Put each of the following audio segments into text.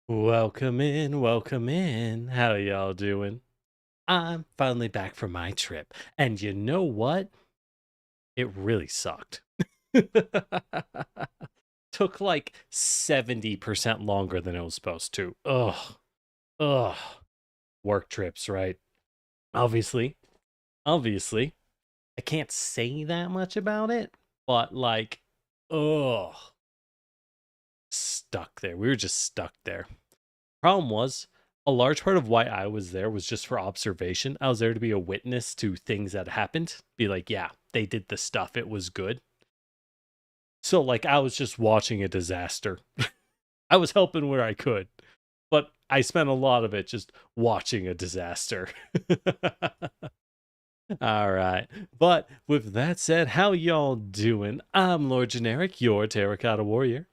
Welcome in, welcome in. How y'all doing? I'm finally back from my trip. And you know what? It really sucked. Took like 70% longer than it was supposed to. Ugh. Ugh. Work trips, right? Obviously. Obviously. I can't say that much about it, but like, ugh. Stuck there. We were just stuck there. Problem was, a large part of why I was there was just for observation. I was there to be a witness to things that happened. Be like, yeah, they did the stuff. It was good. So, like, I was just watching a disaster. I was helping where I could, but I spent a lot of it just watching a disaster. All right. But with that said, how y'all doing? I'm Lord Generic, your Terracotta Warrior.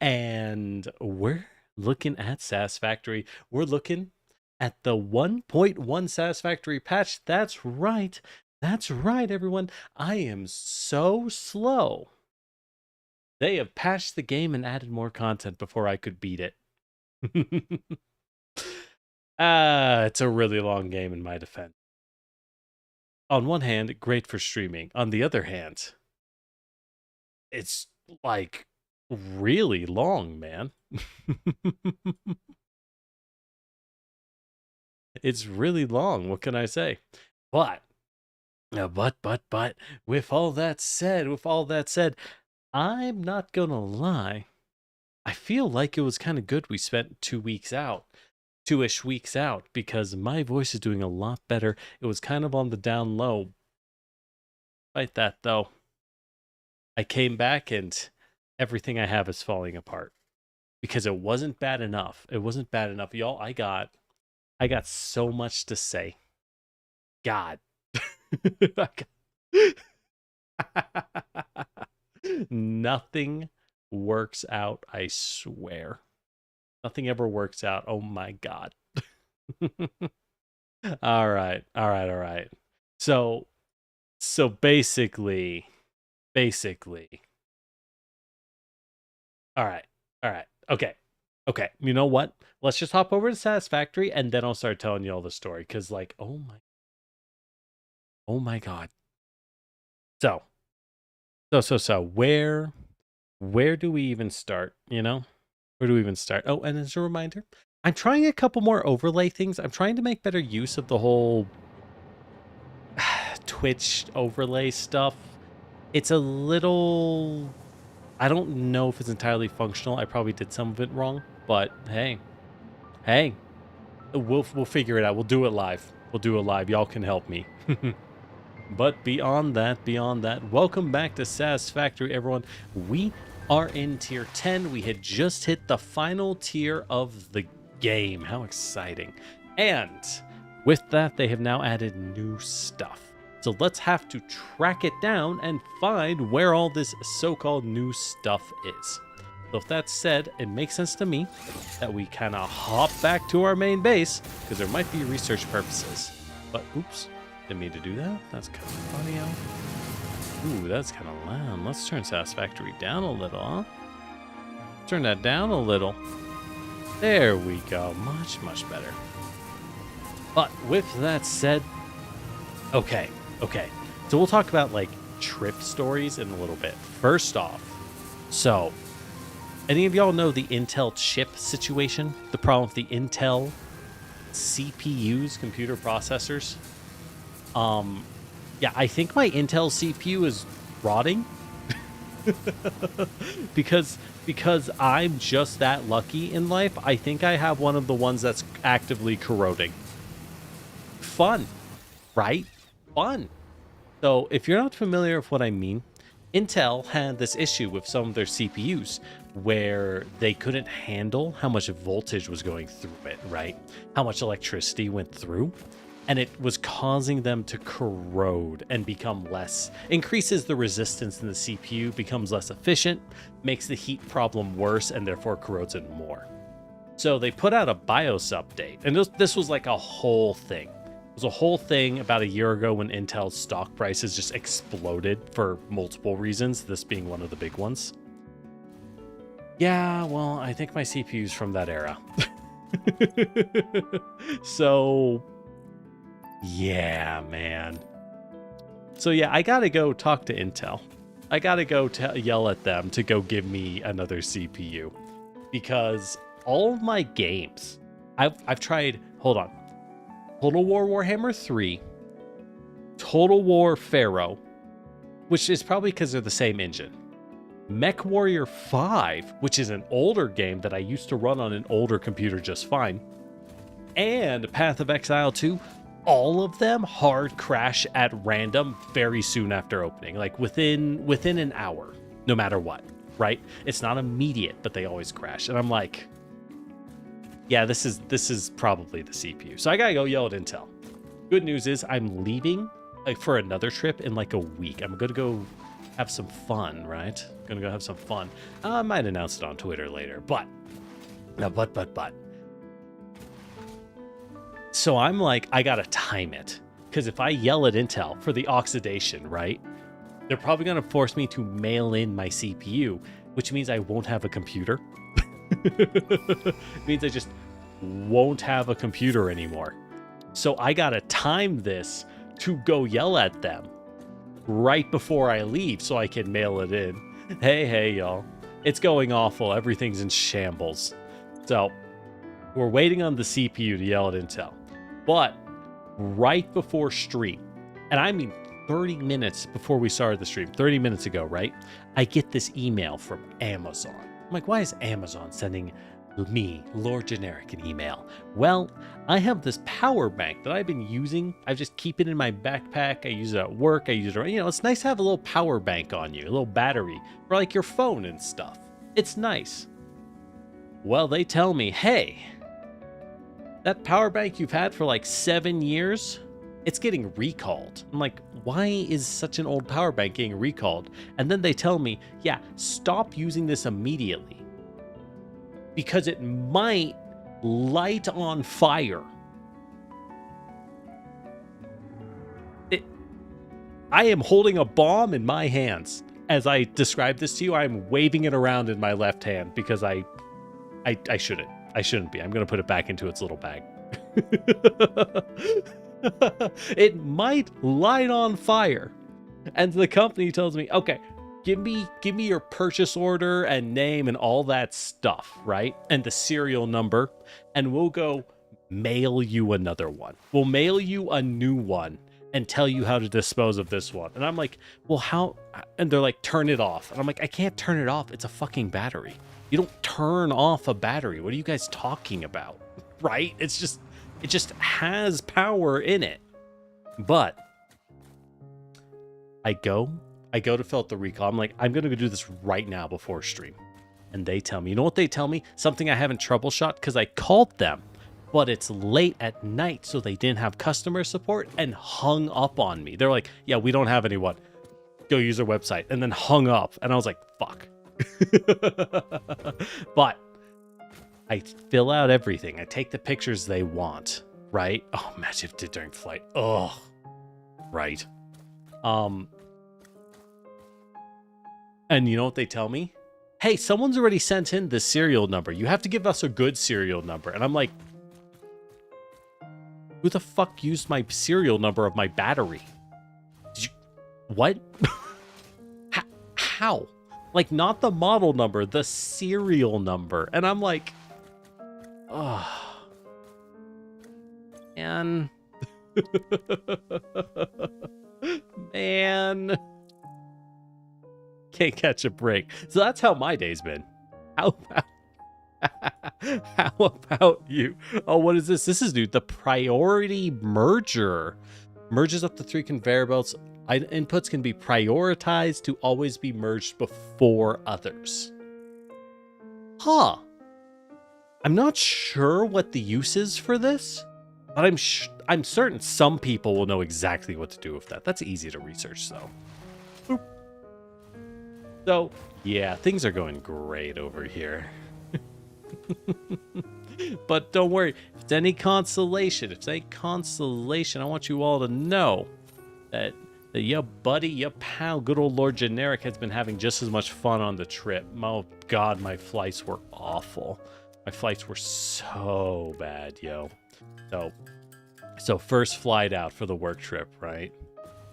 And we're looking at Satisfactory. We're looking at the 1.1 Satisfactory patch. That's right. That's right, everyone. I am so slow. They have patched the game and added more content before I could beat it. It's a really long game in my defense. On one hand, great for streaming. On the other hand, it's like really long, man. It's really long. What can I say? But, with all that said, I'm not gonna lie. I feel like it was kind of good we spent 2 weeks out, 2-ish weeks out, because my voice is doing a lot better. It was kind of on the down low. Despite that, though, I came back and everything I have is falling apart because it wasn't bad enough. It wasn't bad enough, y'all. I got so much to say. God. Nothing works out, I swear. Nothing ever works out. Oh my God. All right. All right. All right. So basically, all right. All right. Okay. Okay. You know what? Let's just hop over to Satisfactory and then I'll start telling you all the story. Cause like, oh my God. So where do we even start? You know? Where do we even start? Oh, and as a reminder, I'm trying a couple more overlay things. I'm trying to make better use of the whole Twitch overlay stuff. It's a little, I don't know if it's entirely functional. I probably did some of it wrong, but hey, we'll figure it out. We'll do it live. We'll do it live. Y'all can help me. But beyond that, welcome back to Satisfactory, everyone. We are in tier 10. We had just hit the final tier of the game. How exciting. And with that, they have now added new stuff. So let's have to track it down and find where all this so-called new stuff is. So with that said, it makes sense to me that we kind of hop back to our main base because there might be research purposes. But oops. Didn't mean to do that. That's kind of audio. Ooh, that's kind of loud. Let's turn Satisfactory down a little, huh? Turn that down a little. There we go. Much, much better. But with that said, okay. So we'll talk about like trip stories in a little bit. First off, so any of y'all know the Intel chip situation? The problem with the Intel CPUs, computer processors? Yeah, I think my Intel CPU is rotting because I'm just that lucky in life. I think I have one of the ones that's actively corroding. Fun, right? Fun. So if you're not familiar with what I mean, Intel had this issue with some of their CPUs where they couldn't handle how much voltage was going through it, right? How much electricity went through. And it was causing them to corrode and become less, increases the resistance in the CPU, becomes less efficient, makes the heat problem worse, and therefore corrodes it more. So they put out a BIOS update, and this was like a whole thing. It was a whole thing about a year ago when Intel's stock prices just exploded for multiple reasons, this being one of the big ones. Yeah, well, I think my CPU's from that era. So, yeah, man. So yeah, I gotta go talk to Intel. I gotta go yell at them to go give me another CPU, because all of my games, I've tried. Hold on, Total War Warhammer 3, Total War Pharaoh, which is probably because they're the same engine. Mech Warrior 5, which is an older game that I used to run on an older computer just fine, and Path of Exile 2. All of them hard crash at random very soon after opening, like within an hour, no matter what, right? It's not immediate, but they always crash. And I'm like, yeah, this is probably the CPU. So I gotta go yell at Intel. Good news is I'm leaving for another trip in like a week. I'm gonna go have some fun, right? Gonna go have some fun. I might announce it on Twitter later, but. So I'm like, I gotta time it, because if I yell at Intel for the oxidation, right, they're probably gonna force me to mail in my CPU, which means I won't have a computer. It means I just won't have a computer anymore. So I gotta time this to go yell at them right before I leave so I can mail it in. Hey, y'all. It's going awful. Everything's in shambles. So we're waiting on the CPU to yell at Intel. But right before stream, and I mean 30 minutes before we started the stream, 30 minutes ago, right? I get this email from Amazon. I'm like, why is Amazon sending me, Lord Generic, an email? Well, I have this power bank that I've been using. I just keep it in my backpack. I use it at work. I use it, it's nice to have a little power bank on you, a little battery for like your phone and stuff. It's nice. Well, they tell me, hey, that power bank you've had for like 7 years, it's getting recalled. I'm like, why is such an old power bank getting recalled? And then they tell me, yeah, stop using this immediately, because it might light on fire. I am holding a bomb in my hands. As I describe this to you, I'm waving it around in my left hand because I shouldn't. I shouldn't be. I'm going to put it back into its little bag. It might light on fire. And the company tells me, okay, give me your purchase order and name and all that stuff, right? And the serial number, and we'll go mail you another one. We'll mail you a new one and tell you how to dispose of this one. And I'm like, well, how? And they're like, turn it off. And I'm like, I can't turn it off. It's a fucking battery. You don't turn off a battery. What are you guys talking about? Right? It just has power in it. But I go to fill out the recall. I'm like, I'm going to go do this right now before stream. And they tell me, you know what they tell me? Something I haven't troubleshot because I called them, but it's late at night, so they didn't have customer support and hung up on me. They're like, yeah, we don't have anyone. Go use our website. And then hung up. And I was like, fuck. But I fill out everything. I take the pictures they want, right? Oh, imagine if it did during flight. Oh, right. And you know what they tell me? Hey, someone's already sent in the serial number. You have to give us a good serial number. And I'm like, who the fuck used my serial number of my battery? What? How? Like, not the model number, the serial number. And I'm like, oh, man. Man. Can't catch a break. So that's how my day's been. How about you? Oh, what is this? This is new. The priority merger. Merges up to 3 conveyor belts. Inputs can be prioritized to always be merged before others. Huh. I'm not sure what the use is for this, but I'm certain some people will know exactly what to do with that. That's easy to research, though. Boop. So, yeah, things are going great over here. But don't worry, if it's any consolation, I want you all to know that your buddy, your pal, good old Lord Generic has been having just as much fun on the trip. Oh God, my flights were awful. My flights were so bad, yo. So first flight out for the work trip, right?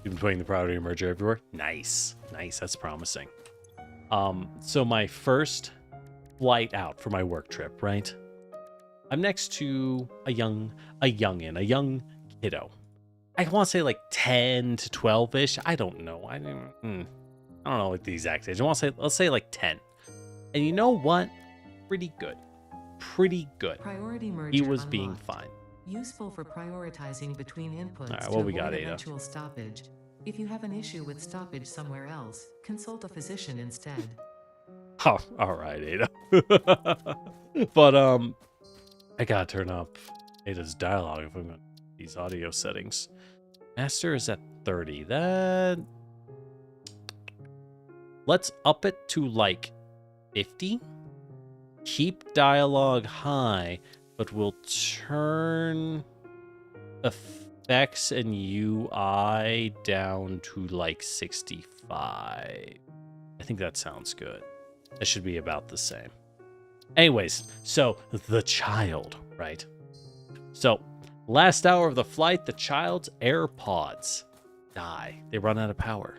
You've been putting the priority merger everywhere. Nice. That's promising. So my first flight out for my work trip, right? I'm next to a young kiddo. I want to say like 10 to 12-ish. I don't know. I don't know like the exact age. Let's say like 10. And you know what? Pretty good. Priority merger He was unlocked. being fine. Useful for prioritizing between inputs. All right, to what we avoid got, Ada? eventual stoppage. If you have an issue with stoppage somewhere else, consult a physician instead. Oh, all right, Ada. But I gotta turn up Ada's dialogue if I'm going to these audio settings. Master is at 30. Let's up it to like 50. Keep dialogue high, but we'll turn effects and UI down to like 65. I think that sounds good. That should be about the same. Anyways, so the child, right? So last hour of the flight, the child's AirPods die. They run out of power.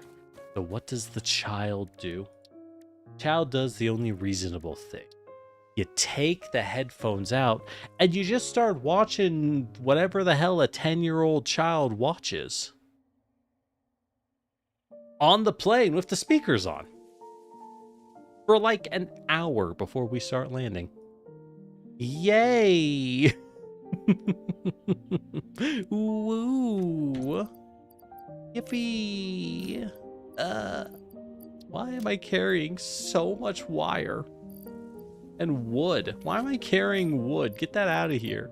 So what does the child do? The child does the only reasonable thing. You take the headphones out and you just start watching whatever the hell a 10-year-old child watches. On the plane with the speakers on. For like an hour before we start landing. Yay! Woo! Yippee! Why am I carrying so much wire? And wood. Why am I carrying wood? Get that out of here.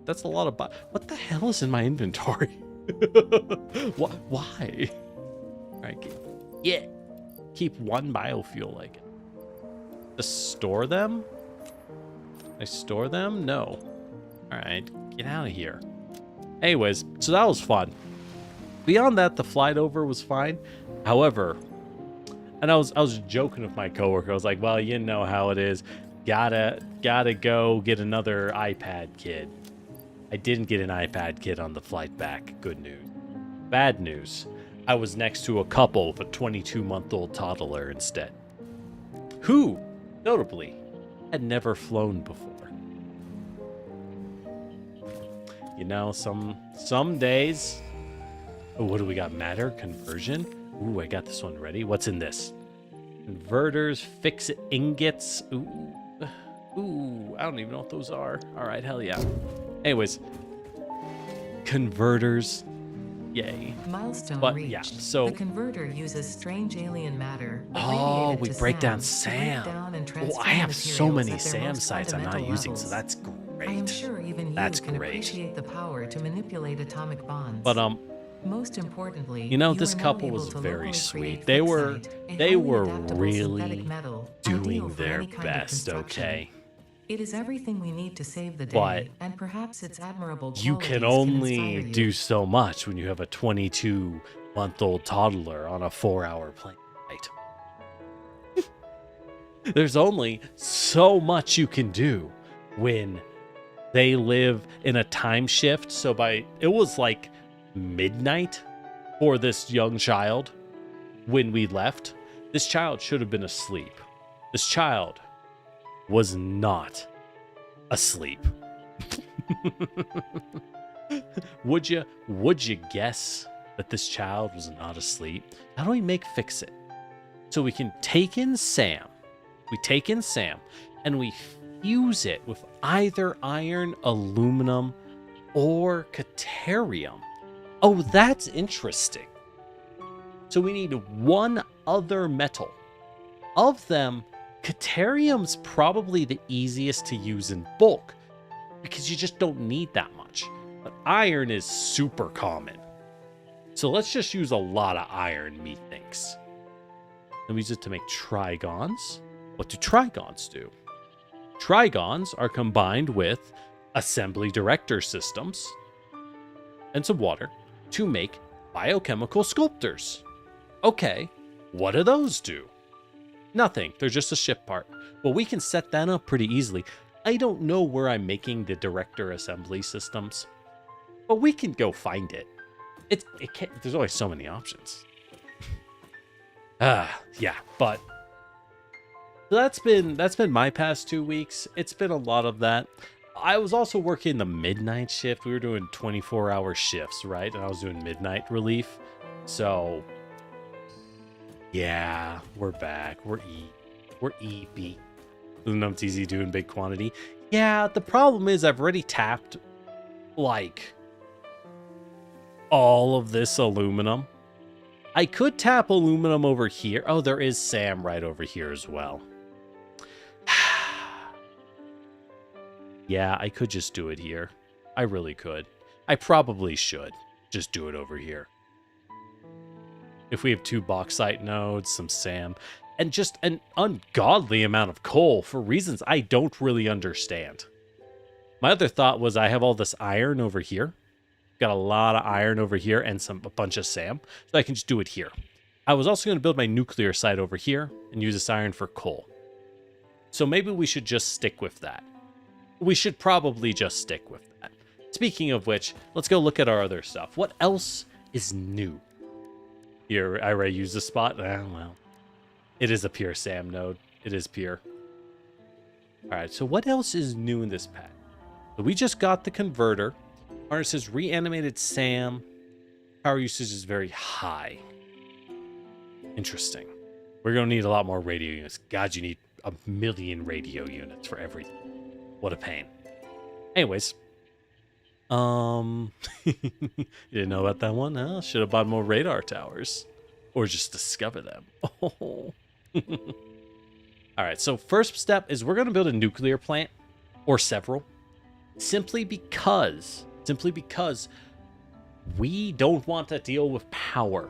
That's a lot of what the hell is in my inventory? Why? Alright, yeah. Keep one biofuel like it. To store them? I store them? No. Alright, get out of here. Anyways, so that was fun. Beyond that, the flight over was fine. However, and I was joking with my coworker. I was like, well, you know how it is. Gotta go get another iPad kid. I didn't get an iPad kid on the flight back. Good news. Bad news. I was next to a couple with a 22-month-old toddler instead. Who, notably, had never flown before. You know, some days. Oh, what do we got? Matter conversion. Ooh, I got this one ready. What's in this? Converters, fix ingots. Ooh, I don't even know what those are. All right, hell yeah. Anyways, converters. Yay. Milestone But reached. yeah, so the converter uses strange alien matter. oh, abbreviated we to break down SAM, SAM. to break down and Oh, transform I have so materials many at their SAM most sites I'm not fundamental using, so levels. that's great. I am sure even That's you can great. appreciate the power to manipulate atomic bonds. But most importantly, you know, you this are now couple able was to very locally sweet. create They were fixite, a highly adaptable really synthetic metal, ideal doing for their any kind of best, construction. okay? It is everything we need to save the But day, and perhaps its admirable you qualities can can only inspire you. do so much when you have a 22-month-old toddler on a 4-hour plane flight. There's only so much you can do when they live in a time shift. So it was like midnight for this young child when we left. This child should have been asleep. This child was not asleep. Would you guess that this child was not asleep? How do we make fix it? So we can take in Sam. We take in Sam and we fuse it with either iron, aluminum, or caterium. Oh, that's interesting. So we need one other metal. Of them, caterium's probably the easiest to use in bulk because you just don't need that much. But iron is super common. So let's just use a lot of iron, methinks. And we use it to make trigons. What do trigons do? Trigons are combined with assembly director systems and some water to make biochemical sculptors. Okay, what do those do? Nothing. They're just a ship part. Well, we can set that up pretty easily. I don't know where I'm making the director assembly systems, but we can go find it. It can't, there's always so many options. Yeah, but that's been my past 2 weeks. It's been a lot of that. I was also working the midnight shift. We were doing 24-hour shifts, right? And I was doing midnight relief. So yeah, we're back. We're EP. Aluminum's easy to do in big quantity. Yeah, the problem is I've already tapped like all of this aluminum. I could tap aluminum over here. Oh, there is Sam right over here as well. Yeah, I could just do it here. I really could. I probably should just do it over here. If we have 2 bauxite nodes, some Sam, and just an ungodly amount of coal for reasons I don't really understand. My other thought was I have all this iron over here. Got a lot of iron over here and a bunch of Sam, so I can just do it here. I was also going to build my nuclear site over here and use this iron for coal. So maybe we should just stick with that. We should probably just stick with that. Speaking of which, let's go look at our other stuff. What else is new? Here, I already used the spot. Well, it is a pure Sam node. It is pure. All right, so what else is new in this pack? So we just got the converter. Harness says reanimated Sam. Power usage is very high. Interesting. We're going to need a lot more radio units. God, you need 1,000,000 radio units for everything. What a pain. Anyways. You didn't know about that one? Huh? Should have bought more radar towers. Or just discover them. Oh. Alright, so first step is we're going to build a nuclear plant. Or several. Simply because we don't want to deal with power.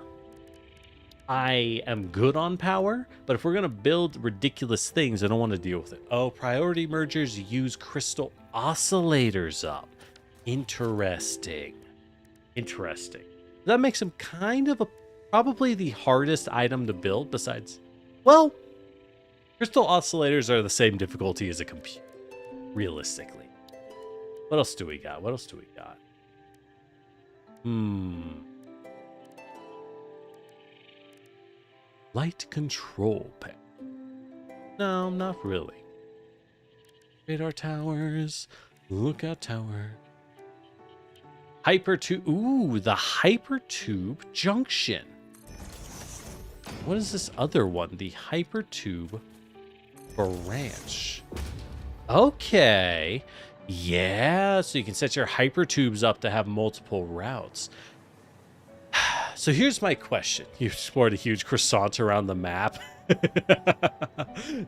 I am good on power, but if we're going to build ridiculous things, I don't want to deal with it. Oh, priority mergers use crystal oscillators up. Interesting. That makes them kind of probably the hardest item to build besides, well, crystal oscillators are the same difficulty as a computer, realistically. What else do we got? Light control panel. No, not really. Radar towers. Lookout tower. Hypertube. Ooh, the hypertube junction. What is this other one? The hypertube branch. Okay. Yeah, so you can set your hypertubes up to have multiple routes. So here's my question. You explored a huge croissant around the map.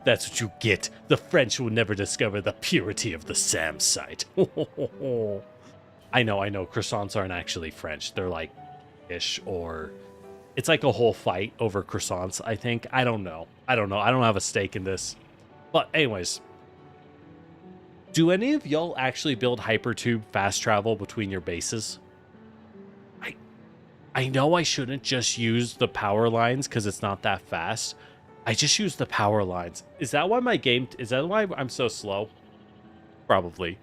That's what you get. The French will never discover the purity of the Sam site. I know. Croissants aren't actually French. They're like ish, or it's like a whole fight over croissants, I think. I don't know. I don't have a stake in this. But anyways, do any of y'all actually build hypertube fast travel between your bases? I know I shouldn't just use the power lines because it's not that fast. I just use the power lines. Is that why I'm so slow? Probably.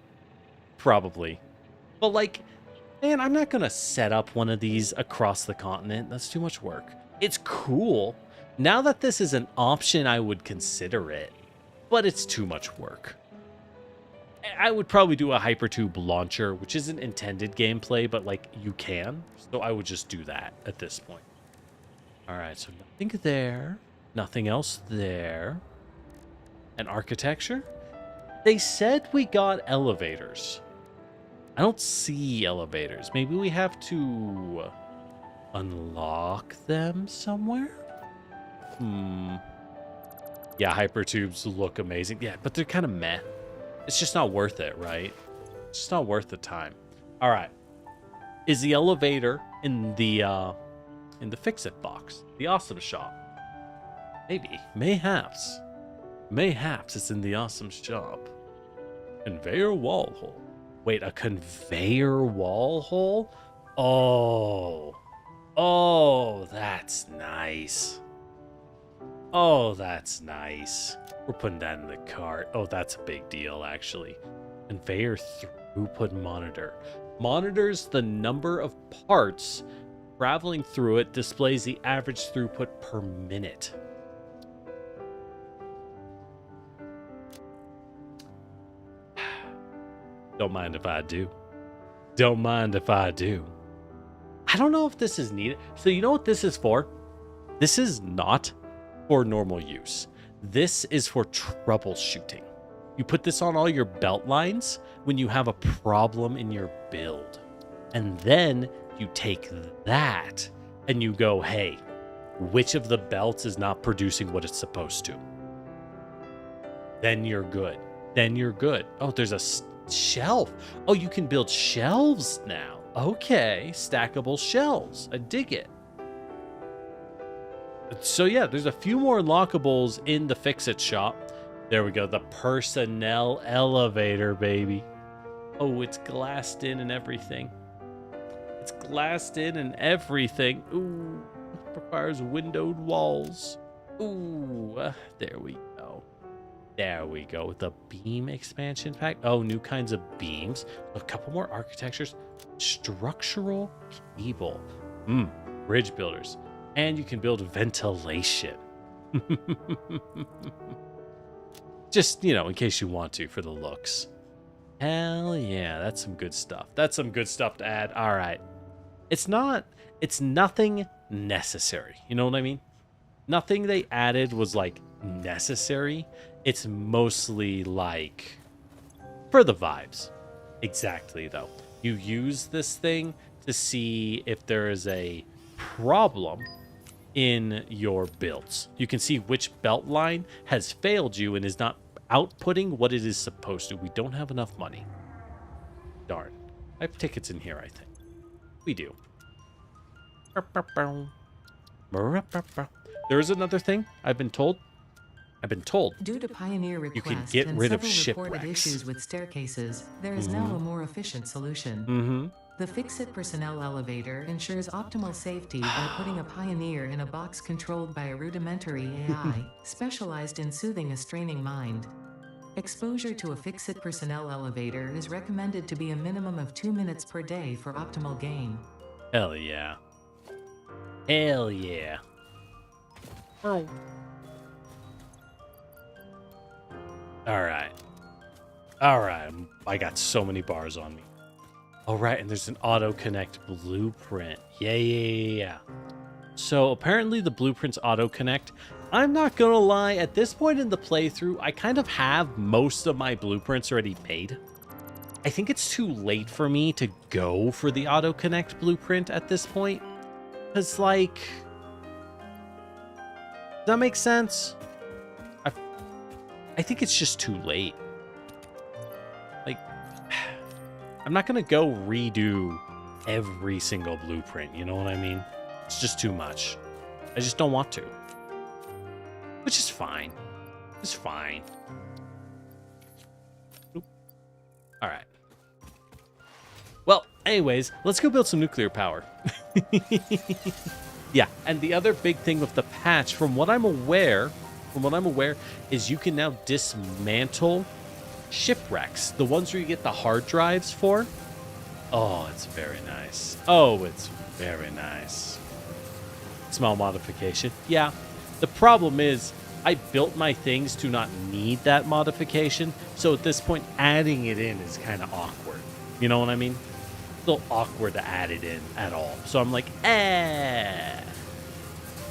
But like, man, I'm not going to set up one of these across the continent. That's too much work. It's cool. Now that this is an option, I would consider it. But it's too much work. I would probably do a hypertube launcher, which isn't intended gameplay, but like you can. So I would just do that at this point. All right, so nothing there. Nothing else there. And architecture? They said we got elevators. I don't see elevators. Maybe we have to unlock them somewhere? Yeah, hypertubes look amazing. Yeah, but they're kind of meh. It's just not worth it, right? It's just not worth the time. All right. Is the elevator in the fix-it box? The awesome shop? Maybe. Mayhaps it's in the awesome shop. Conveyor wall hole. Wait, a conveyor wall hole? Oh, that's nice. Oh, that's nice. We're putting that in the cart. Oh, that's a big deal, actually. Conveyor throughput monitor. Monitors the number of parts traveling through it, displays the average throughput per minute. Don't mind if I do. Don't mind if I do. I don't know if this is needed. So you know what this is for? This is not for normal use. This is for troubleshooting. You put this on all your belt lines when you have a problem in your build. And then you take that and you go, hey, which of the belts is not producing what it's supposed to? Then you're good. Then you're good. Oh, there's a shelf. Oh, you can build shelves now. Okay, stackable shelves. I dig it. So yeah, there's a few more unlockables in the Fix-It shop. There we go, the personnel elevator, baby. Oh, it's glassed in and everything. It's glassed in and everything. Ooh, requires windowed walls. Ooh, there we go. There we go with the beam expansion pack. Oh, new kinds of beams. A couple more architectures. Structural cable. Bridge builders. And you can build ventilation. Just, you know, in case you want to for the looks. Hell yeah, that's some good stuff. That's some good stuff to add. All right. It's nothing necessary. You know what I mean? Nothing they added was like necessary. It's mostly like for the vibes. Exactly, though. You use this thing to see if there is a problem in your builds. You can see which belt line has failed you and is not outputting what it is supposed to. We don't have enough money. Darn. I have tickets in here, I think. We do. There is another thing I've been told. Due to pioneer You can requests get and rid of several reported shipwrecks. issues with staircases, there is now a more efficient solution. Mm-hmm. The Fix-It personnel elevator ensures optimal safety by putting a pioneer in a box controlled by a rudimentary AI, specialized in soothing a straining mind. Exposure to a Fix-It personnel elevator is recommended to be a minimum of 2 minutes per day for optimal gain. Hell yeah. Hell yeah. Oh. Alright. Alright. I got so many bars on me. Alright, and there's an auto-connect blueprint. Yeah. So apparently the blueprints auto-connect. I'm not gonna lie, at this point in the playthrough, I kind of have most of my blueprints already paid. I think it's too late for me to go for the auto-connect blueprint at this point. Because, like... Does that make sense? I think it's just too late. Like, I'm not going to go redo every single blueprint, you know what I mean? It's just too much. I just don't want to. Which is fine. It's fine. Oop. All right. Well, anyways, let's go build some nuclear power. Yeah, and the other big thing with the patch, from what I'm aware, is you can now dismantle shipwrecks, the ones where you get the hard drives for. Oh, it's very nice. Oh, it's very nice. Small modification. Yeah, the problem is I built my things to not need that modification, so at this point, adding it in is kind of awkward. You know what I mean? It's a little awkward to add it in at all. So I'm like,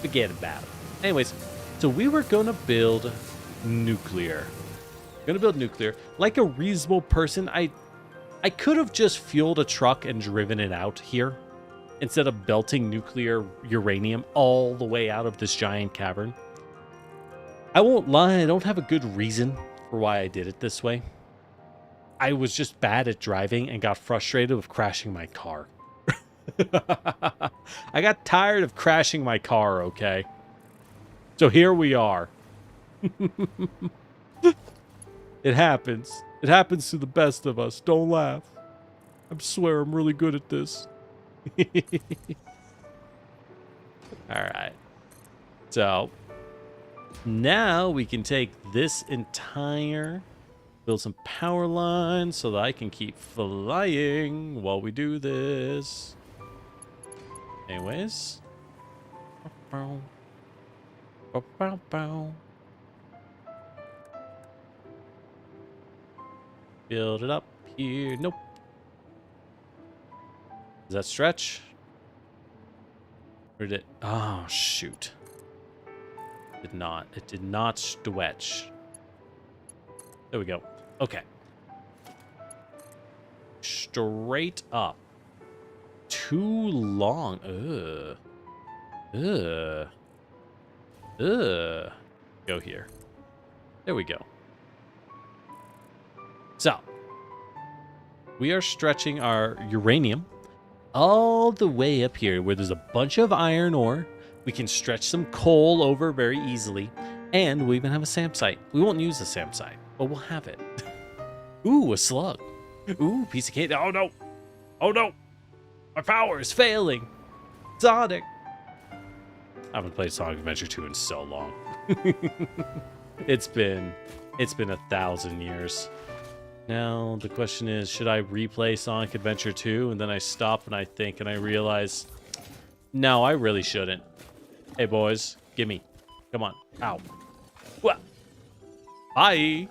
forget about it. Anyways, so we were going to build nuclear. Like a reasonable person, I could have just fueled a truck and driven it out here instead of belting nuclear uranium all the way out of this giant cavern. I won't lie, I don't have a good reason for why I did it this way. I was just bad at driving and got frustrated with crashing my car. I got tired of crashing my car, okay? So here we are. It happens. It happens to the best of us. Don't laugh. I swear I'm really good at this. All right. So, Now we can take this entire, build some power lines so that I can keep flying while we do this. Anyways. Build it up here. Nope. Does that stretch? Or did it? Oh, shoot. Did not. It did not stretch. There we go. Okay. Straight up. Too long. Ugh. Ugh. Ugh. Go here. There we go. So, we are stretching our uranium all the way up here where there's a bunch of iron ore. We can stretch some coal over very easily. And we even have a SAM site. We won't use the SAM site, but we'll have it. Ooh, a slug. Ooh, piece of cake. Oh, no. Oh, no. My power is failing. Sonic. I haven't played Sonic Adventure 2 in so long. It's been 1,000 years. Now, the question is, should I replay Sonic Adventure 2? And then I stop and I think and I realize, no, I really shouldn't. Hey, boys, gimme. Come on. Ow. What? Bye.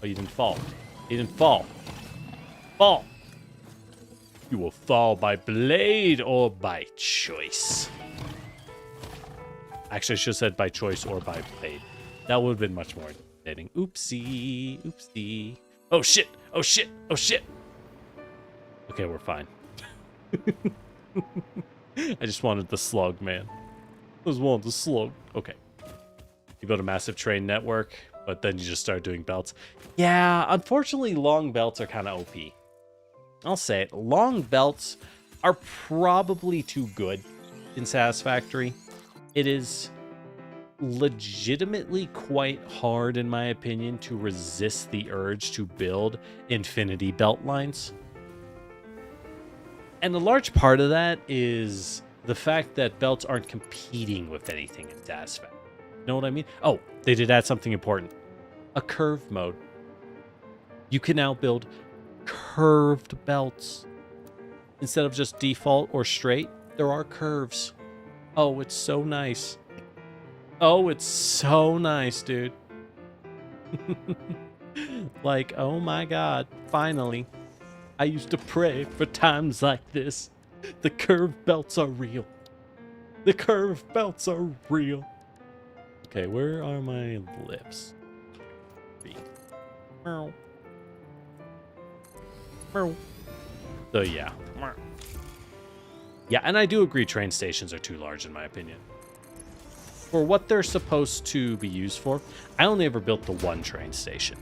Oh, you didn't fall. You didn't fall. Fall. You will fall by blade or by choice. Actually, I should have said by choice or by blade. That would have been much more intimidating. Oopsie. Oopsie. Oh, shit. Oh, shit. Oh, shit. Okay, we're fine. I just wanted the slug, man. I just wanted the slug. Okay. You build a massive train network, but then you just start doing belts. Yeah, unfortunately, long belts are kind of OP. I'll say it. Long belts are probably too good in Satisfactory. It is legitimately quite hard, in my opinion, to resist the urge to build infinity belt lines. And a large part of that is the fact that belts aren't competing with anything in Satisfactory. You know what I mean? Oh, they did add something important. A curve mode. You can now build curved belts. Instead of just default or straight, there are curves. Oh, it's so nice. Oh, it's so nice, dude. Like, oh my god, finally. I used to pray for times like this. The curved belts are real. The curved belts are real. Okay, where are my lips? So yeah. Yeah, and I do agree train stations are too large in my opinion. For what they're supposed to be used for, I only ever built the one train station.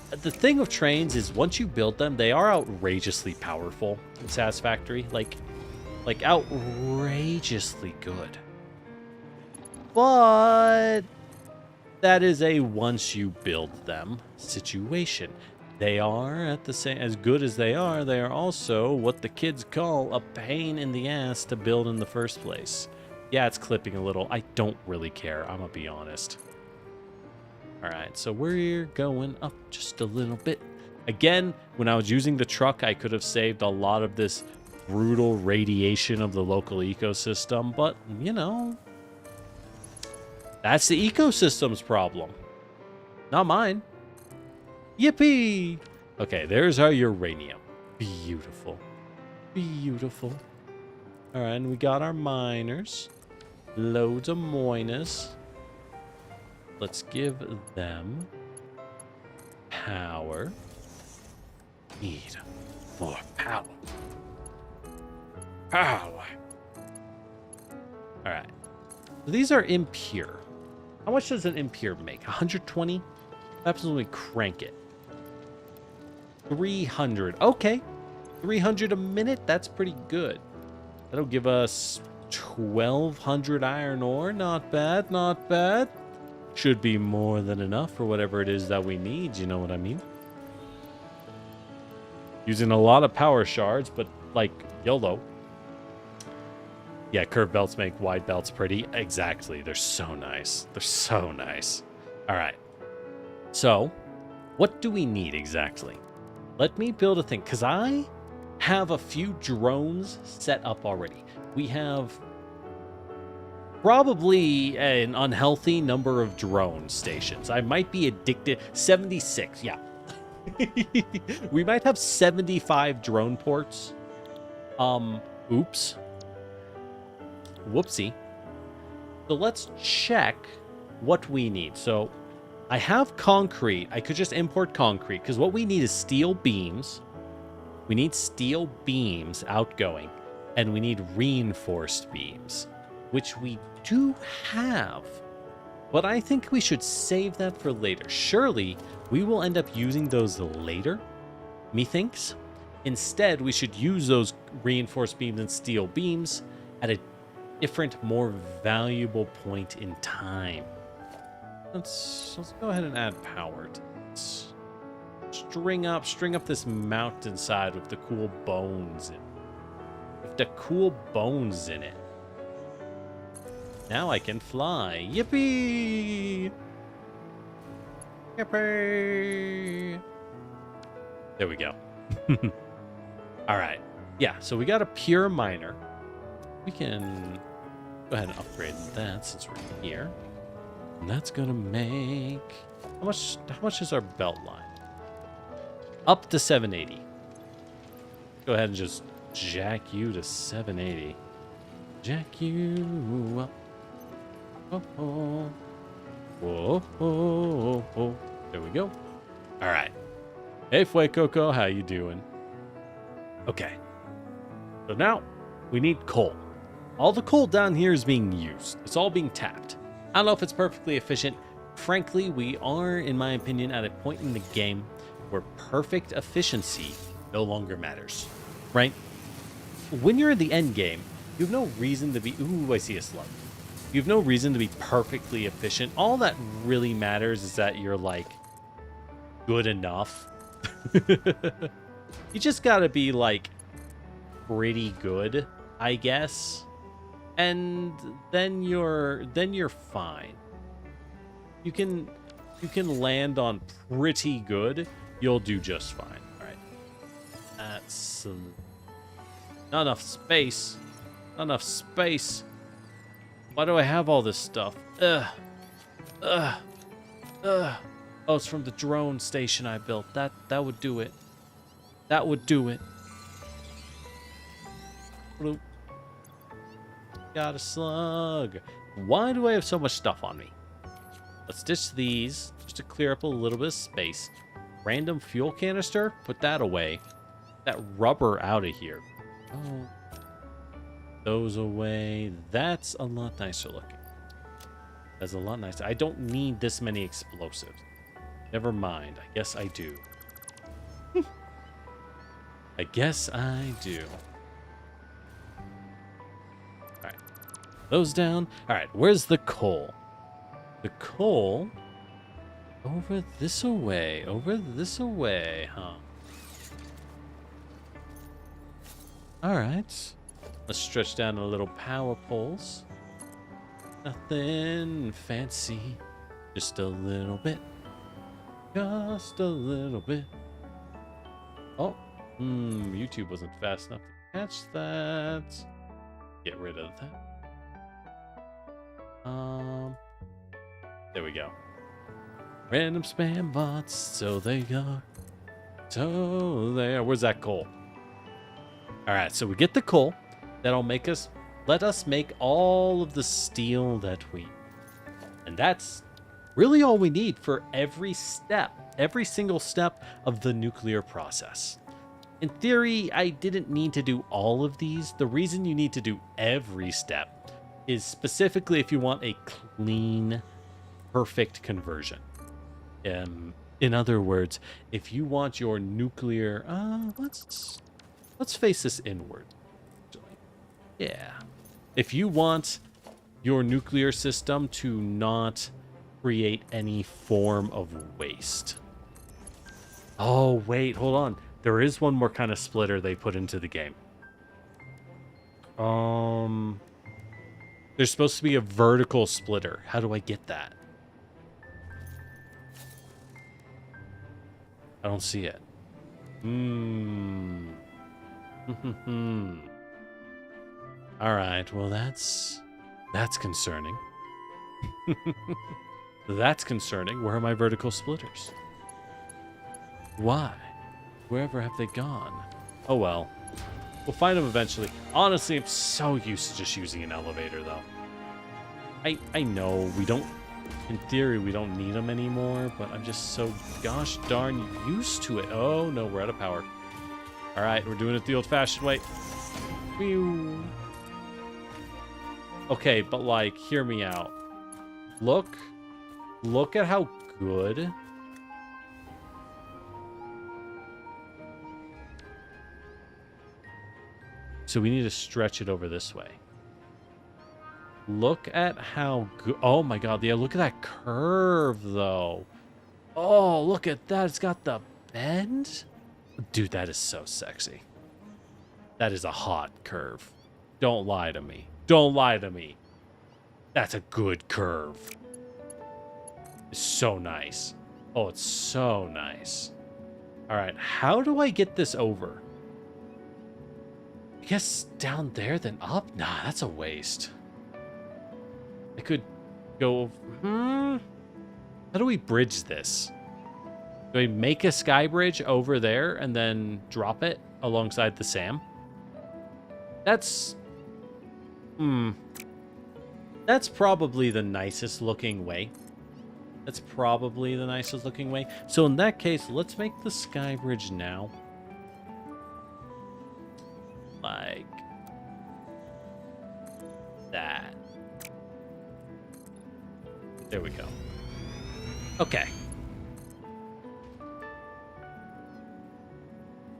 The thing with trains is once you build them, they are outrageously powerful in Satisfactory. Like outrageously good. But that is a once you build them situation. They are at the same as good as they are also what the kids call a pain in the ass to build in the first place. Yeah, it's clipping a little. I don't really care. I'm gonna be honest. All right, so we're going up just a little bit. Again, when I was using the truck, I could have saved a lot of this brutal radiation of the local ecosystem, but you know, that's the ecosystem's problem, not mine. Yippee! Okay, there's our uranium. Beautiful. Beautiful. All right, and we got our miners. Loads of miners. Let's give them power. Need more power. Power. All right. So these are impure. How much does an impure make? 120? What happens when we crank it? 300. Okay. 300 a minute? That's pretty good. That'll give us 1,200 iron ore. Not bad, not bad. Should be more than enough for whatever it is that we need, you know what I mean? Using a lot of power shards, but like YOLO. Yeah, curved belts make wide belts pretty. Exactly. They're so nice. They're so nice. All right. So, what do we need exactly? Let me build a thing, because I have a few drones set up already. We have probably an unhealthy number of drone stations. I might be addicted. 76, yeah. We might have 75 drone ports. Oops. Whoopsie. So let's check what we need. So I have concrete. I could just import concrete because what we need is steel beams. We need steel beams outgoing, and we need reinforced beams, which we do have. But I think we should save that for later. Surely we will end up using those later, methinks. Instead, we should use those reinforced beams and steel beams at a different, more valuable point in time. Let's go ahead and add power to this. String up this mountainside with the cool bones in it. With the cool bones in it. Now I can fly. Yippee! Yippee! There we go. All right. Yeah, so we got a pure miner. We can go ahead and upgrade that since we're here. And that's gonna make how much is our belt line? Up to 780. Go ahead and just jack you to 780. Jack you up. Oh, oh. Whoa, oh, oh. There we go. All right. Hey, Fuecoco, how you doing? Okay. So now we need coal. All the coal down here is being used. It's all being tapped. I don't know if it's perfectly efficient. Frankly, we are, in my opinion, at a point in the game where perfect efficiency no longer matters, right? When you're in the end game, you have no reason to be... Ooh, I see a slug. You have no reason to be perfectly efficient. All that really matters is that you're, like, good enough. You just gotta be, like, pretty good, I guess. And then you're fine. You can land on pretty good. You'll do just fine. All right. That's not enough space. Not enough space. Why do I have all this stuff? Ugh. Oh, it's from the drone station I built. That would do it. That would do it. Bloop. Got a slug. Why do I have so much stuff on me? Let's ditch these just to clear up a little bit of space. Random fuel canister? Put that away. That rubber out of here. Oh. Those away. That's a lot nicer looking. That's a lot nicer. I don't need this many explosives. Never mind. I guess I do. I guess I do. Alright. Those down. Alright, where's the coal? The coal... Over this away. Over this away, huh? Alright. Let's stretch down a little power poles. Nothing fancy. Just a little bit. Just a little bit. Oh. YouTube wasn't fast enough to catch that. Get rid of that. There we go. Random spam bots, so they are. So they are. Where's that coal? Alright, so we get the coal. That'll make us, let us make all of the steel that we, and that's really all we need for every step, every single step of the nuclear process. In theory, I didn't need to do all of these. The reason you need to do every step is specifically if you want a clean, perfect conversion. In other words, if you want your nuclear, let's face this inward. Yeah. If you want your nuclear system to not create any form of waste. Oh, wait, hold on. There is one more kind of splitter they put into the game. There's supposed to be a vertical splitter. How do I get that? I don't see it. All right. Well, that's concerning. That's concerning. Where are my vertical splitters? Why? Wherever have they gone? Oh well. We'll find them eventually. Honestly, I'm so used to just using an elevator, though. I know we don't... In theory, we don't need them anymore, but I'm just so gosh darn used to it. Oh, no, we're out of power. All right, we're doing it the old-fashioned way. Whew. Okay, but, like, hear me out. Look at how good... So we need to stretch it over this way. Look at how good... Oh, my God. Yeah, look at that curve, though. Oh, look at that. It's got the bend. Dude, that is so sexy. That is a hot curve. Don't lie to me. Don't lie to me. That's a good curve. It's so nice. Oh, it's so nice. All right. How do I get this over? I guess down there, then up? Nah, that's a waste. I could go... How do we bridge this? Do I make a sky bridge over there and then drop it alongside the SAM? That's... That's probably the nicest looking way. That's probably the nicest looking way. So in that case, let's make the sky bridge now. Like that. There we go. Okay.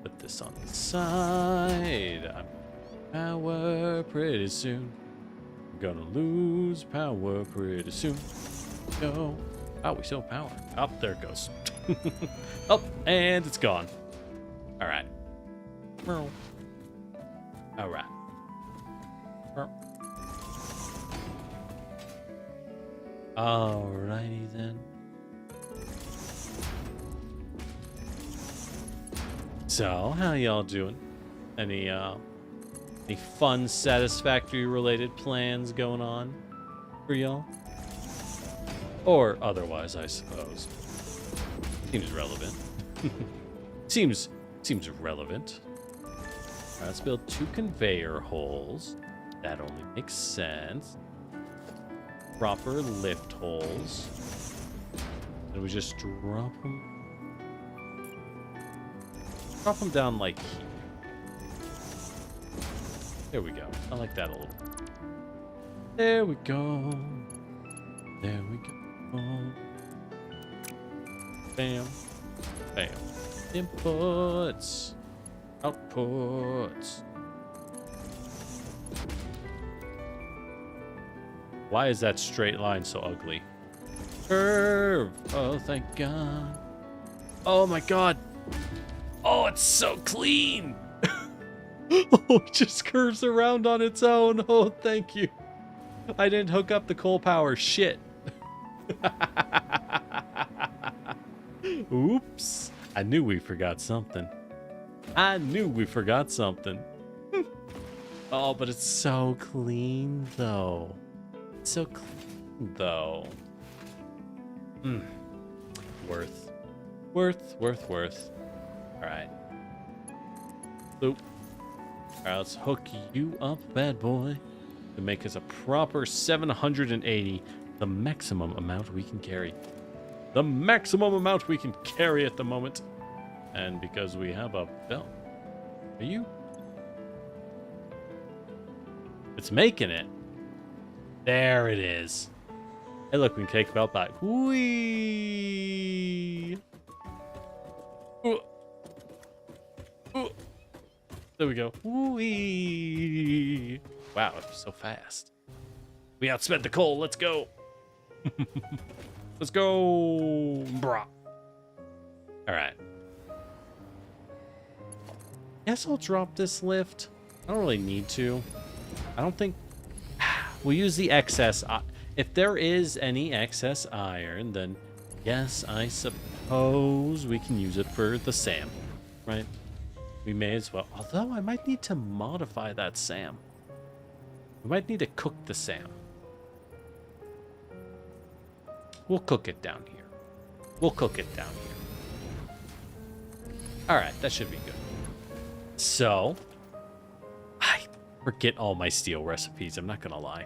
Put this on the side. I'm power pretty soon. I'm gonna lose power pretty soon. Go. Oh, we still have power. Oh, there it goes. Oh, and it's gone. All right. All right. Alrighty then. So, how y'all doing? Any fun Satisfactory related plans going on for y'all? Or otherwise, I suppose. Seems relevant. seems relevant. Alright, let's build 2 conveyor holes. That only makes sense. Proper lift holes. And we just drop them. Drop them down like here. There we go. I like that a little. There we go. There we go. Bam. Bam. Inputs. Outputs. Why is that straight line so ugly? Curve. Oh, thank God. Oh, my God. Oh, it's so clean. Oh, it just curves around on its own. Oh, thank you. I didn't hook up the coal power. Shit. Oops. I knew we forgot something. I knew we forgot something. Oh, but it's so clean, though. It's so clean, though. Worth. All right. Boop. All right, let's hook you up, bad boy, to make us a proper 780, the maximum amount we can carry. The maximum amount we can carry at the moment. And because we have a belt. Are you? It's making it. There it is. Hey, look, we can take belt back. Whee! There we go. Whee! Wow, it was so fast. We outsped the coal. Let's go. Let's go. Brah. All right. Guess I'll drop this lift. I don't really need to. I don't think... we'll use the excess. If there is any excess iron, then yes, I suppose we can use it for the SAM, right? We may as well. Although I might need to modify that SAM. We might need to cook the SAM. We'll cook it down here. We'll cook it down here. All right, that should be good. So, I forget all my steel recipes, I'm not going to lie.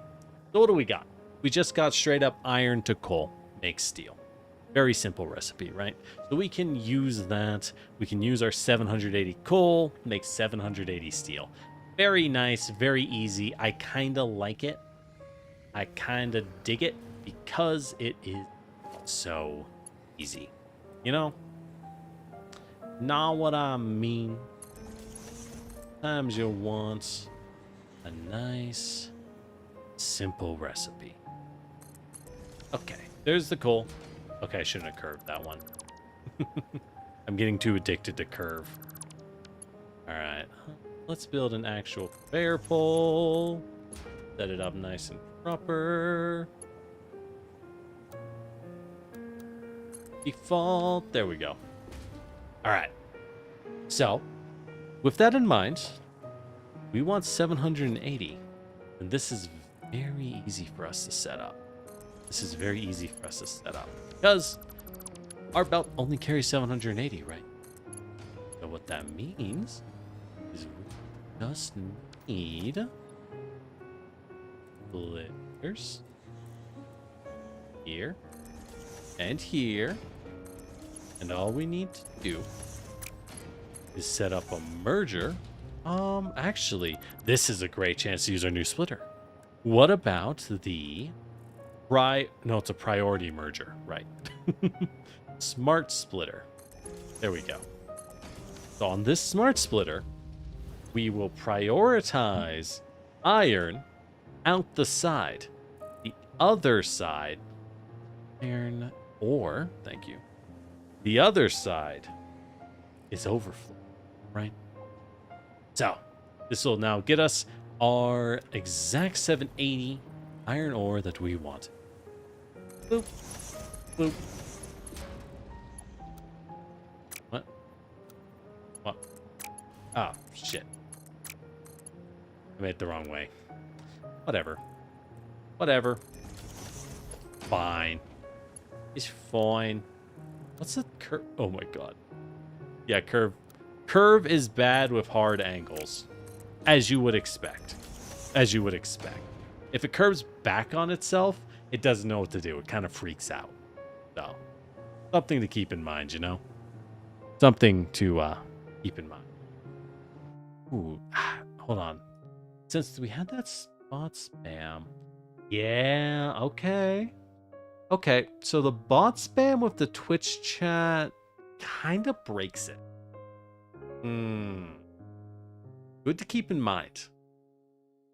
So what do we got? We just got straight up iron to coal, make steel. Very simple recipe, right? So we can use that. We can use our 780 coal, make 780 steel. Very nice, very easy. I kind of like it. I kind of dig it because it is so easy. You know? Not what I mean. Sometimes you want a nice, simple recipe. Okay, there's the coal. Okay, I shouldn't have curved that one. I'm getting too addicted to curve. Alright, let's build an actual conveyor pole. Set it up nice and proper. Default, there we go. Alright, so with that in mind, we want 780, and this is very easy for us to set up. This is very easy for us to set up because our belt only carries 780, right? So what that means is we just need splitters here and here, and all we need to do is set up a merger. Actually, this is a great chance to use our new splitter. What about the no, it's a priority merger, right? Smart splitter. There we go. So on this smart splitter, we will prioritize iron out the side. The other side, iron ore, thank you. The other side is overflow, right? So this will now get us our exact 780 iron ore that we want. Boop. Boop. What? What? Oh, shit. I made it the wrong way. Whatever. Whatever. Fine. It's fine. What's the curve? Oh my god. Yeah, curve. Curve is bad with hard angles. As you would expect. As you would expect. If it curves back on itself, it doesn't know what to do. It kind of freaks out. So, something to keep in mind, you know? Something to keep in mind. Ooh, hold on. Since we had that bot spam. Yeah, okay. Okay, so the bot spam with the Twitch chat kind of breaks it. Good to keep in mind.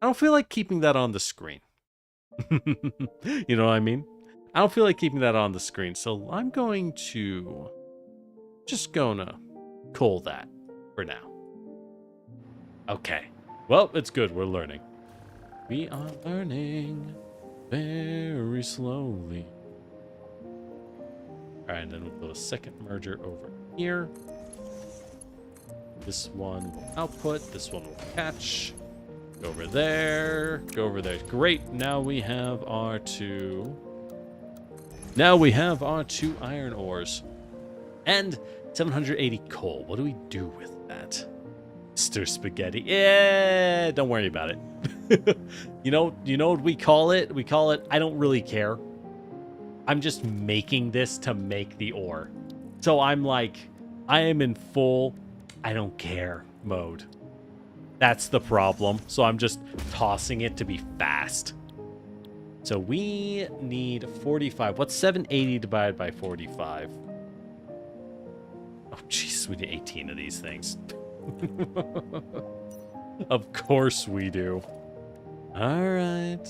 I don't feel like keeping that on the screen. You know what I mean? I don't feel like keeping that on the screen, so I'm going to just gonna call that for now. Okay. Well, it's good. We're learning. We are learning very slowly. All right, and then we'll build a second merger over here. This one will output. This one will catch. Go over there. Go over there. Great. Now we have our two. Now we have our 2 iron ores. And 780 coal. What do we do with that? Mr. Spaghetti. Yeah, don't worry about it. You know what we call it? We call it I don't really care. I'm just making this to make the ore. So I'm like, I am in full I don't care mode. That's the problem. So I'm just tossing it to be fast. So we need 45. What's 780 divided by 45? Oh, jeez, we need 18 of these things. Of course we do. All right.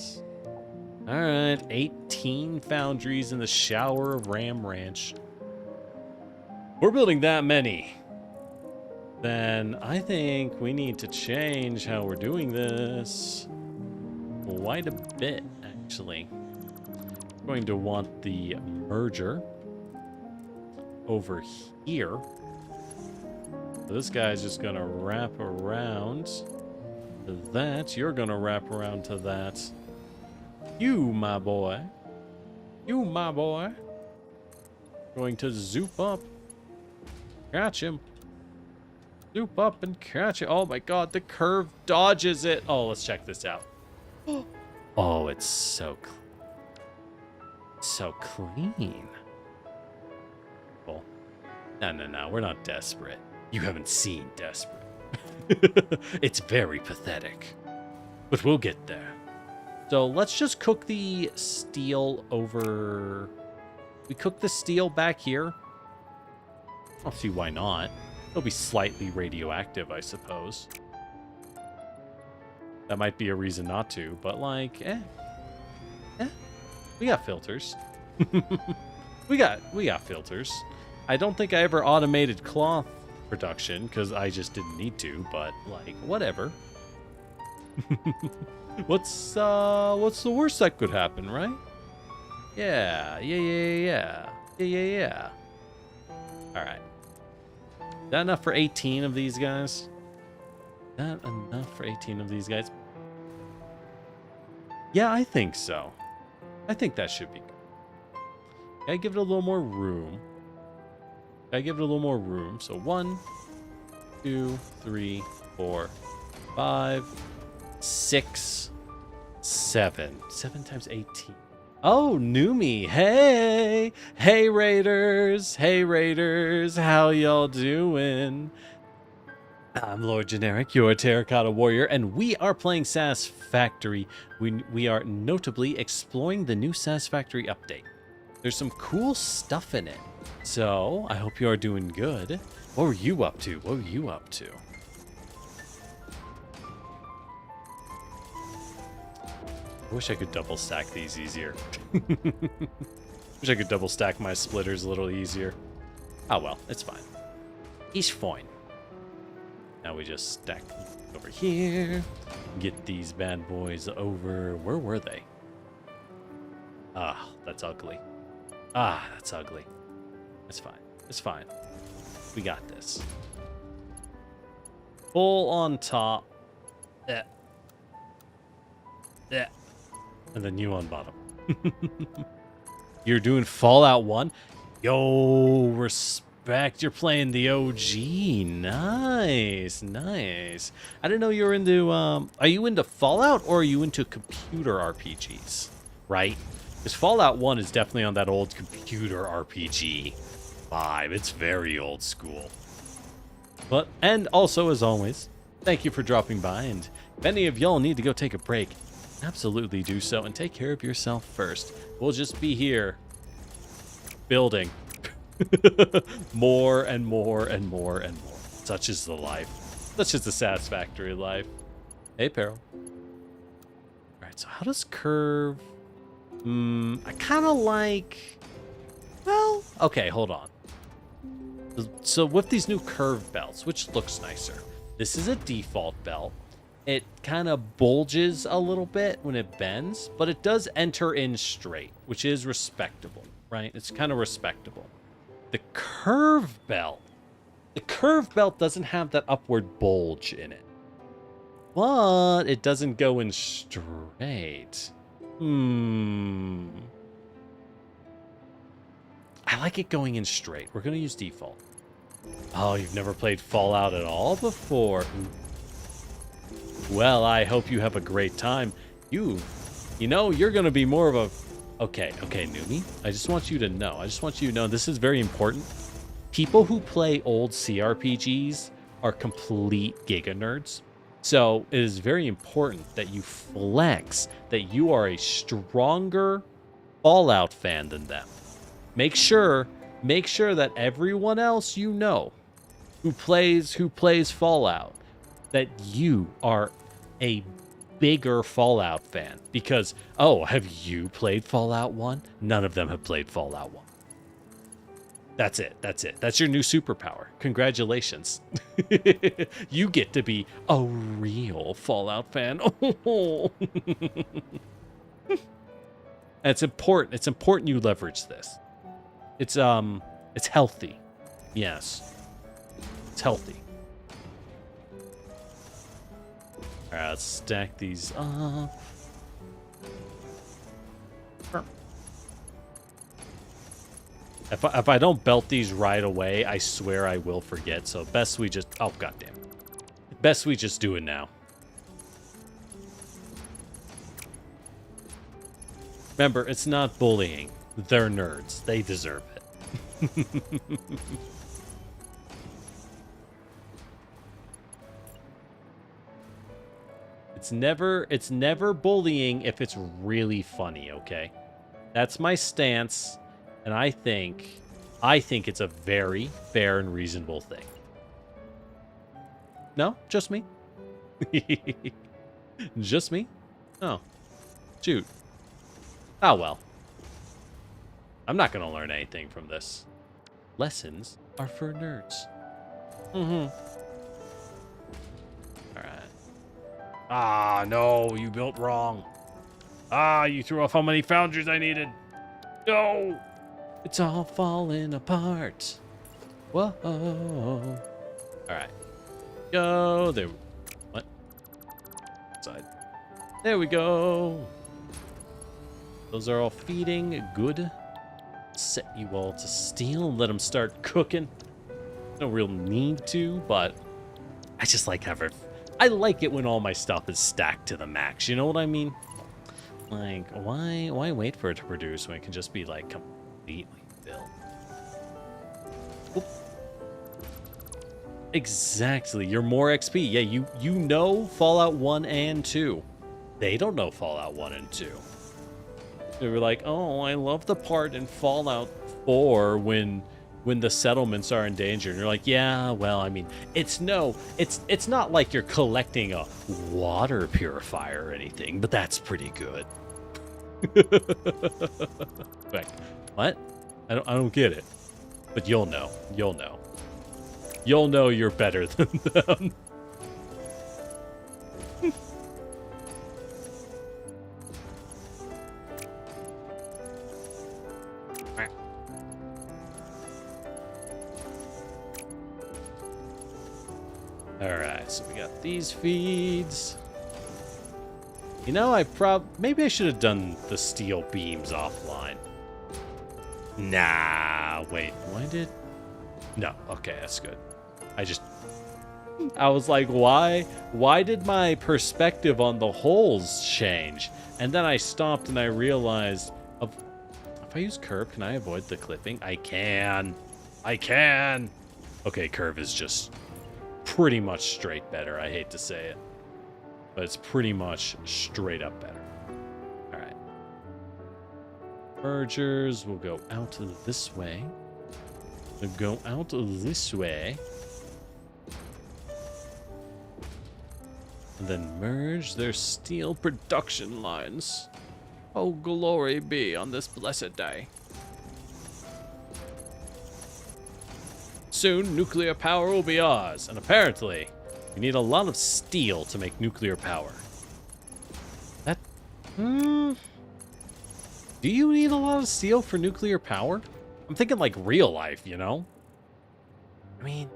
All right. 18 foundries in the shower of Ram Ranch. We're building that many. Then I think we need to change how we're doing this. quite a bit, actually. I'm going to want the merger over here. So this guy's just going to wrap around to that. You're going to wrap around to that. You, my boy. You, my boy. Going to zoop up. Catch him. Zoop up and catch it. Oh my god, the curve dodges it. Oh, let's check this out. Oh, it's so clean. Cool. No, we're not desperate. You haven't seen desperate. It's very pathetic. But we'll get there. So let's just cook the steel over... We cook the steel back here. I don't see why not. It'll be slightly radioactive, I suppose. That might be a reason not to, but like, we got filters. we got filters. I don't think I ever automated cloth production because I just didn't need to, but like, whatever. What's the worst that could happen, right? Yeah. All right. Is that enough for 18 of these guys? Is that enough for 18 of these guys? Yeah, I think so. I think that should be good. Gotta give it a little more room. So 1, 2, 3, 4, 5, 6, 7. 7 times 18. Oh, Numi. Hey. Hey, Raiders. How y'all doing? I'm Lord Generic, your Terracotta Warrior, and we are playing Satisfactory. We are notably exploring the new Satisfactory update. There's some cool stuff in it. So, I hope you are doing good. What were you up to? I wish I could double stack these easier. Wish I could double stack my splitters a little easier. Oh well, it's fine. It's fine. Now we just stack over here. Get these bad boys over. Where were they? Ah, that's ugly. That's ugly. It's fine. We got this. Full on top. And then you on bottom. You're doing Fallout 1? Yo, respect. You're playing the OG. Nice. I didn't know you were into, are you into Fallout or are you into computer RPGs? Right? Because Fallout 1 is definitely on that old computer RPG vibe. It's very old school. But, and also, as always, thank you for dropping by. And if any of y'all need to go take a break, absolutely do so and take care of yourself first. We'll just be here building more and more. Such is the life. Such is the Satisfactory life. Hey, Peril. All right, so how does curve... I kind of like... Well, okay, hold on. So with these new curve belts, which looks nicer, this is a default belt. It kind of bulges a little bit when it bends, but it does enter in straight, which is respectable, right? It's kind of respectable. The curve belt doesn't have that upward bulge in it, but it doesn't go in straight. I like it going in straight. We're going to use default. Oh, you've never played Fallout at all before? Well, I hope you have a great time. You know, you're going to be more of a... Okay, Numi. I just want you to know. This is very important. People who play old CRPGs are complete giga nerds. So it is very important that you flex that you are a stronger Fallout fan than them. Make sure that everyone else you know who plays Fallout, that you are a bigger Fallout fan. Because, oh, have you played Fallout 1? None of them have played Fallout 1. That's it. That's it. That's your new superpower. Congratulations. You get to be a real Fallout fan. It's important. It's important you leverage this. It's healthy. Yes. It's healthy. All right, let's stack these up. If I don't belt these right away, I swear I will forget. So best we just... Oh, goddamn. Best we just do it now. Remember, it's not bullying. They're nerds. They deserve it. It's never bullying if it's really funny, okay? That's my stance. And I think it's a very fair and reasonable thing. No? Just me? Just me? Oh. Shoot. Oh, well. I'm not going to learn anything from this. Lessons are for nerds. Mm-hmm. All right. Ah, no. You built wrong. Ah, you threw off how many foundries I needed. No. It's all falling apart. Whoa. All right. Go. There. What? Side. There we go. Those are all feeding. Good. Set you all to steel and let them start cooking. No real need to, but I just like having... I like it when all my stuff is stacked to the max. You know what I mean? Like, why wait for it to produce when it can just be, like, completely built? Oop. Exactly. You're more XP. Yeah, you know Fallout 1 and 2. They don't know Fallout 1 and 2. They were like, oh, I love the part in Fallout 4 when the settlements are in danger. And you're like, yeah, well, I mean, it's not like you're collecting a water purifier or anything, but that's pretty good. Like, what? I don't get it. But you'll know. You'll know. You'll know you're better than them. Alright, so we got these feeds. You know, maybe I should have done the steel beams offline. Nah, wait, no, okay, that's good. I was like, why did my perspective on the holes change? And then I stopped and I realized, if I use curve, can I avoid the clipping? I can. Okay, curve is just pretty much straight better. I hate to say it, but it's pretty much straight up better. All right. Mergers will go out this way. They'll go out this way. And then merge their steel production lines. Oh, glory be on this blessed day. Soon, nuclear power will be ours, and apparently, we need a lot of steel to make nuclear power. Do you need a lot of steel for nuclear power? I'm thinking like real life, you know? I mean,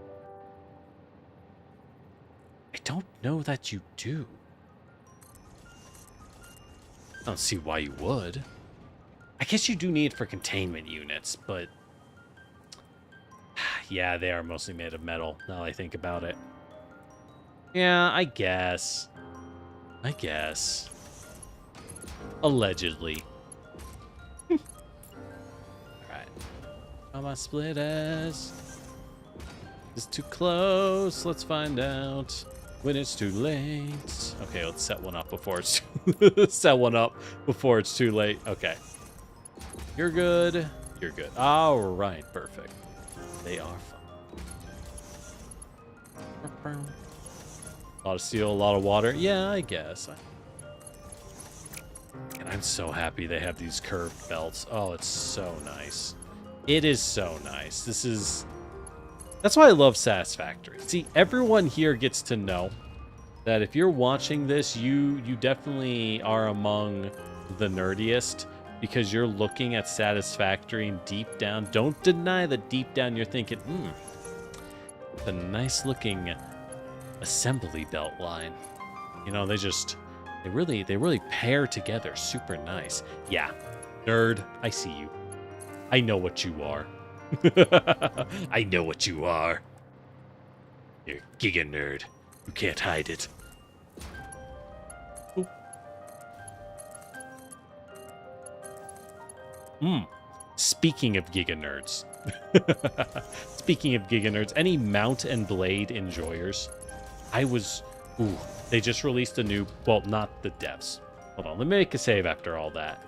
I don't know that you do. I don't see why you would. I guess you do need it for containment units, but... yeah, they are mostly made of metal, now that I think about it. Yeah, I guess. Allegedly. Alright. Come on, splitters. It's too close. Let's find out when it's too late. Okay, let's set one up before it's too late. Okay. You're good. Alright, perfect. They are fun. A lot of steel, a lot of water. Yeah, I guess. And I'm so happy they have these curved belts. Oh, it's so nice. It is so nice. That's why I love Satisfactory. See, everyone here gets to know that if you're watching this, you definitely are among the nerdiest, because you're looking at Satisfactory and deep down, don't deny that deep down you're thinking, it's a nice looking assembly belt line. You know, they really pair together super nice. Yeah, nerd, I see you. I know what you are. I know what you are. You're a giga nerd. You can't hide it. Speaking of giga nerds. Speaking of giga nerds, any mount and blade enjoyers? They just released a new, well, not the devs. Hold on, let me make a save after all that.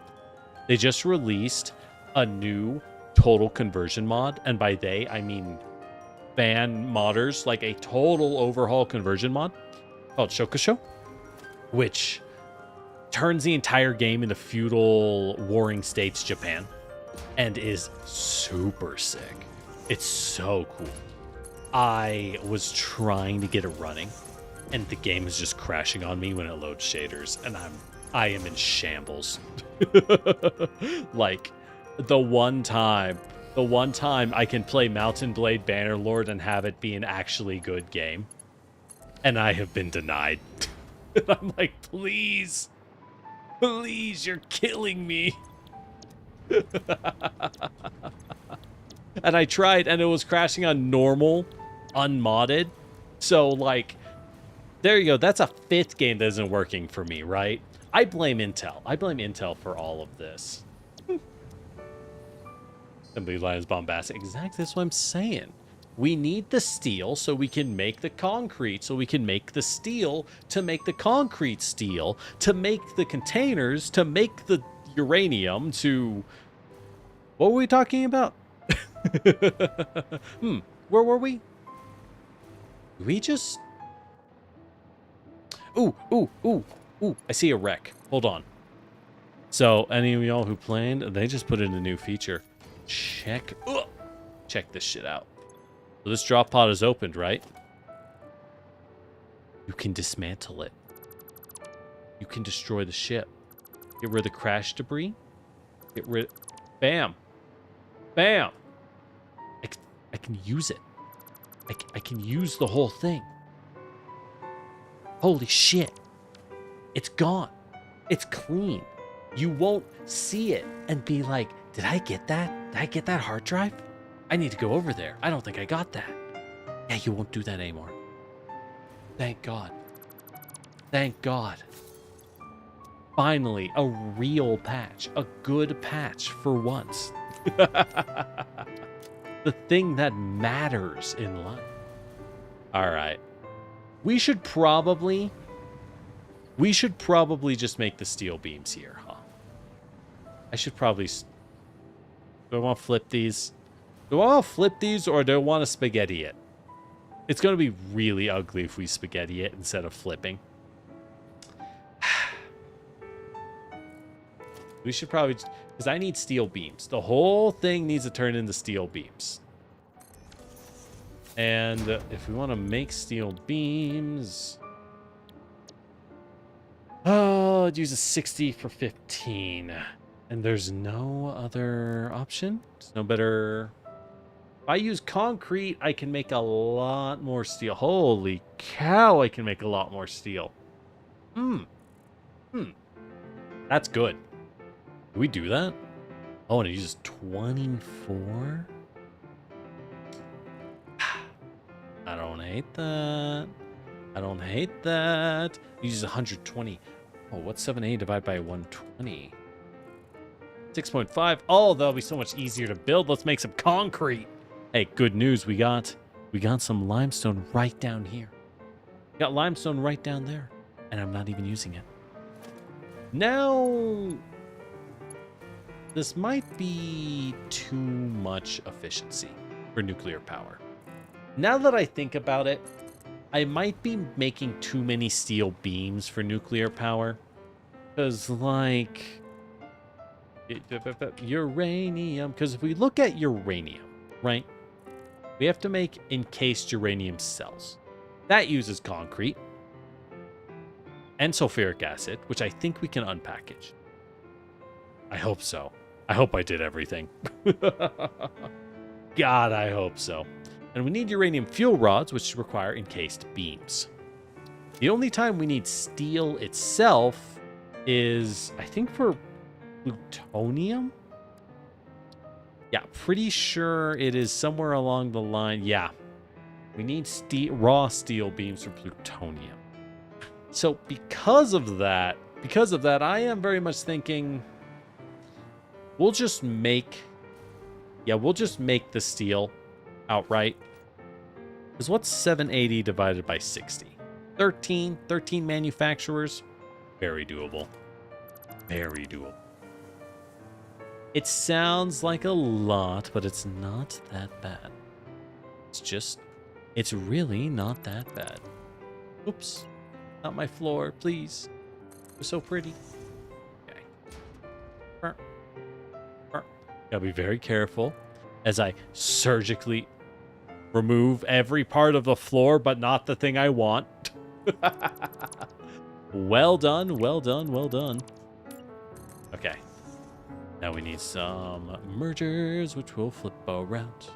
They just released a new total conversion mod, and by they, I mean fan modders, like a total overhaul conversion mod called Shokusho, which turns the entire game into feudal warring states Japan, and is super sick. It's so cool. I was trying to get it running, and the game is just crashing on me when it loads shaders, and I am in shambles. Like, the one time I can play Mountain Blade Bannerlord and have it be an actually good game, and I have been denied. I'm like, please, you're killing me. And I tried, and it was crashing on normal, unmodded. So, like, there you go. That's a fifth game that isn't working for me, right? I blame Intel. I blame Intel for all of this. Somebody lies bombastic. Exactly, that's what I'm saying. We need the steel so we can make the concrete, so we can make the steel to make the concrete steel, to make the containers, to make the uranium, to... What were we talking about? Where were we? We just... Ooh, I see a wreck. Hold on. So, any of y'all who planned, they just put in a new feature. Check this shit out. So this drop pod is opened, right? You can dismantle it. You can destroy the ship. Get rid of the crash debris. Bam. Bam. I can use it. I can use the whole thing. Holy shit. It's gone. It's clean. You won't see it and be like, did I get that? Did I get that hard drive? I need to go over there. I don't think I got that. Yeah, you won't do that anymore. Thank God. Thank God. Finally, a real patch. A good patch for once. The thing that matters in life. All right. We should probably just make the steel beams here, huh? I should probably... Do I want to flip these? Do I want to flip these, or do I want to spaghetti it? It's going to be really ugly if we spaghetti it instead of flipping. We should probably... Because I need steel beams. The whole thing needs to turn into steel beams. And if we want to make steel beams... Oh, I'd use a 60 for 15. And there's no other option? There's no better... If I use concrete, I can make a lot more steel. Holy cow, I can make a lot more steel. That's good. Do we do that? Oh, and it uses 24? I don't hate that. I don't hate that. It uses 120. Oh, what's 7A divided by 120? 6.5. Oh, that'll be so much easier to build. Let's make some concrete. Hey, good news. We got some limestone right down here. We got limestone right down there. And I'm not even using it. Now, this might be too much efficiency for nuclear power. Now that I think about it, I might be making too many steel beams for nuclear power. Because, like, Uranium. Because if we look at uranium, right? We have to make encased uranium cells. That uses concrete and sulfuric acid, which I think we can unpackage. I hope so. I hope I did everything. God, I hope so. And we need uranium fuel rods, which require encased beams. The only time we need steel itself is, I think, for plutonium? Yeah, pretty sure it is somewhere along the line. Yeah, we need raw steel beams for plutonium. So because of that, I am very much thinking we'll just make the steel outright. Because what's 780 divided by 60? 13 manufacturers. Very doable. Very doable. It sounds like a lot, but it's not that bad. It's really not that bad. Oops. Not my floor, please. It was so pretty. Okay. Gotta be very careful as I surgically remove every part of the floor, but not the thing I want. Well done, well done, well done. Okay. Now we need some mergers, which will flip around.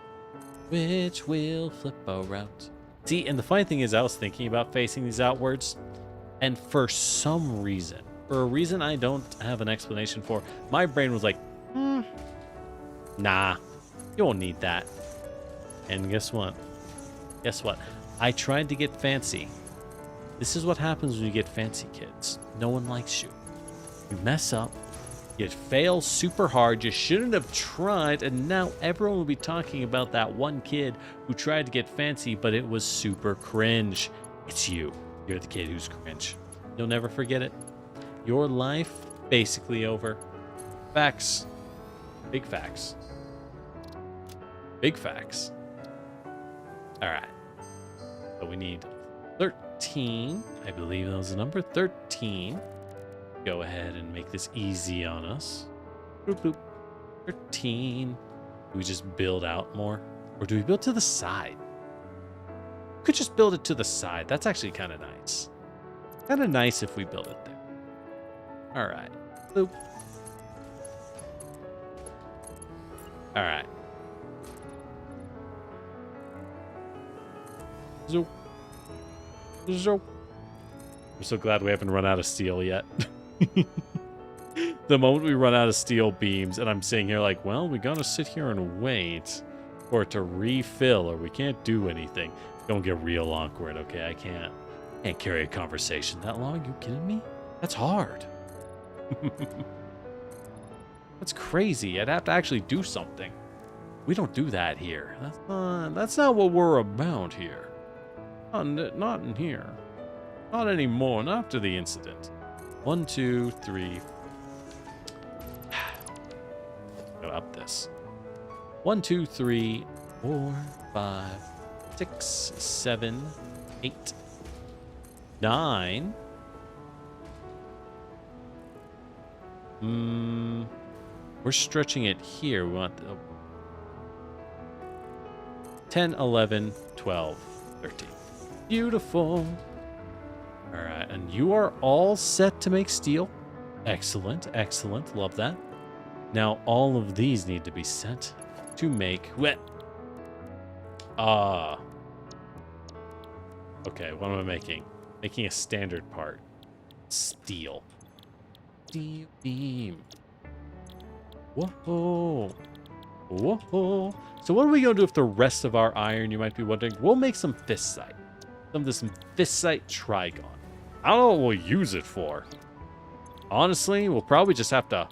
See, and the funny thing is, I was thinking about facing these outwards, and for some reason, for a reason I don't have an explanation for, my brain was like, nah, you won't need that. And guess what? I tried to get fancy. This is what happens when you get fancy, kids. No one likes you. You mess up. You fail super hard. You shouldn't have tried. And now everyone will be talking about that one kid who tried to get fancy, but it was super cringe. It's you. You're the kid who's cringe. You'll never forget it. Your life basically over. Facts. Big facts. Big facts. All right. So we need 13. I believe that was the number 13. Go ahead and make this easy on us. Boop, boop. 13. Do we just build out more? Or do we build to the side? We could just build it to the side. That's actually kind of nice. Kind of nice if we build it there. All right. Boop. All right. Zoop. Zoop. I'm so glad we haven't run out of steel yet. The moment we run out of steel beams, and I'm sitting here like, well, we gotta sit here and wait for it to refill, or we can't do anything. Don't get real awkward, okay? I can't carry a conversation that long. You kidding me? That's hard. That's crazy. I'd have to actually do something. We don't do that here. That's not what we're about here. Not in here. Not anymore. Not after the incident. 1, 2, 3. Go up this. 1, 2, 3, 4, 5, 6, 7, 8, 9. We're stretching it here. We want 10, 11, 12, 13. Beautiful. All right, and you are all set to make steel. Excellent, excellent. Love that. Now all of these need to be set to make wet. Okay, what am I making? Making a standard part. Steel. Steel beam. Whoa. Whoa. So what are we going to do with the rest of our iron, you might be wondering? We'll make some fistite. Some of this fistite trigon. I don't know what we'll use it for. Honestly, we'll probably just have to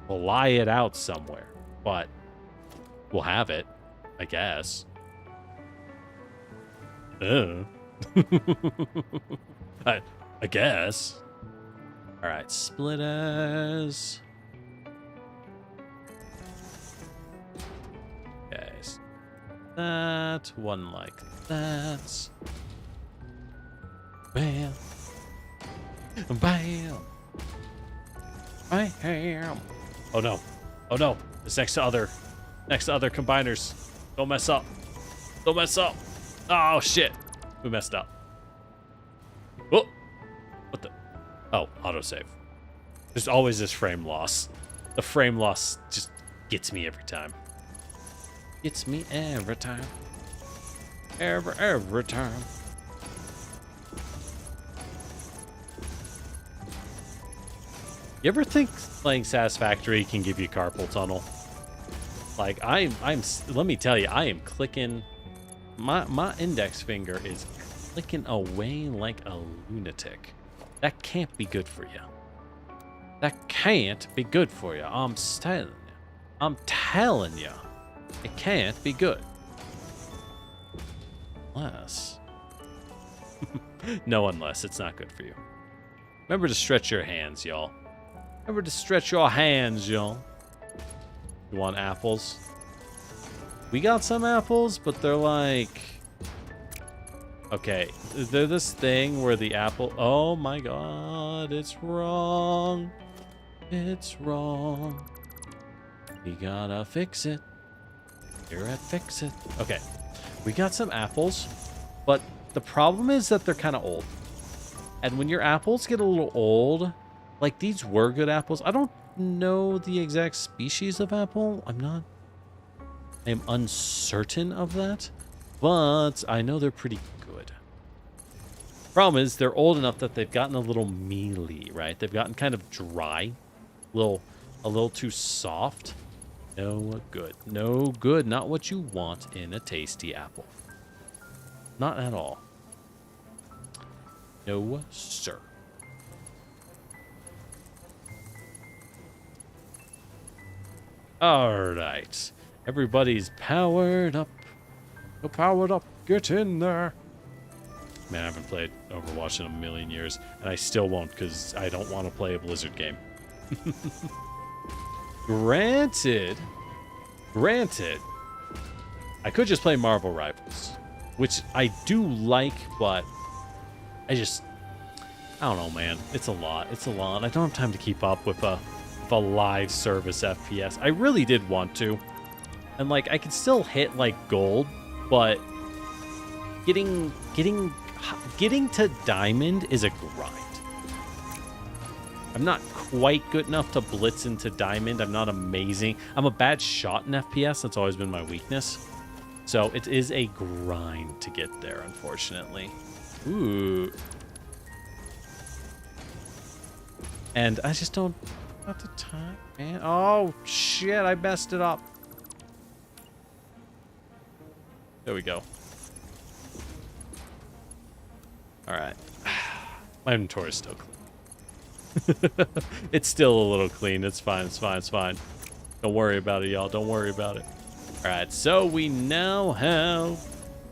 fly it out somewhere. But we'll have it, I guess. I guess. All right, splitters. Okay, so that one like that. Bam. Bam. Bam. Oh no. Oh no, it's next to other combiners. Don't mess up. Don't mess up. Oh shit, we messed up. Oh, what the? Oh, autosave. There's always this frame loss. The frame loss just gets me every time. Gets me every time. Every time. You ever think playing Satisfactory can give you carpal tunnel? Like let me tell you, I am clicking. My index finger is clicking away like a lunatic. That can't be good for you. That can't be good for you. I'm telling you. I'm telling you. It can't be good. Unless. No, unless. It's not good for you. Remember to stretch your hands, y'all. Remember to stretch your hands, y'all. You want apples? We got some apples, but they're like... Okay, they're this thing where the apple... Oh my god, it's wrong. It's wrong. We gotta fix it. Here at Fix It. Okay, we got some apples, but the problem is that they're kind of old. And when your apples get a little old, like these were good apples. I don't know the exact species of apple. I am uncertain of that, but I know they're pretty good. Problem is, they're old enough that they've gotten a little mealy, right? They've gotten kind of dry, a little too soft. No good. No good. Not what you want in a tasty apple. Not at all. No, sir. All right. Everybody's powered up. Go powered up. Get in there. Man, I haven't played Overwatch in a million years, and I still won't because I don't want to play a Blizzard game. Granted, I could just play Marvel Rivals, which I do like, but I don't know, man. It's a lot. It's a lot. I don't have time to keep up with a live service FPS. I really did want to. And, like, I could still hit, like, gold, but getting to diamond is a grind. I'm not quite good enough to blitz into diamond. I'm not amazing. I'm a bad shot in FPS. That's always been my weakness. So it is a grind to get there, unfortunately. Ooh. And I just don't have the time, man. Oh, shit. I messed it up. There we go. All right. My inventory is still clean. It's still a little clean. It's fine. It's fine. It's fine. Don't worry about it, y'all. Don't worry about it. All right. So we now have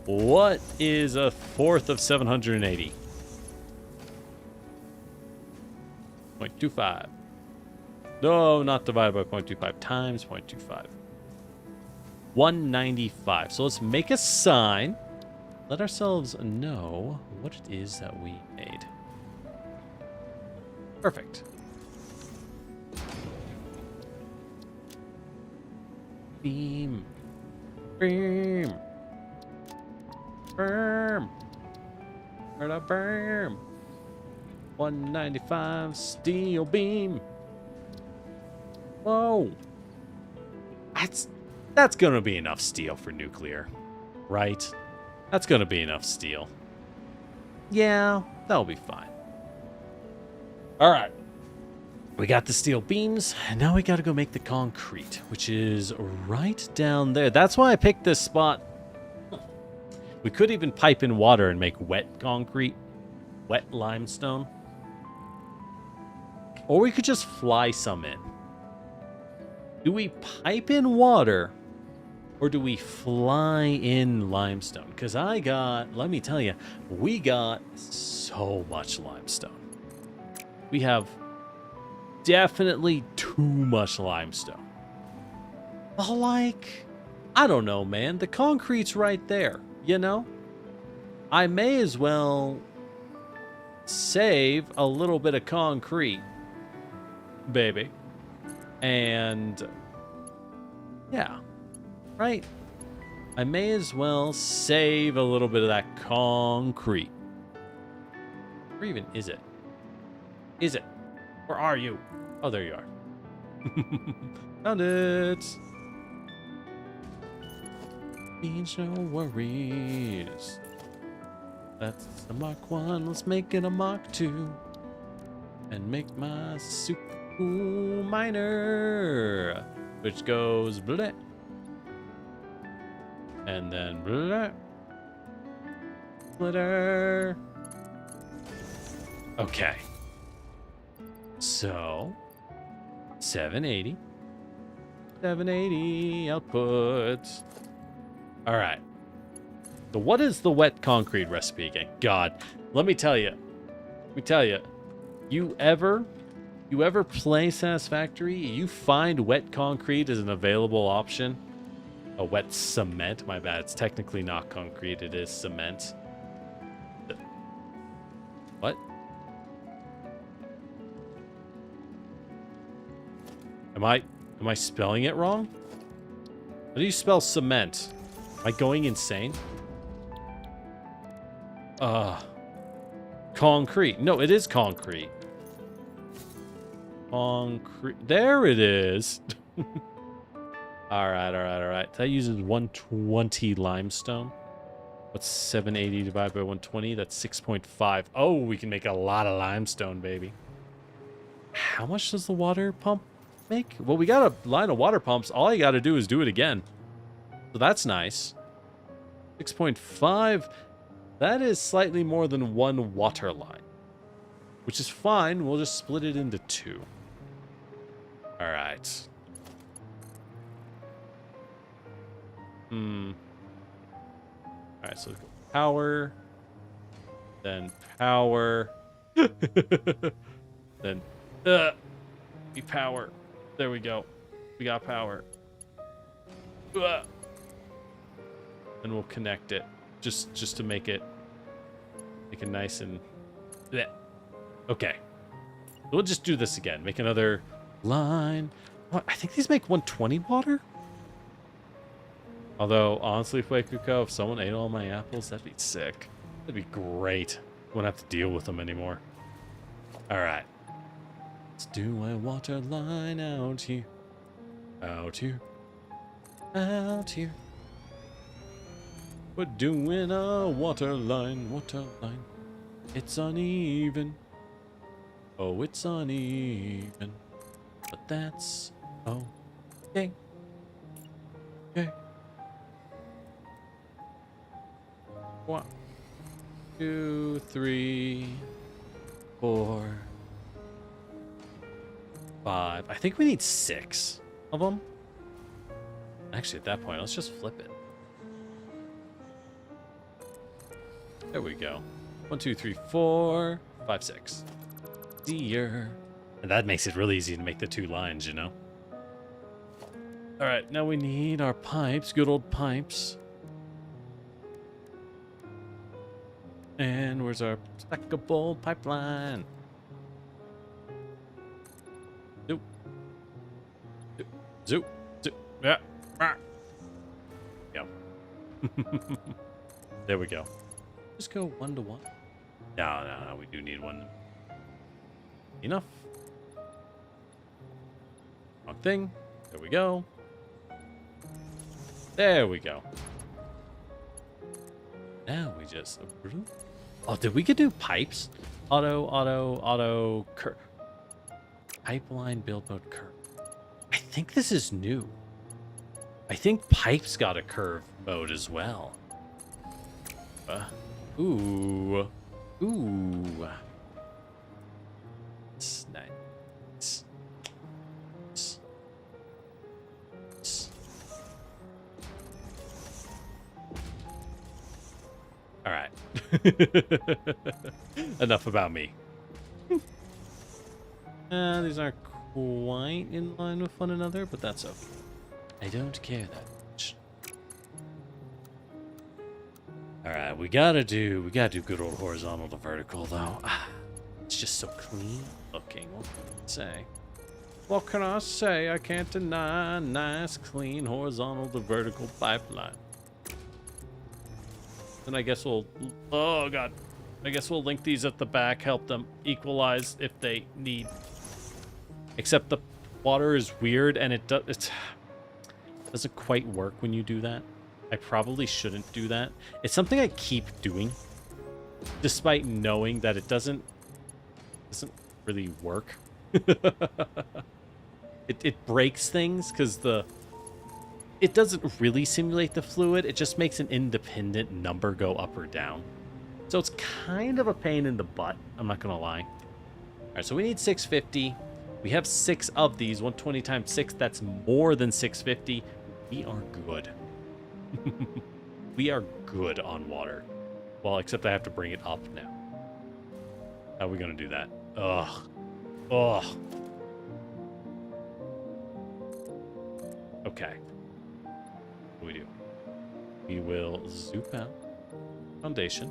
what is a fourth of 780? 0.25. No, not divided by 0.25 times 0.25. 195. So let's make a sign. Let ourselves know what it is that we made. Perfect. Beam. Beam. Berm. Or the berm. 195 steel beam. Whoa. That's gonna be enough steel for nuclear, right? That's gonna be enough steel. Yeah, that'll be fine. All right. We got the steel beams, and now we gotta go make the concrete, which is right down there. That's why I picked this spot. We could even pipe in water and make wet concrete, wet limestone. Or we could just fly some in. Do we pipe in water, or do we fly in limestone? Because let me tell you, we got so much limestone. We have definitely too much limestone. But like, I don't know, man. The concrete's right there, you know? I may as well save a little bit of concrete, baby, and Yeah. Right? I may as well save a little bit of that concrete. Where even is it? Is it? Where are you? Oh, there you are. Found it. Means no worries. That's the Mark 1. Let's make it a Mark 2. And make my super cool miner. Which goes bleh. And then bleh. Splitter. Okay. So 780 output. All right. So what is the wet concrete recipe again? God, let me tell you. You ever play Satisfactory, you find wet concrete as an available option. A wet cement, my bad. It's technically not concrete, it is cement. What? Am I spelling it wrong? How do you spell cement? Am I going insane? Concrete. No, it is concrete. Concrete. There it is. All right. That uses 120 limestone. What's 780 divided by 120? That's 6.5. Oh, we can make a lot of limestone, baby. How much does the water pump make? Well, we got a line of water pumps. All I got to do is do it again. So that's nice. 6.5. That is slightly more than one water line, which is fine. We'll just split it into two. All right. All right, so power, then power, then we power. There we go. We got power. And we'll connect it just to make it nice and bleh. Okay. We'll just do this again. Make another line. What? I think these make 120 water. Although, honestly, Fuekuko, if someone ate all my apples, that'd be sick. That'd be great. Wouldn't have to deal with them anymore. All right. Let's do a water line out here. Out here. Out here. We're doing a water line. It's uneven. Oh, it's uneven. But that's okay. Okay. 1, 2, 3, 4, 5. I think we need 6 of them. Actually, at that point, let's just flip it. There we go. 1, 2, 3, 4, 5, 6. Dear. And that makes it really easy to make the 2 lines, you know? All right, now we need our pipes, good old pipes. And where's our stackable pipeline? Zoop. Zoop. Zoop. Zoop. Yeah. Yep. There we go. Just go 1 to 1. No, we do need 1. Enough. Wrong thing. There we go. There we go. Now we just... Oh, did we get do pipes? Auto, curve. Pipeline build mode curve. I think this is new. I think pipes got a curve mode as well. Ooh. It's nice. All right. Enough about me. These aren't quite in line with one another, but that's okay. I don't care that much. All right, we gotta do good old horizontal to vertical though. It's just so clean looking. What can I say? What can I say? I can't deny nice, clean, horizontal to vertical pipeline. And I guess we'll... Oh, God. I guess we'll link these at the back, help them equalize if they need. Except the water is weird, and it doesn't quite work when you do that. I probably shouldn't do that. It's something I keep doing, despite knowing that it doesn't really work. It breaks things because it doesn't really simulate the fluid. It just makes an independent number go up or down. So it's kind of a pain in the butt. I'm not gonna lie. All right, so we need 650. We have 6 of these. 120 times 6. That's more than 650. We are good. We are good on water. Well, except I have to bring it up now. How are we gonna do that? Ugh. Ugh. Okay. What do we do? We will zoop out. Foundation.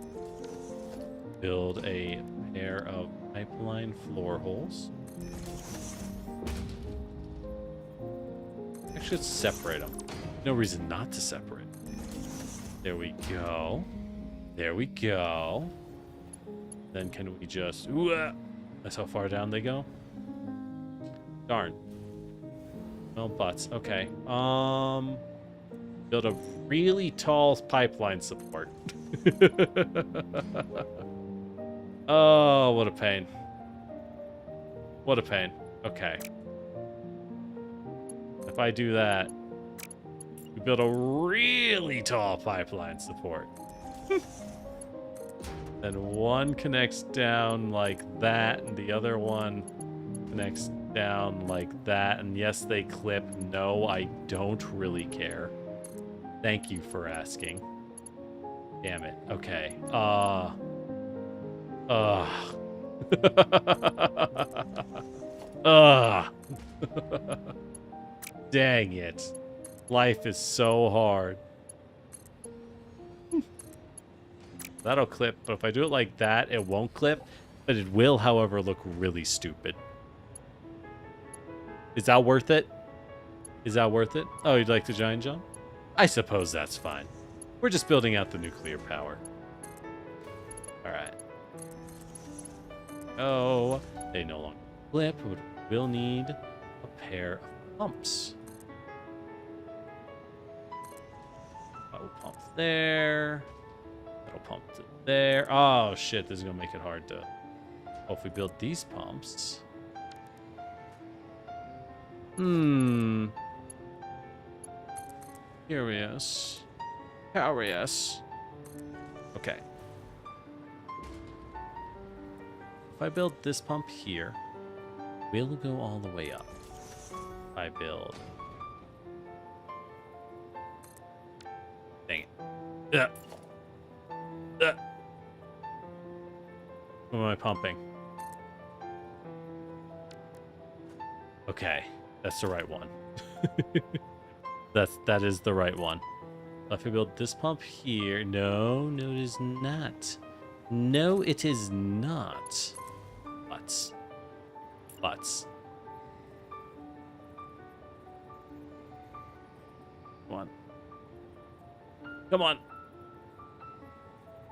Build a pair of pipeline floor holes. Actually, let's separate them. No reason not to separate. There we go. There we go. Then can we just... Ooh, that's how far down they go? Darn. No butts. Okay. Build a really tall pipeline support. Oh, what a pain. What a pain. Okay. If I do that, we build a really tall pipeline support. Then one connects down like that, and the other one connects down like that. And yes, they clip. No, I don't really care. Thank you for asking. Damn it. Okay. Dang it. Life is so hard. That'll clip, but if I do it like that, it won't clip. But it will, however, look really stupid. Is that worth it? Is that worth it? Oh, you'd like the giant jump? I suppose that's fine. We're just building out the nuclear power. Alright. Oh, they no longer clip, but we'll need a pair of pumps. That'll pump there. That'll pump to there. Oh shit, this is gonna make it hard to... Oh, if we build these pumps... Curious. Curious. Okay. If I build this pump here, we'll go all the way up. If I build... Dang it. What am I pumping? Okay, that's the right one. That is the right one. If I build this pump here, no, it is not. No, it is not. Butts. Come on. Come on.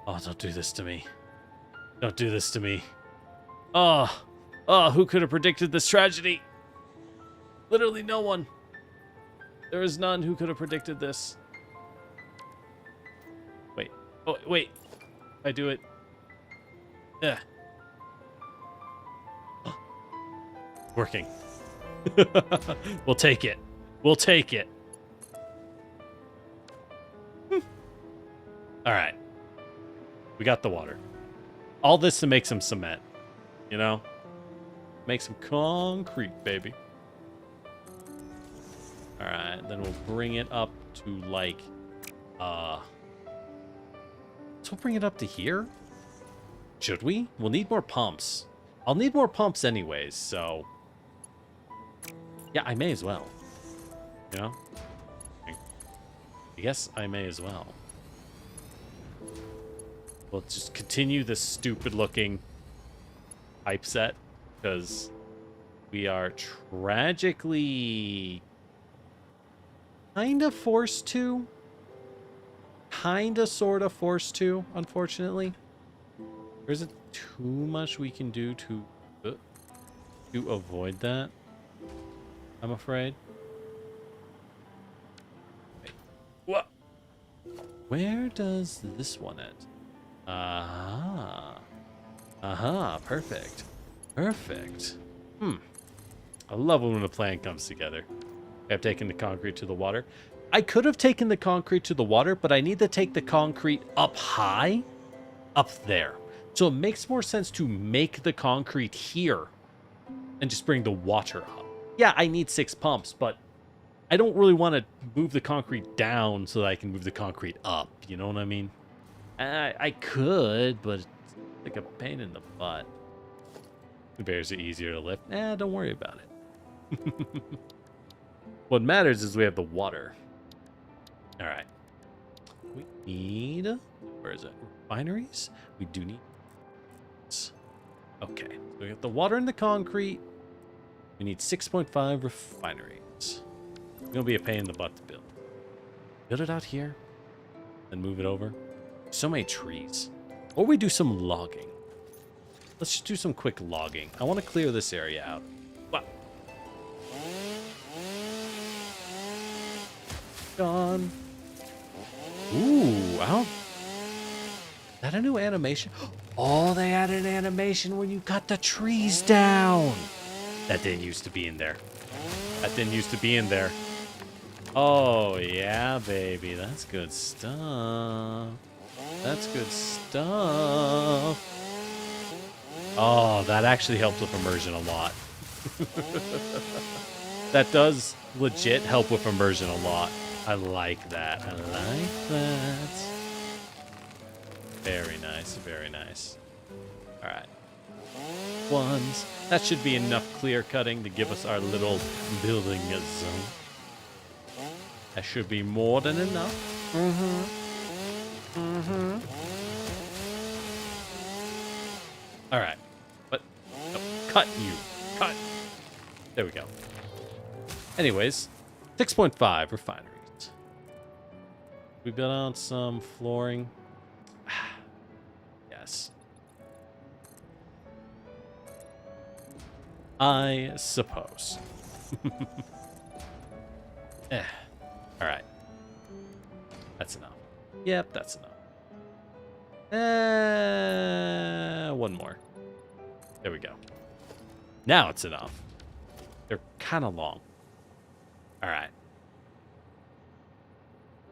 Oh, don't do this to me. Don't do this to me. Oh, who could have predicted this tragedy? Literally no one. There is none who could have predicted this. Wait. Oh, wait. If I do it. Yeah. Working. We'll take it. We'll take it. All right. We got the water. All this to make some cement. You know? Make some concrete, baby. All right, then we'll bring it up to like, so we'll bring it up to here? Should we? We'll need more pumps. I'll need more pumps anyways, so. Yeah, I may as well. You know? I guess I may as well. We'll just continue this stupid looking pipe set, because We are tragically kind of forced to. Kind of, sort of forced to, unfortunately. There isn't too much we can do to avoid that, I'm afraid. Wait. What? Where does this one end? Aha. Aha, perfect. Perfect. I love when a plan comes together. I've taken the concrete to the water. I could have taken the concrete to the water, but I need to take the concrete up high, up there. So it makes more sense to make the concrete here and just bring the water up. Yeah, I need 6 pumps, but I don't really want to move the concrete down so that I can move the concrete up. You know what I mean? I could, but it's like a pain in the butt. The bears are easier to lift. Don't worry about it. What matters is we have the water. All right. We need... Where is it? Refineries? We do need... Okay. So we got the water and the concrete. We need 6.5 refineries. It's going to be a pain in the butt to build. Build it out here. Then move it over. So many trees. Or we do some logging. Let's just do some quick logging. I want to clear this area out. Wow. Gone. Ooh, out. Is that a new animation? Oh, they added an animation when you cut the trees down. That didn't used to be in there. That didn't used to be in there. Oh, yeah, baby. That's good stuff. That's good stuff. Oh, that actually helps with immersion a lot. That does legit help with immersion a lot. I like that. I like that. Very nice. Very nice. All right. Ones. That should be enough clear cutting to give us our little building zone. That should be more than enough. All right. But no, cut you. Cut. There we go. Anyways, 6.5 refineries. We built out some flooring. Yes. I suppose. All right. That's enough. Yep, that's enough. One more. There we go. Now it's enough. They're kind of long. All right.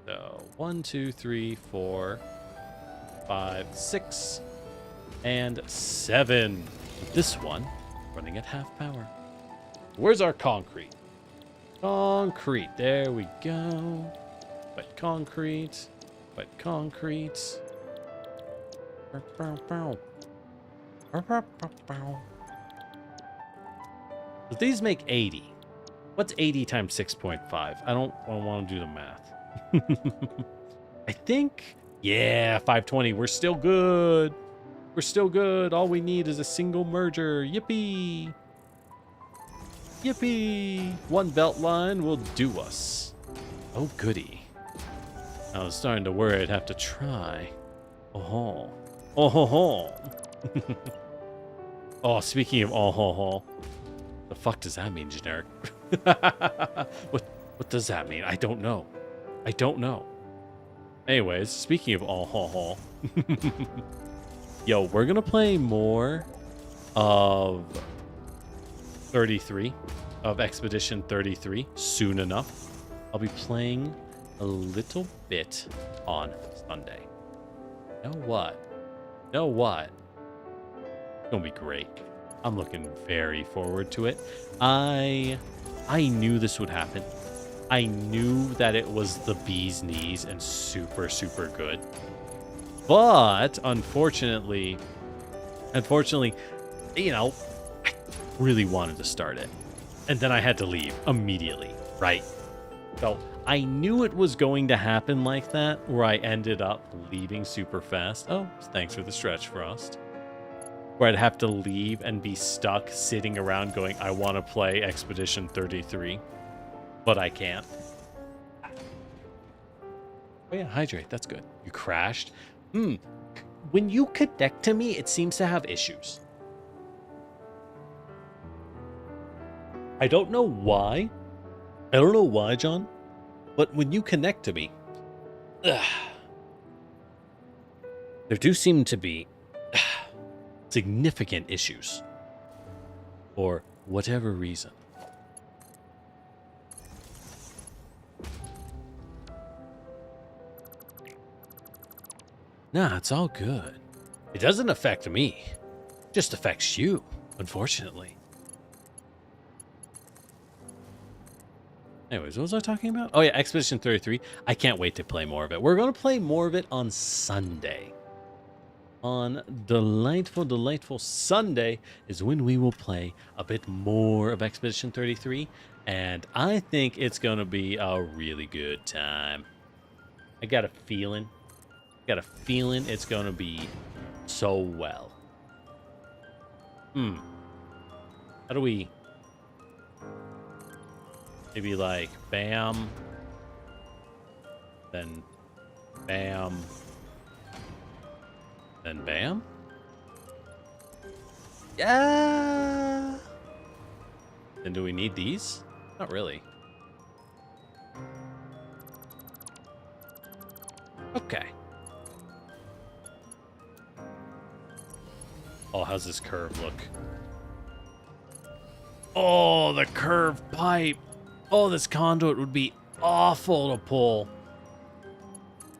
So 1, 2, 3, 4, 5, 6, and 7. This one running at half power. Where's our concrete? Concrete. There we go. Wet concrete. Wet concrete. So these make 80. What's 80 times 6.5? I don't want to do the math. I think, yeah, 520. We're still good. We're still good. All we need is a single merger. Yippee. Yippee. One belt line will do us. Oh, goody. I was starting to worry I'd have to try. Oh, ho. Oh, ho, ho. Oh, speaking of oh, ho, ho. The fuck does that mean, generic? What does that mean? I don't know. I don't know. Anyways, speaking of all ho ho. Yo, we're gonna play more of 33, of Expedition 33 soon enough. I'll be playing a little bit on Sunday. You know what? You know what? It's gonna be great. I'm looking very forward to it. I knew this would happen. I knew that it was the bee's knees and super, super good. But unfortunately, you know, I really wanted to start it. And then I had to leave immediately, right? So I knew it was going to happen like that, where I ended up leaving super fast. Oh, thanks for the stretch, Frost. where I'd have to leave and be stuck sitting around going, I want to play Expedition 33, but I can't. Oh yeah, hydrate. That's good. You crashed. When you connect to me, it seems to have issues. I don't know why. I don't know why, John. But when you connect to me, there do seem to be significant issues. For whatever reason. Nah, it's all good. It doesn't affect me. It just affects you, unfortunately. Anyways, what was I talking about? Oh yeah, Expedition 33. I can't wait to play more of it. We're going to play more of it on Sunday. On delightful, delightful Sunday is when we will play a bit more of Expedition 33. And I think it's going to be a really good time. I got a feeling. It's going to be so well. How do we... Maybe like bam. Then bam. Then bam? Yeah! Then do we need these? Not really. Okay. Oh, how's this curve look? Oh, the curved pipe. Oh, this conduit would be awful to pull.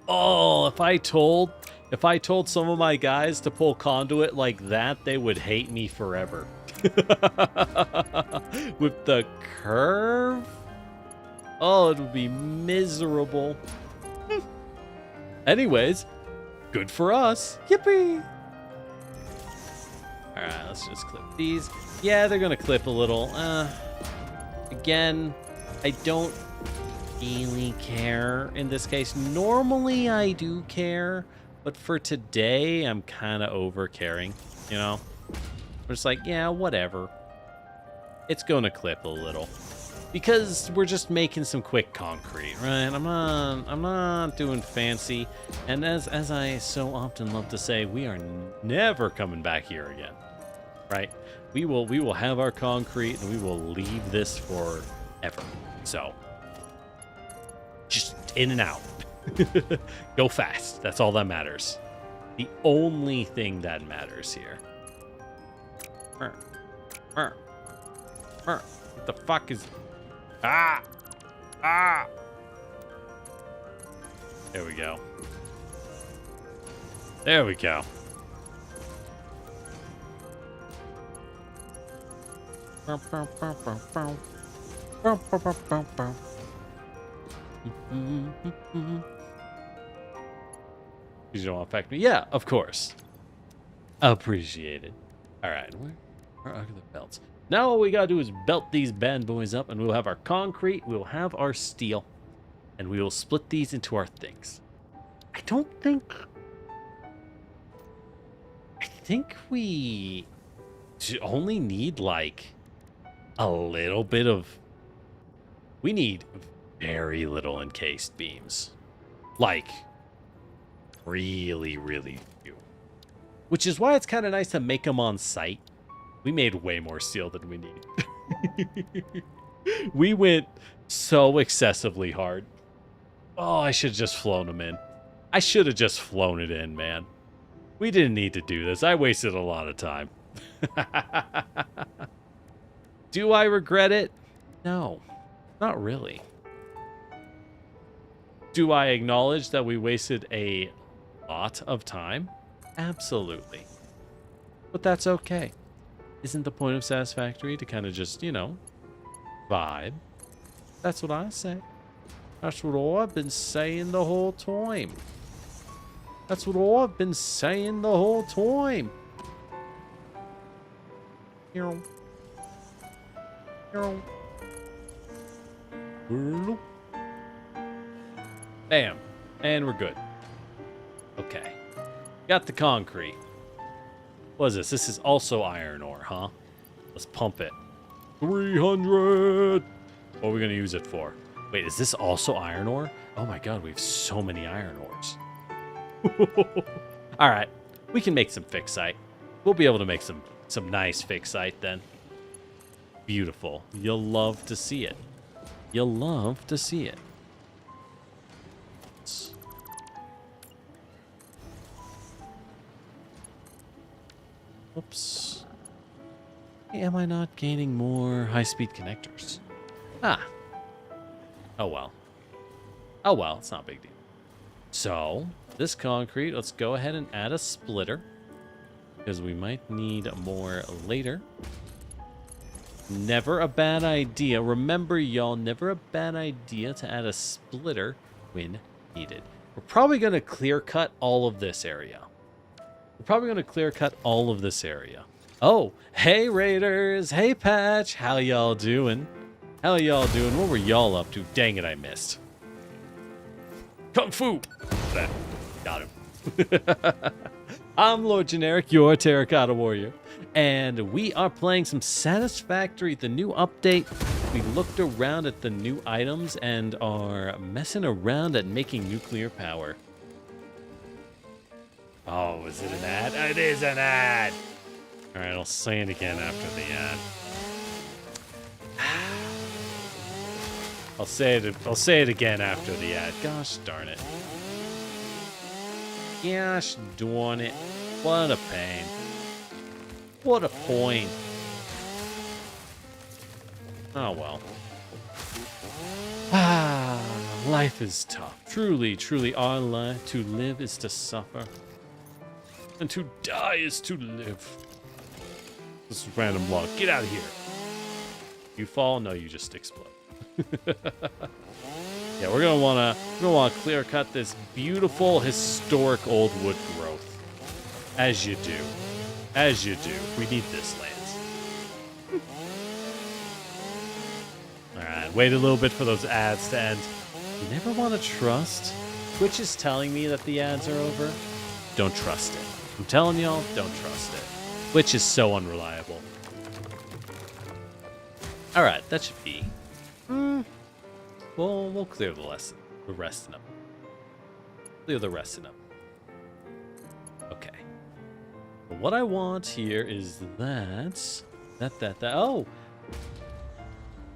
Oh, if I told some of my guys to pull conduit like that, they would hate me forever. With the curve? Oh, it would be miserable. Anyways, good for us. Yippee! Alright, let's just clip these. Yeah, they're gonna clip a little. Again, I don't really care in this case. Normally I do care, but for today I'm kind of over caring, you know? I'm just like, yeah, whatever. It's gonna clip a little because we're just making some quick concrete, right? I'm not doing fancy, and as I so often love to say, we are never coming back here again, right? We will have our concrete and we will leave this forever. So just in and out. Go fast. That's all that matters. The only thing that matters here. What the fuck is... Ah! There we go. There we go. You don't want to affect me? Yeah, of course. Appreciate it. All right, where are the belts? Now all we gotta do is belt these bad boys up, and we'll have our concrete, we'll have our steel, and we will split these into our things. I think we only need like a little bit of... We need very little encased beams. Like, really, really few. Which is why it's kind of nice to make them on site. We made way more steel than we need. We went so excessively hard. Oh, I should have just flown them in. I should have just flown it in, man. We didn't need to do this. I wasted a lot of time. Do I regret it? No, not really. Do I acknowledge that we wasted a lot of time? Absolutely. But that's okay. Isn't the point of Satisfactory to kind of just, you know, vibe? That's what I say. That's what I've been saying the whole time. That's what I've been saying the whole time. Bam. And we're good. Okay. Got the concrete. What is this? This is also iron ore, huh? Let's pump it. 300! What are we going to use it for? Wait, is this also iron ore? Oh my god, we have so many iron ores. Alright, we can make some fixite. We'll be able to make some nice fixite then. Beautiful. You'll love to see it. You'll love to see it. Oops. Am I not gaining more high-speed connectors? Ah. Oh well. Oh well, it's not a big deal. So, this concrete, let's go ahead and add a splitter. Because we might need more later. Never a bad idea. Remember, y'all, never a bad idea to add a splitter when needed. We're probably going to clear cut all of this area. Oh, hey, Raiders. Hey, Patch. How y'all doing? What were y'all up to? Dang it, I missed. Kung Fu. That. Got him. I'm Lord Generic, your Terracotta Warrior. And we are playing some Satisfactory, the new update. We looked around at the new items and are messing around at making nuclear power. Oh, is it an ad? It is an ad! Alright, I'll say it again after the ad. I'll say it again after the ad. Gosh darn it. Gosh darn it. What a pain. What a point. Oh well. Life is tough. Truly, our life to live is to suffer. And to die is to live. This is random log. Get out of here. You fall? No, you just explode. Yeah, we're gonna wanna clear cut this beautiful historic old wood growth. As you do. We need this land. Alright, wait a little bit for those ads to end. You never want to trust. Twitch is telling me that the ads are over. Don't trust it. I'm telling y'all, don't trust it. Twitch is so unreliable. Alright, that should be. We'll clear the rest of them. Clear the rest of them. Okay. But what I want here is that. Oh!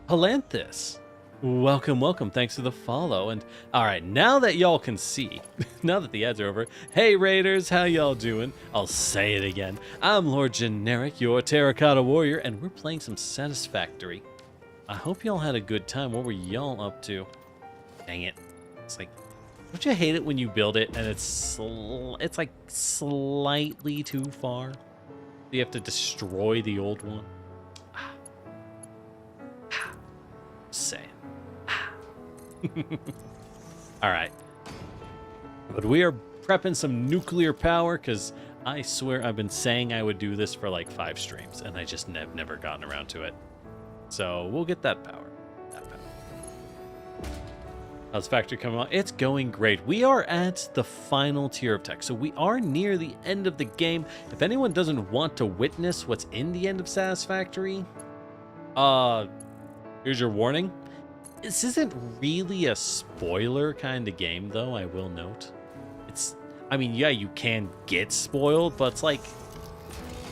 Palanthus. Welcome. Thanks for the follow. And all right, now that y'all can see, now that the ads are over, hey Raiders, how y'all doing? I'll say it again. I'm Lord Generic, your Terracotta Warrior, and we're playing some Satisfactory. I hope y'all had a good time. What were y'all up to? Dang it. It's like, don't you hate it when you build it and it's like slightly too far? You have to destroy the old one. Saying. All right. But we are prepping some nuclear power because I swear I've been saying I would do this for like 5 streams and I just never gotten around to it. So we'll get that power. How's factory coming on? It's going great. We are at the final tier of tech. So we are near the end of the game. If anyone doesn't want to witness what's in the end of Satisfactory, here's your warning. This isn't really a spoiler kind of game, though, I will note. I mean, yeah, you can get spoiled, but it's like,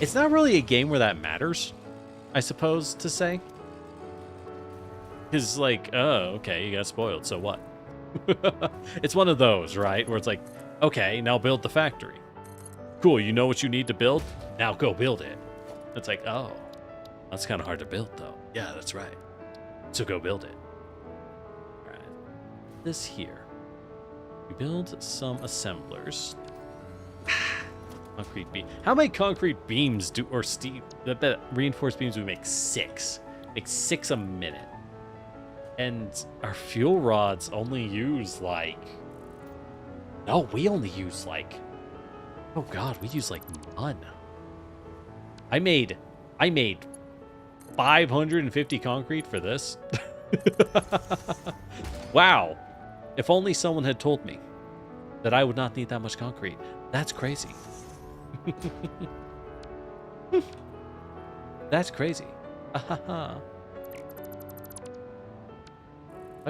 it's not really a game where that matters, I suppose to say. Because, like, oh, okay, you got spoiled, so what? It's one of those, right? Where it's like, okay, now build the factory. Cool, you know what you need to build? Now go build it. It's like, oh, that's kind of hard to build, though. Yeah, that's right. So go build it. All right. This here. We build some assemblers. Concrete beam. How many concrete beams or steel, reinforced beams do we make? 6. Make 6 a minute. And our fuel rods only use like, no, we only use like, oh God, we use like none. I made 550 concrete for this. Wow. If only someone had told me that I would not need that much concrete. That's crazy. That's crazy. I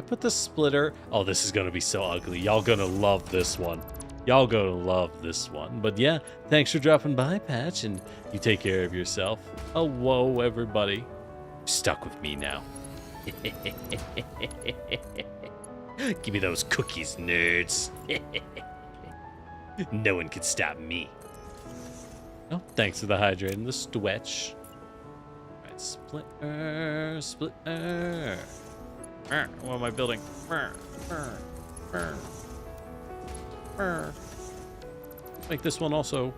put the splitter. Oh, this is gonna be so ugly. Y'all gonna love this one. Y'all gonna love this one. But yeah, thanks for dropping by, Patch, and you take care of yourself. Oh, whoa, everybody. You're stuck with me now. Give me those cookies, nerds. No one can stop me. Oh, thanks for the hydrate and the stretch. All right, splitter. What am I building? Make this one also.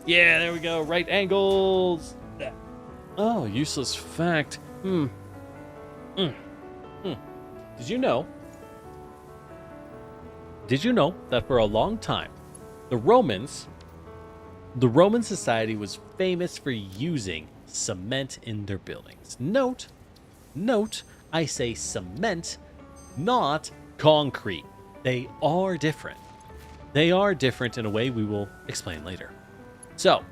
Yeah, there we go. Right angles. Oh, useless fact. Did you know? Did you know that for a long time, the Roman society was famous for using cement in their buildings? Note, I say cement, not concrete. They are different. They are different in a way we will explain later. So,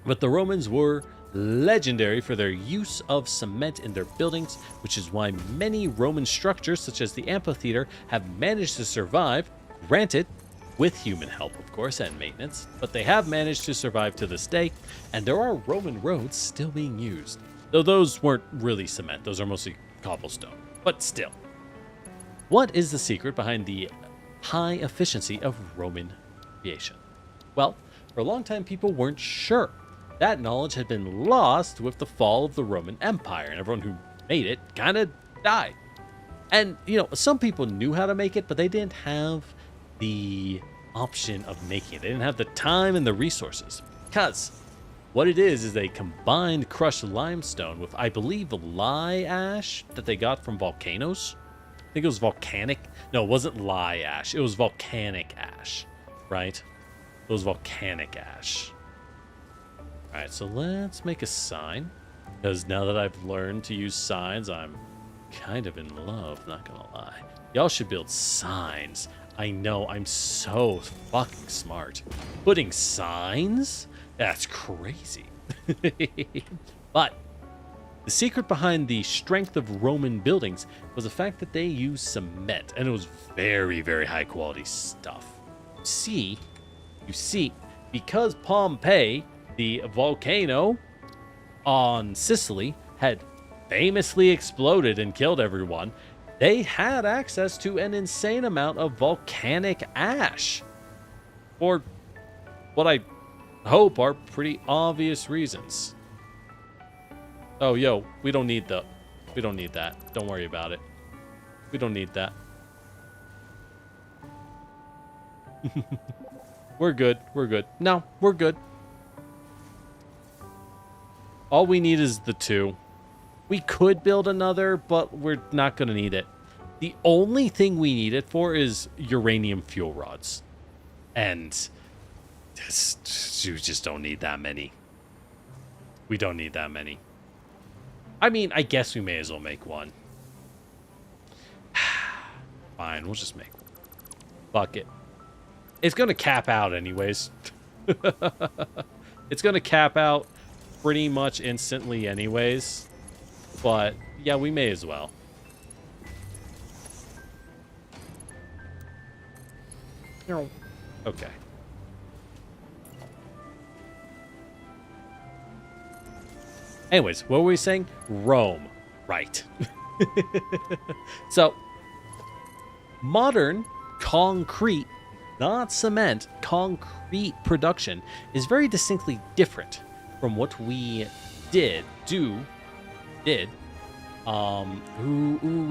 but the Romans were legendary for their use of cement in their buildings, which is why many Roman structures, such as the amphitheater, have managed to survive, granted, with human help, of course, and maintenance, but they have managed to survive to this day, and there are Roman roads still being used. Though those weren't really cement, those are mostly cobblestone, but still. What is the secret behind the high efficiency of Roman aviation? Well, for a long time, people weren't sure. That knowledge had been lost with the fall of the Roman Empire, and everyone who made it kind of died. And, some people knew how to make it, but they didn't have the option of making it. They didn't have the time and the resources. Because what it is they combined crushed limestone with, I believe, lye ash that they got from volcanoes. I think it was volcanic. No, it wasn't lye ash. It was volcanic ash, right? It was volcanic ash. All right, so let's make a sign. Because now that I've learned to use signs, I'm kind of in love, not gonna lie. Y'all should build signs. I know, I'm so fucking smart. Putting signs? That's crazy. But the secret behind the strength of Roman buildings was the fact that they used cement, and it was very, very high quality stuff. You see, because Pompeii, the volcano on Sicily, had famously exploded and killed everyone, they had access to an insane amount of volcanic ash. For what I hope are pretty obvious reasons. Oh, yo, we don't need that. Don't worry about it. We don't need that. We're good. No, we're good. All we need is the 2. We could build another, but we're not going to need it. The only thing we need it for is uranium fuel rods. And you just don't need that many. We don't need that many. I mean, I guess we may as well make one. Fine, we'll just make one. Fuck it. It's going to cap out anyways. It's going to cap out pretty much instantly anyways. But, yeah, we may as well. Okay. Anyways, what were we saying? Rome. Right. So, modern concrete, not cement, concrete production is very distinctly different from what we did. We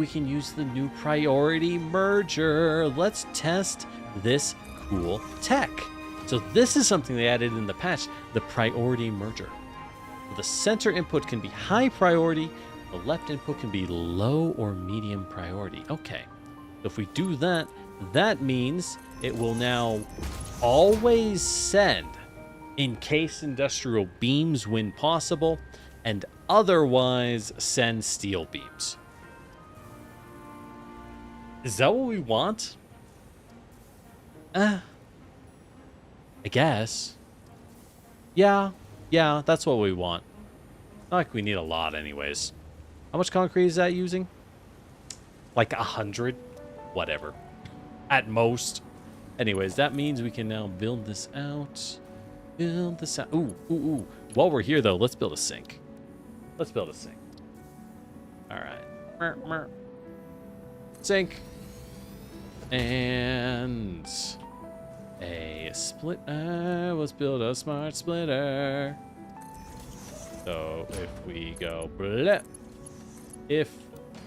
can use the new priority merger. Let's test this cool tech. So this is something they added in the patch, the priority merger. The center input can be high priority, the left input can be low or medium priority. Okay, so if we do that, that means it will now always send encased industrial beams when possible, and otherwise send steel beams. Is that what we want? I guess. Yeah, Yeah, that's what we want. Not like we need a lot anyways. How much concrete is that using? Like 100? Whatever. At most. Anyways, that means we can now build this out. Build this out. Ooh, ooh, ooh. While we're here, though, let's build a sink. Let's build a sink. All right. Sink. And a splitter. Let's build a smart splitter. So if we go bleh.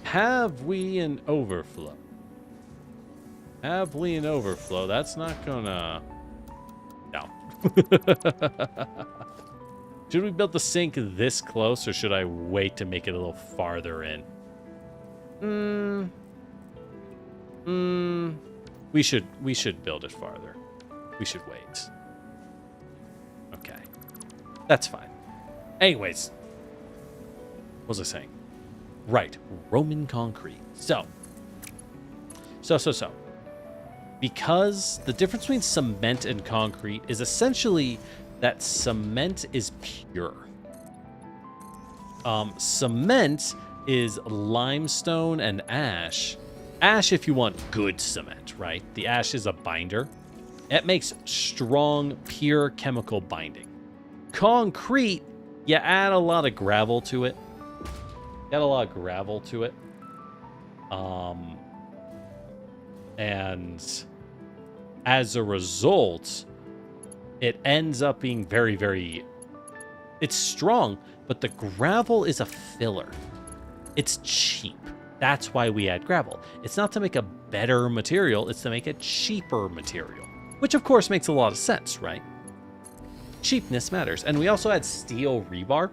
Have we an overflow? Have we an overflow? That's not gonna... No. Should we build the sink this close, or should I wait to make it a little farther in? We should build it farther. We should wait. Okay. That's fine. Anyways. What was I saying? Right. Roman concrete. So. Because the difference between cement and concrete is essentially that cement is pure. Cement is limestone and ash. Ash if you want good cement, right? The ash is a binder. It makes strong, pure chemical binding. Concrete, you add a lot of gravel to it. And as a result, it ends up being very, very... It's strong, but the gravel is a filler. It's cheap. That's why we add gravel. It's not to make a better material, it's to make a cheaper material. Which, of course, makes a lot of sense, right? Cheapness matters. And we also add steel rebar.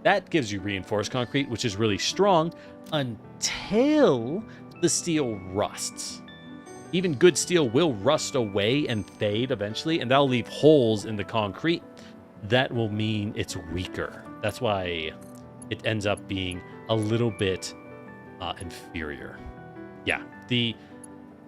That gives you reinforced concrete, which is really strong until the steel rusts. Even good steel will rust away and fade eventually, and that'll leave holes in the concrete. That will mean it's weaker. That's why it ends up being a little bit inferior. Yeah,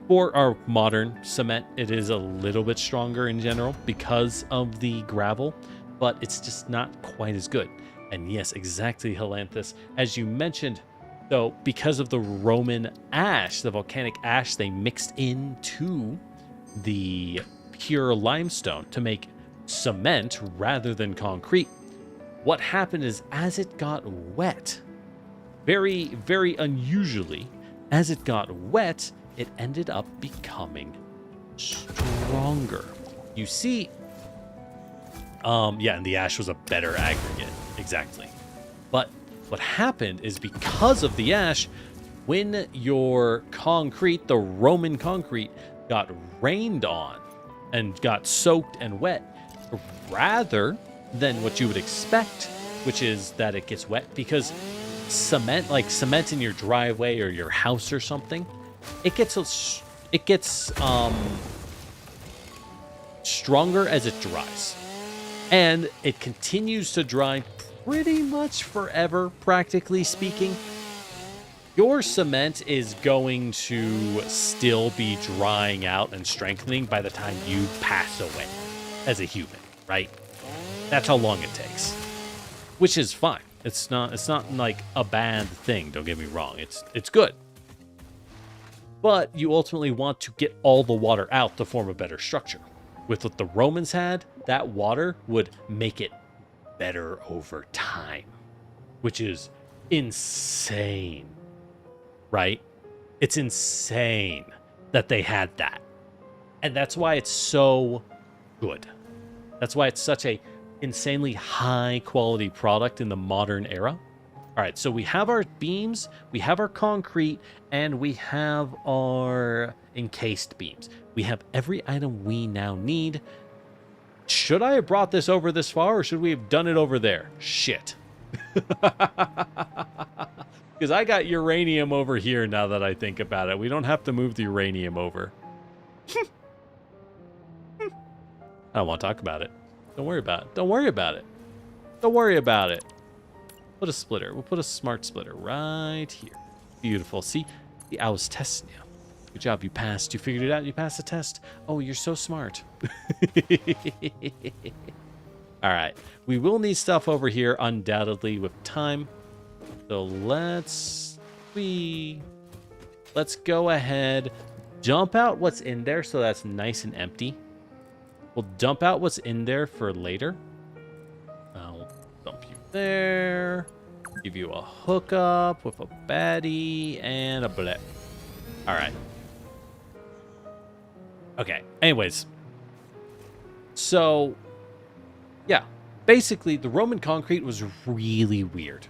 for our modern cement, it is a little bit stronger in general because of the gravel, but it's just not quite as good. And yes, exactly, Helanthus. As you mentioned, though, because of the Roman ash, the volcanic ash they mixed into the pure limestone to make cement rather than concrete, what happened is as it got wet, very, very unusually, as it got wet, it ended up becoming stronger. You see, yeah, and the ash was a better aggregate, exactly. But what happened is because of the ash, when your concrete, the Roman concrete, got rained on and got soaked and wet, rather than what you would expect, which is that it gets wet, because cement, like cement in your driveway or your house or something, it gets stronger as it dries, and it continues to dry pretty much forever, practically speaking. Your cement is going to still be drying out and strengthening by the time you pass away as a human, right? That's how long it takes, which is fine. It's not like a bad thing, don't get me wrong. It's good. But you ultimately want to get all the water out to form a better structure. With what the Romans had, that water would make it better over time, which is insane, right? It's insane that they had that. And that's why it's so good. That's why it's such a insanely high quality product in the modern era. All right, so we have our beams, we have our concrete, and we have our encased beams. We have every item we now need. Should I have brought this over this far, or should we have done it over there? Shit. Because I got uranium over here now that I think about it. We don't have to move the uranium over. I don't want to talk about it. Don't worry about it. Don't worry about it. Don't worry about it. Put a splitter. We'll put a smart splitter right here. Beautiful. See, I was testing you. Good job. You passed. You figured it out. You passed the test. Oh, you're so smart. All All right. We will need stuff over here undoubtedly with time. So let's go ahead, dump out what's in there so that's nice and empty. We'll dump out what's in there for later. I'll dump you there. Give you a hookup with a baddie and a blip. All right. Okay. Anyways. So, yeah. Basically, the Roman concrete was really weird.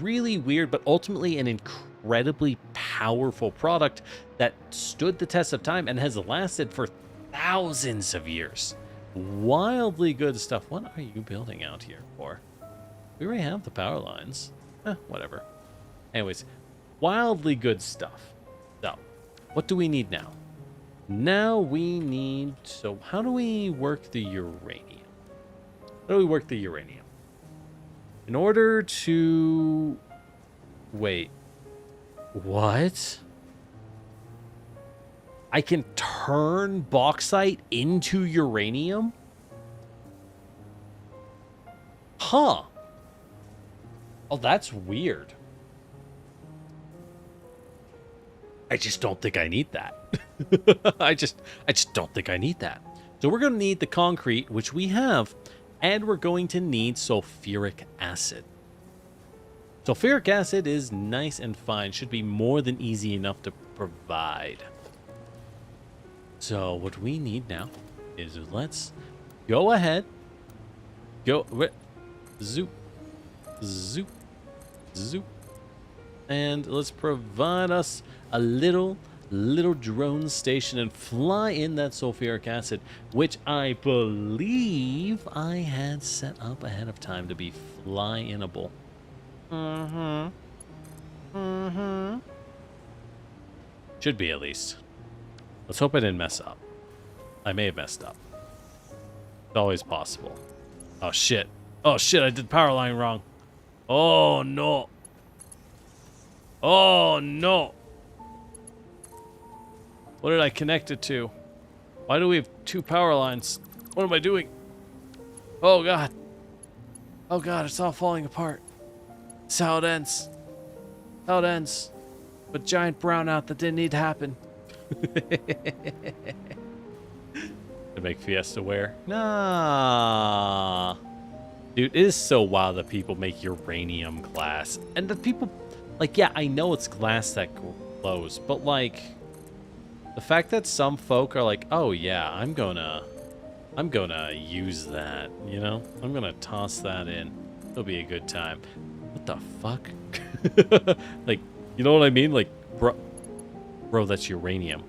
Really weird, but ultimately an incredibly powerful product that stood the test of time and has lasted for thousands of years. Wildly good stuff. What are you building out here for? We already have the power lines. Whatever. Anyways, wildly good stuff. So, what do we need now? Now we need... So, how do we work the uranium? How do we work the uranium? In order to... Wait. What? I can turn bauxite into uranium? Huh. Oh, that's weird. I just don't think I need that. I just don't think I need that. So we're going to need the concrete, which we have, and we're going to need sulfuric acid. Sulfuric acid is nice and fine. Should be more than easy enough to provide. So what we need now is let's go ahead. Go. Zoop. Zoop. Zoop. And let's provide us a little drone station and fly in that sulfuric acid, which I believe I had set up ahead of time to be fly-inable. Should be, at least. Let's hope I didn't mess up. I may have messed up. It's always possible. Oh, shit. Oh, shit, I did power line wrong. Oh, no. Oh, no. What did I connect it to? Why do we have two power lines? What am I doing? Oh, God. Oh, God, it's all falling apart. That's how it ends. How it ends. With giant brownout that didn't need to happen. To make Fiesta wear? Nah. Dude, it is so wild that people make uranium glass. And the people... Like, yeah, I know it's glass that glows, but, like... The fact that some folk are like, oh, yeah, I'm gonna use that, you know? I'm gonna toss that in. It'll be a good time. What the fuck? Like, you know what I mean? Like, bro, that's uranium.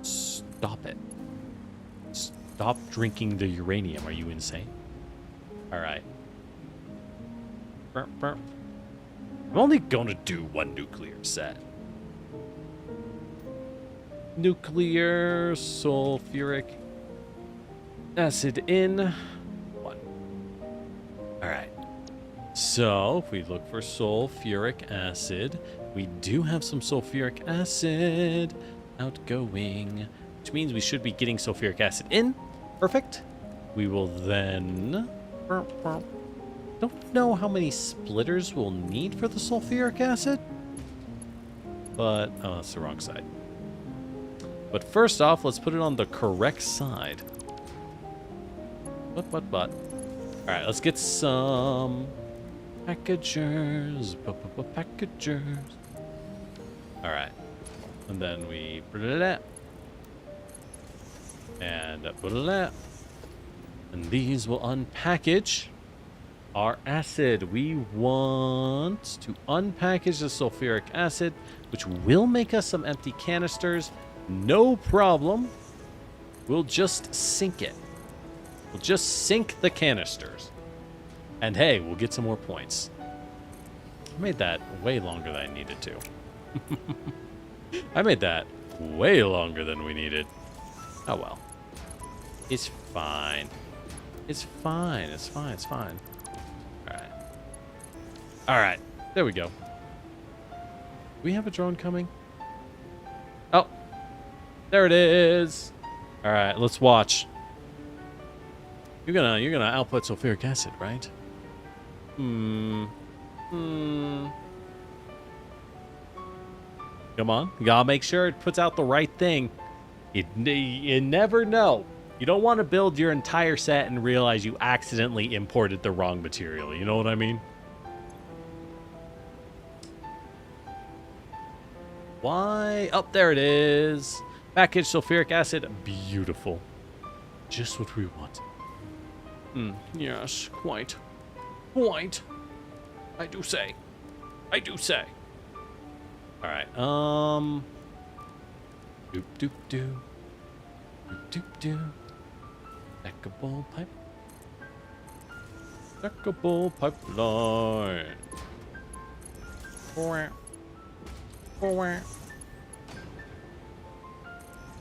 Stop it. Stop drinking the uranium. Are you insane? All right. I'm only gonna do one nuclear set. Nuclear sulfuric acid in 1. All right. So if we look for sulfuric acid, we do have some sulfuric acid outgoing, which means we should be getting sulfuric acid in. Perfect. We will then... Don't know how many splitters we'll need for the sulfuric acid, but... Oh, that's the wrong side. But first off, let's put it on the correct side. What? All right, let's get some packagers. Packagers. All right. And then we put it at. And put it at. And these will unpackage our acid. We want to unpackage the sulfuric acid, which will make us some empty canisters. No problem. We'll just sink it. We'll just sink the canisters. And hey, we'll get some more points. I made that way longer than I needed to. I made that way longer than we needed. Oh well. It's fine. It's fine. It's fine. It's fine. Alright. Alright. There we go. Do we have a drone coming? Oh. There it is. All right, let's watch. You're gonna output sulfuric acid, right? Hmm. Hmm. Come on. You gotta make sure it puts out the right thing. You never know. You don't want to build your entire set and realize you accidentally imported the wrong material. You know what I mean? Why? Oh, there it is. Packaged sulfuric acid. Beautiful. Just what we want. Yes, quite. Quite. I do say. I do say. All right. Doop doop doo. Doop doop doo. Stackable pipe. Stackable pipeline.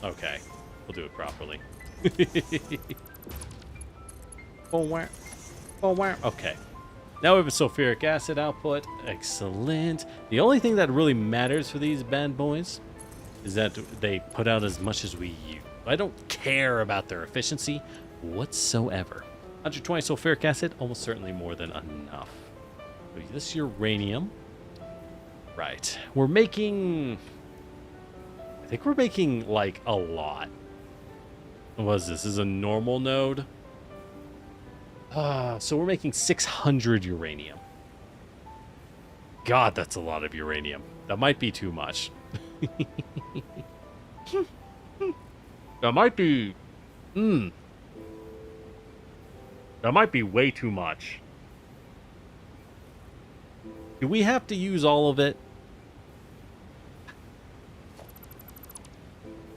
Okay, we'll do it properly. Okay. Now we have a sulfuric acid output. Excellent. The only thing that really matters for these bad boys is that they put out as much as we use. I don't care about their efficiency whatsoever. 120 sulfuric acid, almost certainly more than enough. So this uranium. Right. We're making... I think we're making, like, a lot. What is this? This is a normal node? So we're making 600 uranium. God, that's a lot of uranium. That might be too much. That might be... That might be way too much. Do we have to use all of it?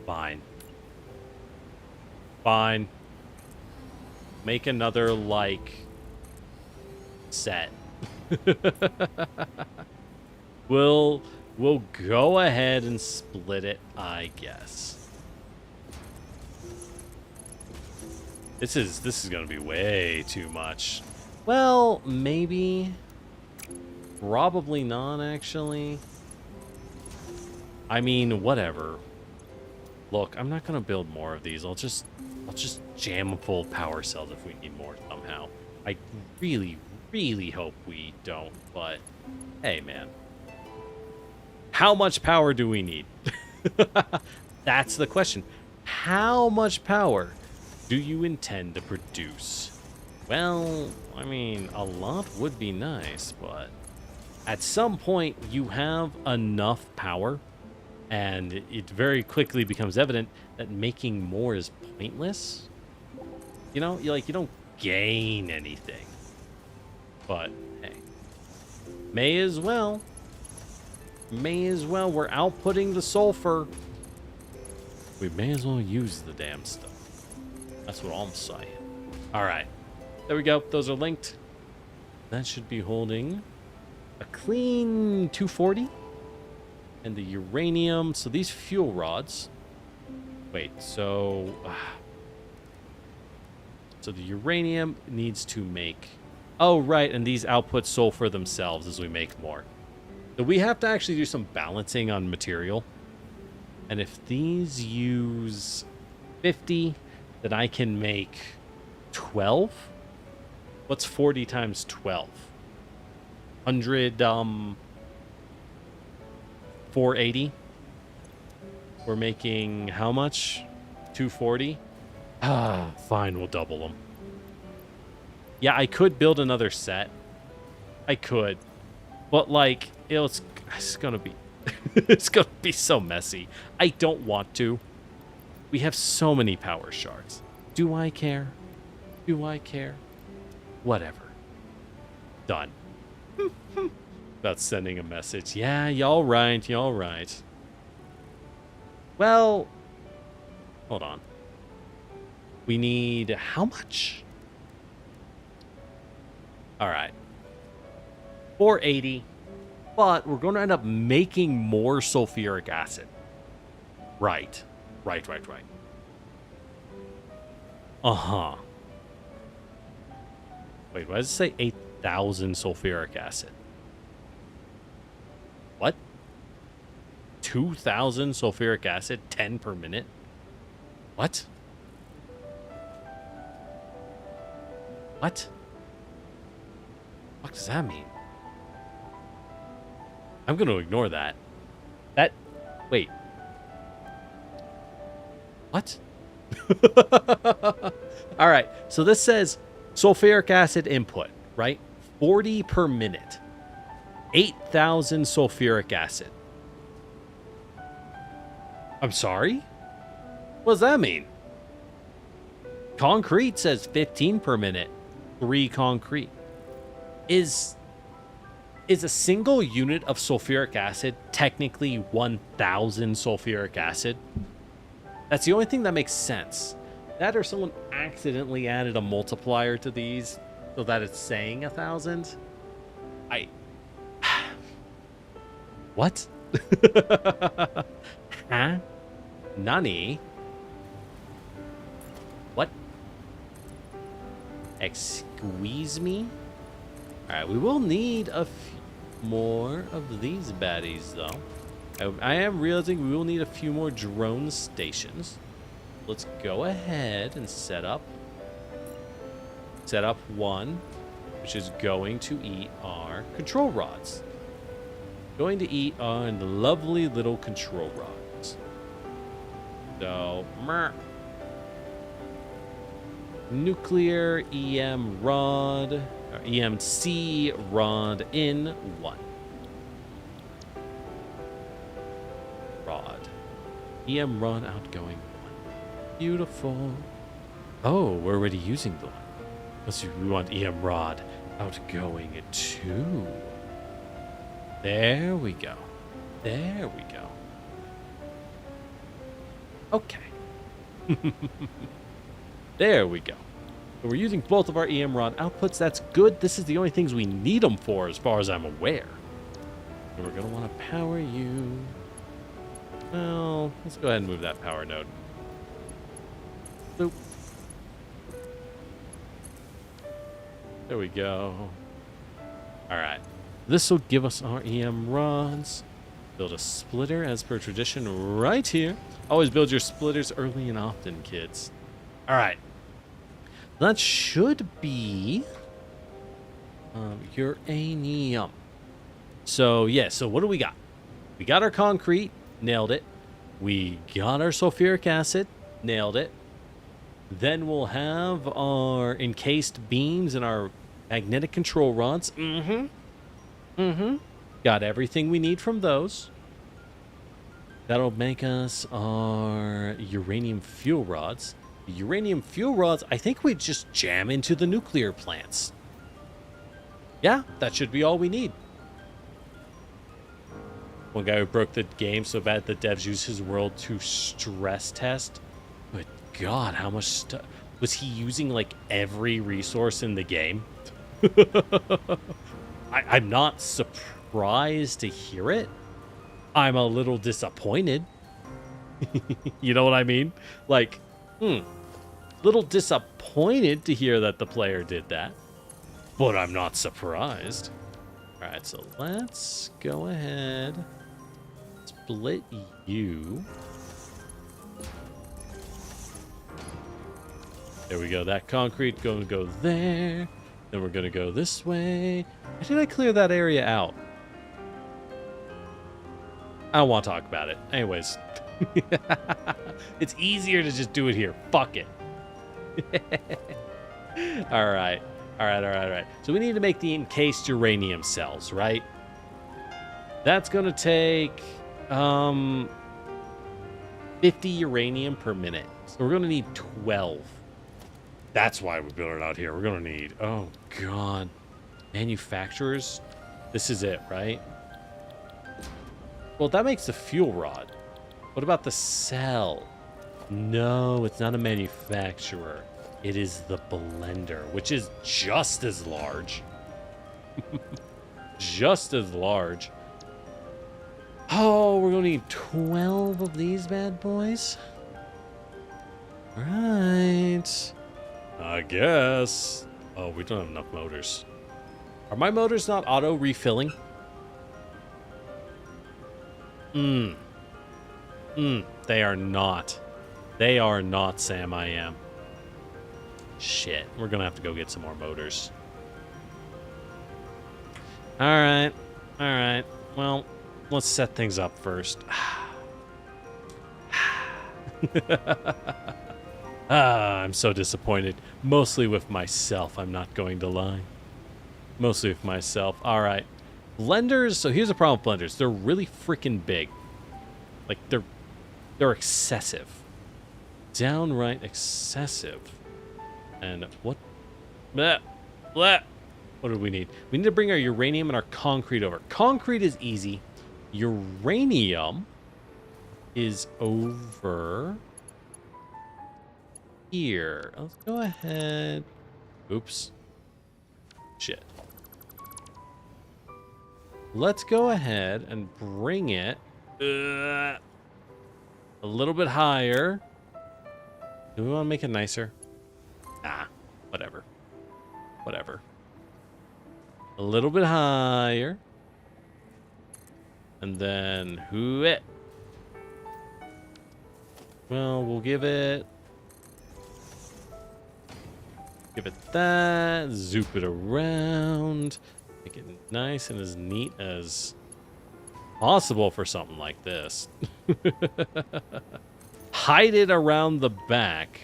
Fine. Fine. Make another, like, set. We'll go ahead and split it, I guess. This is gonna be way too much. Well, maybe. Probably not, actually. I mean, whatever. Look, I'm not gonna build more of these. I'll just jam them full of power cells if we need more somehow. I really, really hope we don't, but hey, man. How much power do we need? That's the question. How much power do you intend to produce? Well, I mean, a lot would be nice, but at some point you have enough power and it very quickly becomes evident that making more is pointless. You know, you don't gain anything. But hey, may as well. May as well. We're outputting the sulfur. We may as well use the damn stuff. That's what I'm saying. All right. There we go. Those are linked. That should be holding a clean 240. And the uranium. So these fuel rods. Wait, so... so the uranium needs to make... Oh, right. And these output sulfur themselves as we make more. So we have to actually do some balancing on material. And if these use 50, then I can make 12. What's 40 times 12? 100, 480. We're making how much? 240? Ah, fine, we'll double them. Yeah, I could build another set. I could. But, like, it's gonna be... it's gonna be so messy. I don't want to. We have so many power shards. Do I care? Do I care? Whatever. Done. About sending a message. Yeah, y'all right, y'all right. Well, hold on. We need how much? All right. 480. But we're going to end up making more sulfuric acid. Right. Right. Uh-huh. Wait, why does it say 8,000 sulfuric acid? What? 2,000 sulfuric acid, 10 per minute? What? What? What does that mean? I'm going to ignore that. Wait. What? All right. So this says sulfuric acid input, right? 40 per minute. 8,000 sulfuric acid. I'm sorry? What does that mean? Concrete says 15 per minute. 3 concrete. Is a single unit of sulfuric acid technically 1,000 sulfuric acid? That's the only thing that makes sense. That or someone accidentally added a multiplier to these so that it's saying 1,000. What? Huh? Nani? What? Excuse me? Alright, we will need a few more of these baddies, though. I am realizing we will need a few more drone stations. Let's go ahead and set up one, which is going to eat our control rods. Going to eat our lovely little control rods. So, nuclear EM rod, or EMC rod in 1. Rod. EM rod outgoing 1. Beautiful. Oh, we're already using the one. Let's see, we want EM rod outgoing 2. There we go. There we go. Okay. There we go. So we're using both of our EM rod outputs. That's good. This is the only things we need them for as far as I'm aware. And we're going to want to power you. Well, let's go ahead and move that power node. Boop. There we go. All right. This will give us our EM rods. Build a splitter as per tradition right here. Always build your splitters early and often, kids. All right. That should be uranium. So, yeah. So what do we got? We got our concrete. Nailed it. We got our sulfuric acid. Nailed it. Then we'll have our encased beams and our magnetic control rods. Got everything we need from those. That'll make us our uranium fuel rods. The uranium fuel rods, I think we just jam into the nuclear plants. Yeah, that should be all we need. One guy who broke the game so bad the devs used his world to stress test. But God, how much stuff was he using? Like every resource in the game. I'm not surprised to hear it. I'm a little disappointed. You know what I mean? Like, little disappointed to hear that the player did that. But I'm not surprised. All right, so let's go ahead. Split you. There we go. That concrete going to go there. Then we're going to go this way. Why did I clear that area out? I don't want to talk about it. Anyways. It's easier to just do it here. Fuck it. All right. So we need to make the encased uranium cells, right? That's going to take 50 uranium per minute. So we're going to need 12. That's why we built it out here. We're going to need, oh God, manufacturers. This is it, right? Well, that makes the fuel rod. What about the cell? No, it's not a manufacturer. It is the blender, which is just as large. Just as large. Oh, we're going to need 12 of these bad boys. Right. I guess. Oh, we don't have enough motors. Are my motors not auto-refilling? They are not. They are not, Sam, I am. Shit, we're gonna have to go get some more motors. Alright. Alright. Well, let's set things up first. I'm so disappointed. Mostly with myself, I'm not going to lie. Mostly with myself. Alright. Blenders, so here's the problem with blenders. They're really freaking big. Like, they're excessive. Downright excessive. And what? Blah, blah. What do we need? We need to bring our uranium and our concrete over. Concrete is easy. Uranium is over here. Let's go ahead. Oops. Shit. Let's go ahead and bring it a little bit higher. Do we want to make it nicer? Ah, whatever. Whatever. A little bit higher. And then it. Well, we'll give it that. Zoop it around. Make it nice and as neat as possible for something like this. Hide it around the back.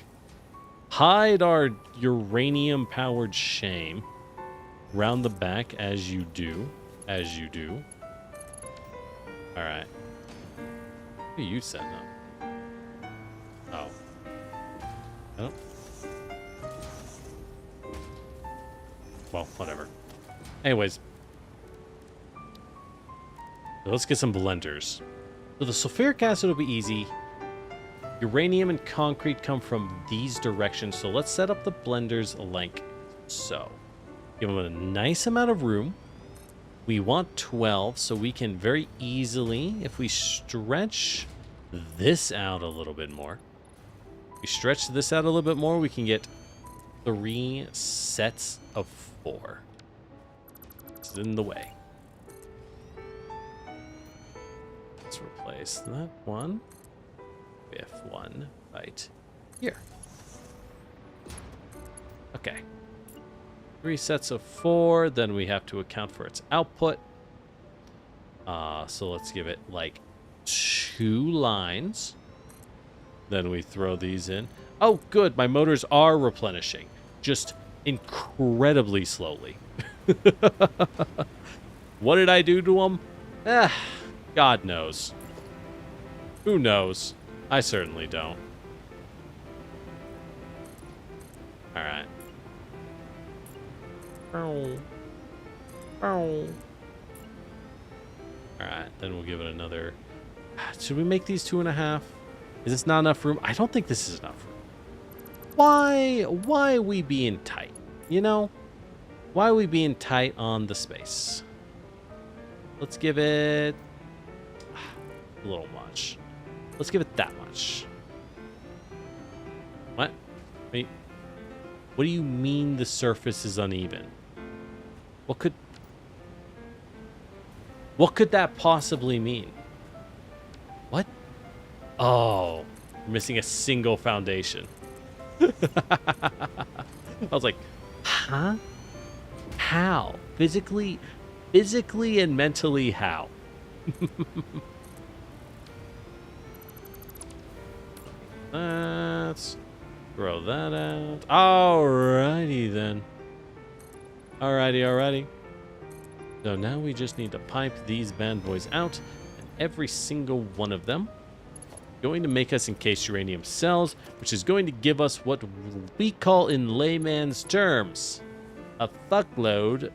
Hide our uranium-powered shame around the back as you do. As you do. Alright. What are you setting up? Oh. Oh. Well, whatever. Anyways. So let's get some blenders. So the sulfuric acid will be easy. Uranium and concrete come from these directions. So let's set up the blenders like so. Give them a nice amount of room. We want 12, so we can very easily, if we stretch this out a little bit more, we stretch this out a little bit more, we can get 3 sets of 4. It's in the way. Let's replace that one with one right here. Okay. 3 sets of 4, then we have to account for its output. So let's give it like 2 lines. Then we throw these in. Oh, good, my motors are replenishing. Just incredibly slowly. What did I do to them? God knows. Who knows? I certainly don't. Alright. Alright, then we'll give it another. Should we make these 2.5? Is this not enough room? I don't think this is enough room. Why we being tight? You know? Why are we being tight on the space? Let's give it a little much. Let's give it that much. What? Wait. What do you mean the surface is uneven? What could that possibly mean? What? Oh, we're missing a single foundation. I was like, huh? How? Physically and mentally, how? Let's throw that out. Alrighty then. Alrighty. So now we just need to pipe these bad boys out, and every single one of them going to make us encased uranium cells, which is going to give us what we call in layman's terms a fuckload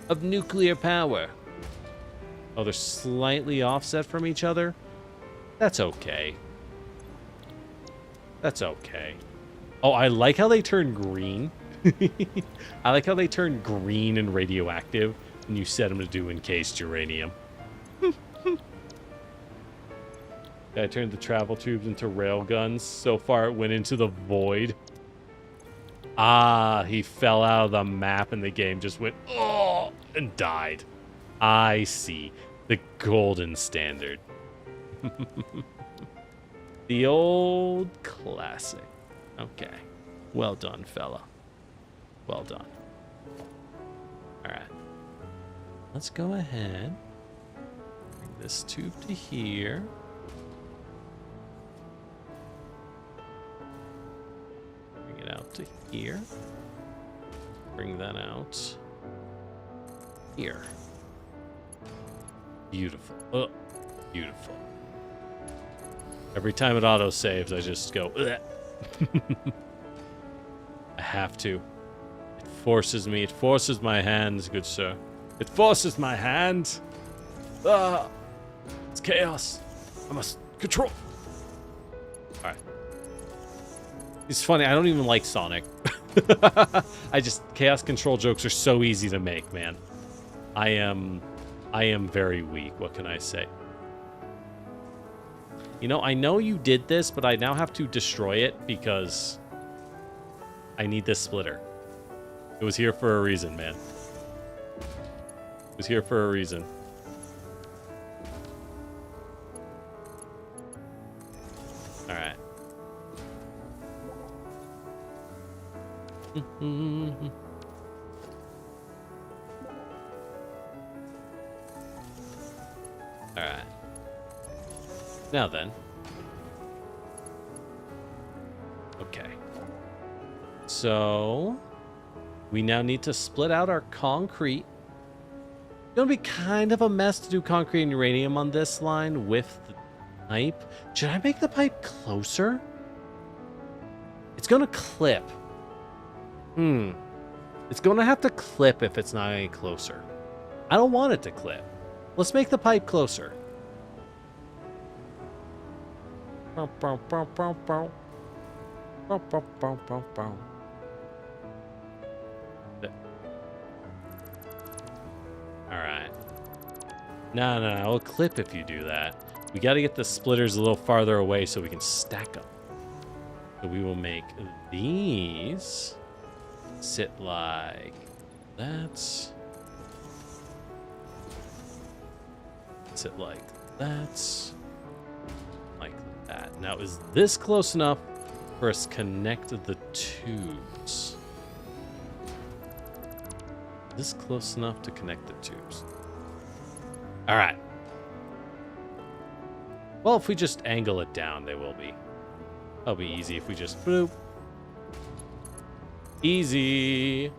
of nuclear power. Oh, they're slightly offset from each other? That's okay. That's okay. Oh, I like how they turn green. I like how they turn green and radioactive when you set them to do encased uranium. I turned the travel tubes into rail guns. So far it went into the void. Ah, he fell out of the map and the game just went, oh, and died. I see. The golden standard. The old classic. Okay. Well done, fella. Well done. All right. Let's go ahead. Bring this tube to here. Bring it out to here. Bring that out here. Beautiful. Oh, beautiful. Every time it auto saves, I just go. I have to. It forces me. It forces my hands, good sir. It forces my hand. Ah, it's chaos. I must control. All right. It's funny. I don't even like Sonic. Chaos control jokes are so easy to make, man. I am very weak. What can I say? You know, I know you did this, but I now have to destroy it because I need this splitter. It was here for a reason, man. It was here for a reason. All right. All right. Now then. Okay. So we now need to split out our concrete. It's gonna be kind of a mess to do concrete and uranium on this line with the pipe. Should I make the pipe closer? It's gonna clip. It's gonna have to clip if it's not any closer. I don't want it to clip. Let's make the pipe closer. Alright. No, it'll clip if you do that. We gotta get the splitters a little farther away so we can stack them. So we will make these sit like that. Sit like that. Like that. Now, is this close enough for us to connect the tubes? Is this close enough to connect the tubes? All right. Well, if we just angle it down, they will be. That'll be easy if we just bloop. Easy.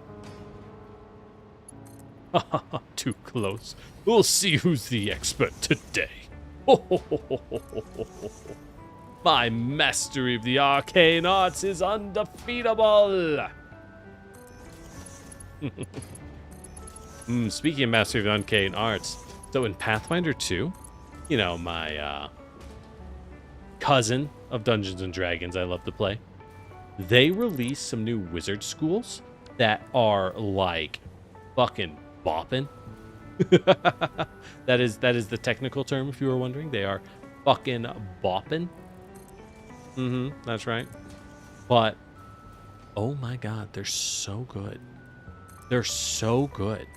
Too close. We'll see who's the expert today. My mastery of the arcane arts is undefeatable. Speaking of mastery of the arcane arts, so in Pathfinder 2, you know, my cousin of Dungeons and Dragons I love to play, they released some new wizard schools that are like fucking bopping. that is the technical term, if you were wondering. They are fucking bopping. That's right. But oh my god, they're so good. They're so good.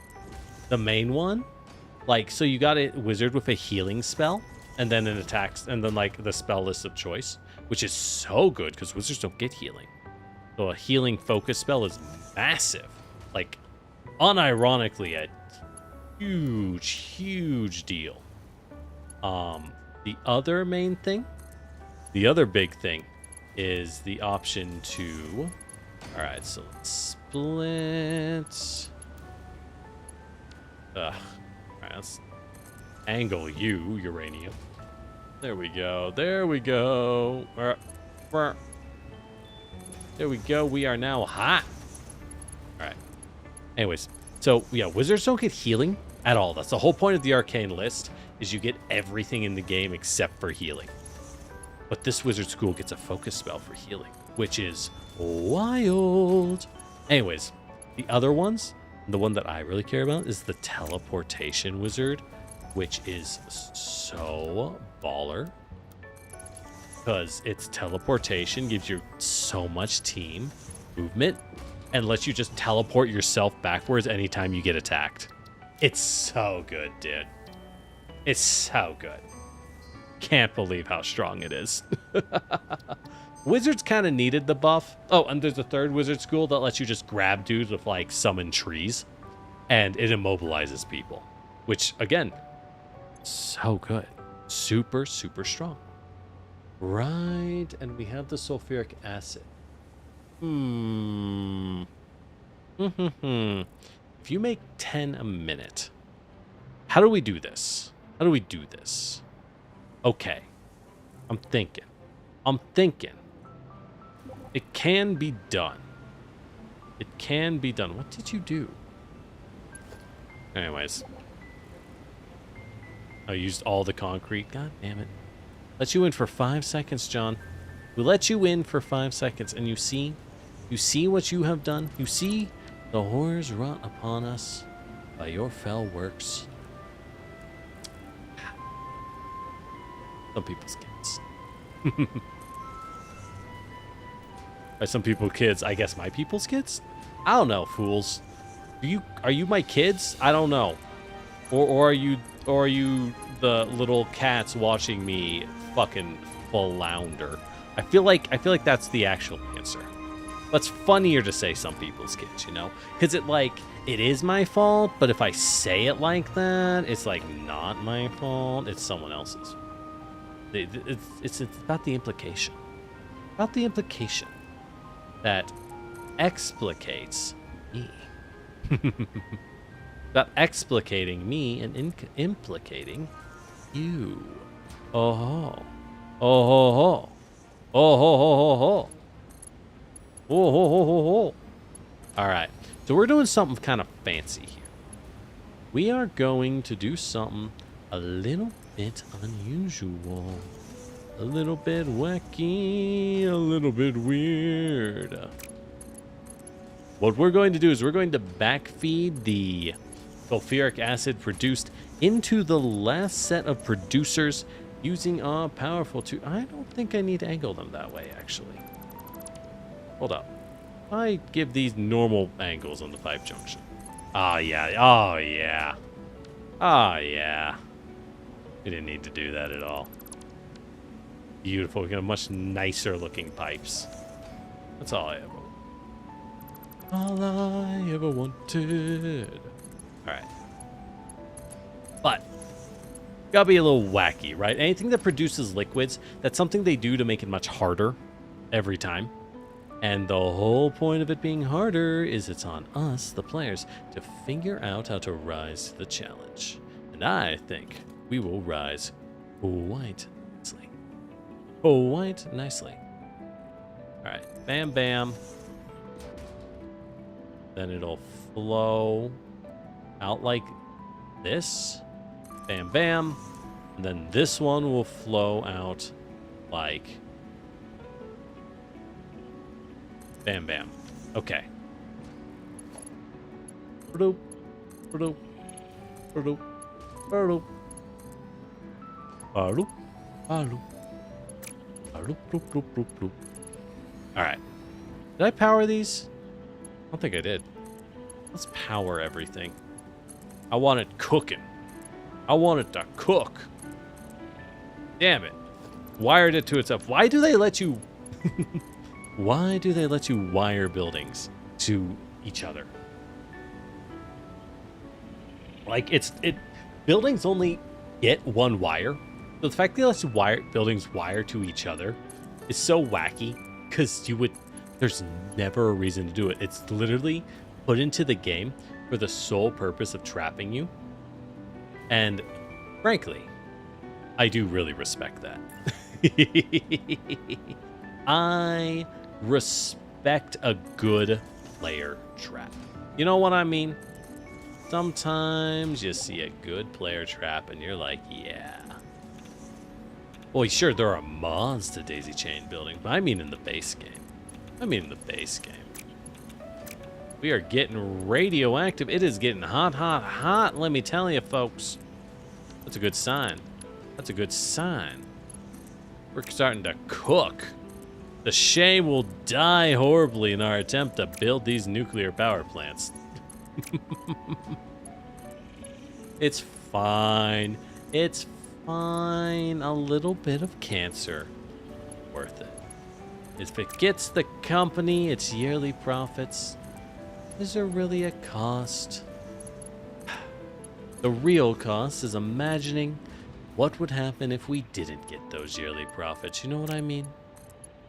The main one, like, so you got a wizard with a healing spell, and then an attacks, and then like the spell list of choice, which is so good because wizards don't get healing. So a healing focus spell is massive. Like, unironically, a huge deal. The other main thing, the other big thing, is the option to. All right, so let's split. All right, let's angle you, uranium. There we go. There we go. There we go. We are now hot. All right. Anyways, so yeah, wizards don't get healing at all. That's the whole point of the arcane list, is you get everything in the game except for healing. But this wizard school gets a focus spell for healing, which is wild. Anyways, the other ones, the one that I really care about is the teleportation wizard, which is so baller. Because its teleportation gives you so much team movement and lets you just teleport yourself backwards anytime you get attacked. It's so good, dude. It's so good. Can't believe how strong it is. Wizards kind of needed the buff. Oh, and there's a third wizard school that lets you just grab dudes with, like, summon trees. And it immobilizes people. Which, again, so good. Super, super strong. Right, and we have the sulfuric acid. If you make 10 a minute, how do we do this? How do we do this? Okay. I'm thinking. It can be done. It can be done. What did you do? Anyways. I used all the concrete. God damn it. Let you in for 5 seconds, John. We let you in for 5 seconds, and you see what you have done? You see the horrors wrought upon us by your fell works. Some people's kids. By some people's kids, I guess my people's kids? I don't know, fools. Are you my kids? I don't know. Or are you the little cats watching me fucking flounder? I feel like that's the actual answer. But it's funnier to say some people's kids, you know? Because it is my fault, but if I say it like that, it's like not my fault, it's someone else's. It's about the implication. About the implication that explicates me. About explicating me and implicating you. Oh ho. Oh ho ho. Oh ho ho ho ho. Oh ho ho ho ho. Alright. So we're doing something kind of fancy here. We are going to do something a little bit unusual. A little bit wacky. A little bit weird. What we're going to do is we're going to backfeed the sulfuric acid produced into the last set of producers using our powerful tool. I don't think I need to angle them that way, actually. Hold up. I give these normal angles on the pipe junction. Oh, yeah. Oh, yeah. Oh, yeah. We didn't need to do that at all. Beautiful. We got much nicer looking pipes. That's all I ever wanted. All I ever wanted. Alright. But, gotta be a little wacky, right? Anything that produces liquids, that's something they do to make it much harder every time. And the whole point of it being harder is it's on us, the players, to figure out how to rise to the challenge. And I think we will rise quite nicely. Quite nicely. Alright, bam, bam. Then it'll flow out like this. Bam, bam. And then this one will flow out like... Bam, bam. Okay. All right. Did I power these? I don't think I did. Let's power everything. I want it cooking. I want it to cook. Damn it. Wired it to itself. Why do they let you... Why do they let you wire buildings to each other? Like, buildings only get one wire. So the fact they let you buildings wire to each other is so wacky, because there's never a reason to do it. It's literally put into the game for the sole purpose of trapping you. And frankly, I do really respect that. I respect a good player trap. You know what I mean? Sometimes you see a good player trap and you're like, yeah. Well, sure, there are mods to daisy chain building, but I mean in the base game. We are getting radioactive. It is getting hot, hot, hot. Let me tell you, folks. That's a good sign. That's a good sign. We're starting to cook. The Shay will die horribly in our attempt to build these nuclear power plants. It's fine. It's fine. A little bit of cancer. Worth it. If it gets the company its yearly profits, is there really a cost? The real cost is imagining what would happen if we didn't get those yearly profits. You know what I mean?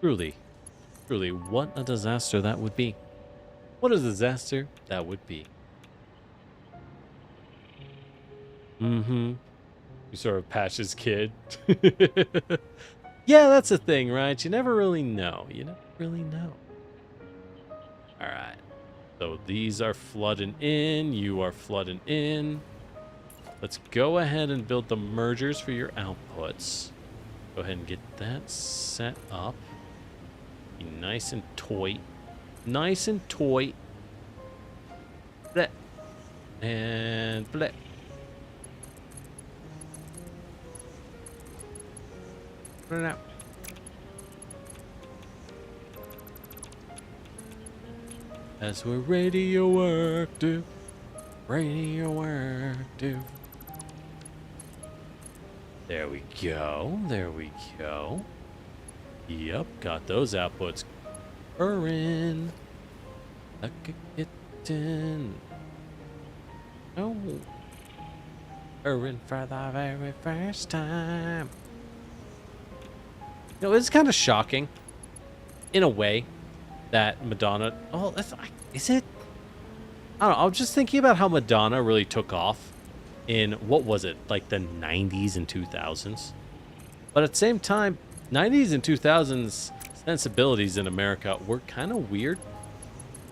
Truly, truly, what a disaster that would be. What a disaster that would be. Mm-hmm. You sort of Patch's kid. Yeah, that's a thing, right? You never really know. You never really know. All right. So these are flooding in. You are flooding in. Let's go ahead and build the mergers for your outputs. Go ahead and get that set up. Be nice and toy. Nice and toy. Bleh. And bleh. Put it out. That's what radioactive. Radioactive. There we go. There we go. Yep, got those outputs. Urine. I could get in. Oh. Urine for the very first time. You know, it's kind of shocking, in a way, that Madonna... Oh, that's... Is it? I don't know. I was just thinking about how Madonna really took off in, what was it, like the 90s and 2000s? But at the same time, 90s and 2000s sensibilities in America were kind of weird.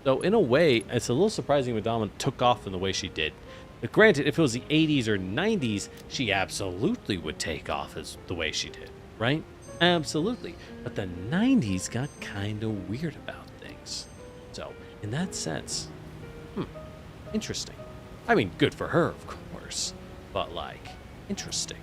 So in a way, it's a little surprising Madonna took off in the way she did. But granted, if it was the 80s or 90s, she absolutely would take off as the way she did, right? Absolutely. But the 90s got kind of weird about things. So, in that sense, interesting. I mean, good for her, of course. But, like, interesting.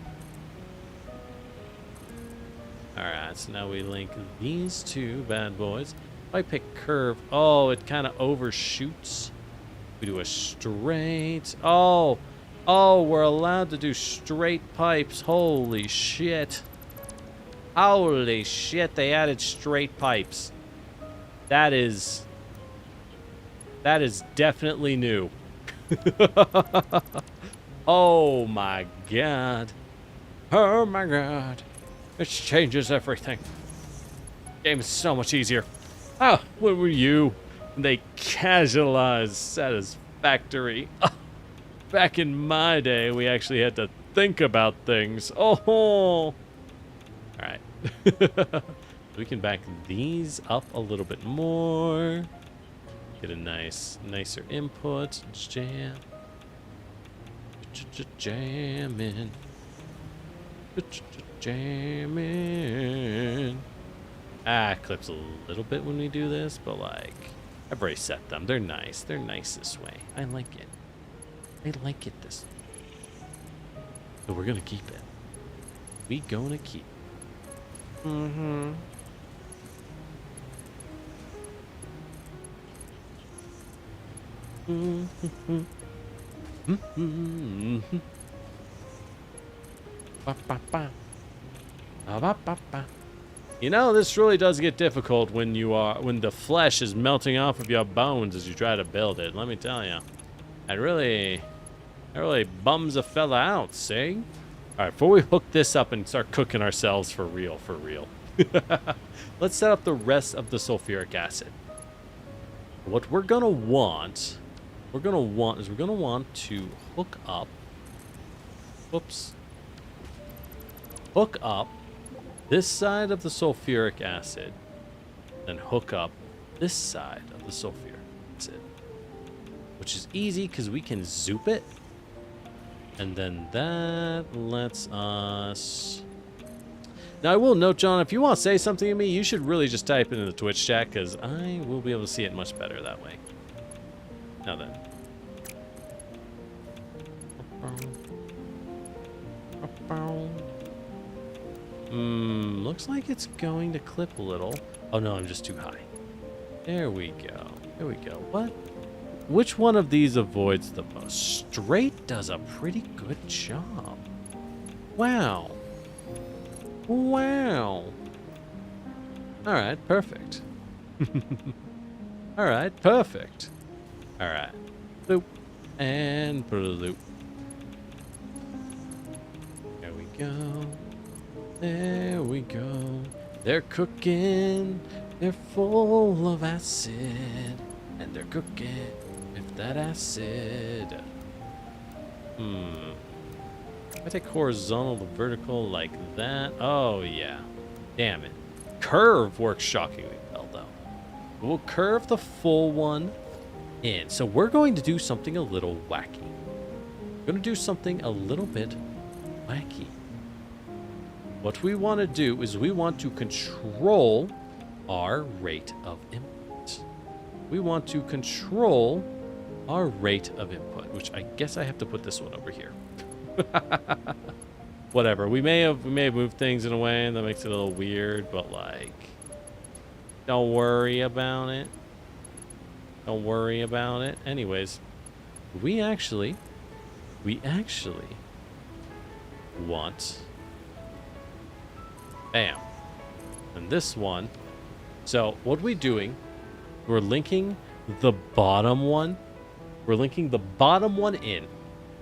Alright, so now we link these two bad boys. If I pick curve, oh, it kind of overshoots. We do a straight. Oh, we're allowed to do straight pipes. Holy shit. Holy shit, they added straight pipes. That is definitely new. Oh my god. Oh my god. It changes everything. Game is so much easier. Ah, where were you? They casualized Satisfactory. Back in my day, we actually had to think about things. Oh. Alright. We can back these up a little bit more. Get a nicer input. Jam. Jamming. Jamming. Clips a little bit when we do this, but like, I've already set them. They're nice. They're nice this way. I like it. I like it this way. So we're gonna keep it. We gonna keep it. Mm-hmm. Mm-hmm. Mm-hmm. Ba-ba-ba. Ba-ba-ba-ba. You know, this really does get difficult when the flesh is melting off of your bones as you try to build it. Let me tell you, that really bums a fella out. See? All right, before we hook this up and start cooking ourselves for real, let's set up the rest of the sulfuric acid. What we're gonna want to hook up. Oops. Hook up this side of the sulfuric acid, then hook up this side of the sulfuric acid, which is easy because we can zoop it, and then that lets us... Now I will note, John, if you want to say something to me, you should really just type it in the Twitch chat, because I will be able to see it much better that way. Now then. Looks like it's going to clip a little. Oh no, I'm just too high. There we go. There we go. What? Which one of these avoids the most? Straight does a pretty good job. Wow. Wow. All right, perfect. All right, perfect. All right. Bloop. And bloop. There we go. There we go. They're cooking. They're full of acid. And they're cooking with that acid. If I take horizontal to vertical like that. Oh, yeah. Damn it. Curve works shockingly well, though. We'll curve the full one in. So we're going to do something a little wacky. We're going to do something a little bit wacky. What we want to do is we want to control our rate of input. We want to control our rate of input, which I guess I have to put this one over here. Whatever. We may have moved things in a way that makes it a little weird, but like, don't worry about it. Don't worry about it. Anyways, we actually want, bam, and this one. So what we're doing, we're linking the bottom one. We're linking the bottom one in,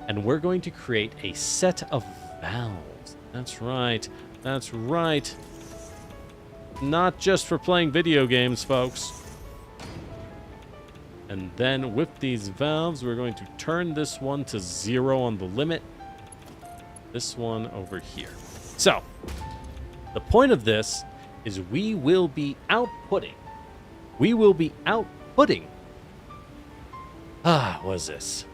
and we're going to create a set of valves. That's right. That's right. Not just for playing video games, folks. And then with these valves, we're going to turn this one to 0 on the limit. This one over here. So, the point of this is we will be outputting. What is this?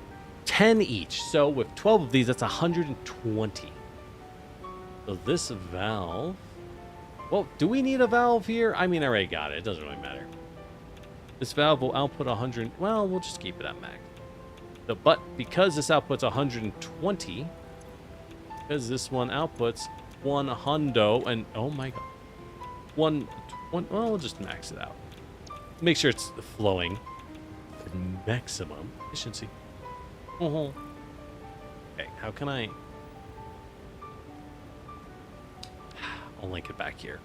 10 each. So with 12 of these, that's 120. So this valve... Well, do we need a valve here? I mean, I already got it. It doesn't really matter. This valve will output 100... Well, we'll just keep it at max. So, but because this outputs 120, because this one outputs 100, and oh my god. One, well, we'll just max it out. Make sure it's flowing at maximum efficiency. Okay, how can I... I'll link it back here.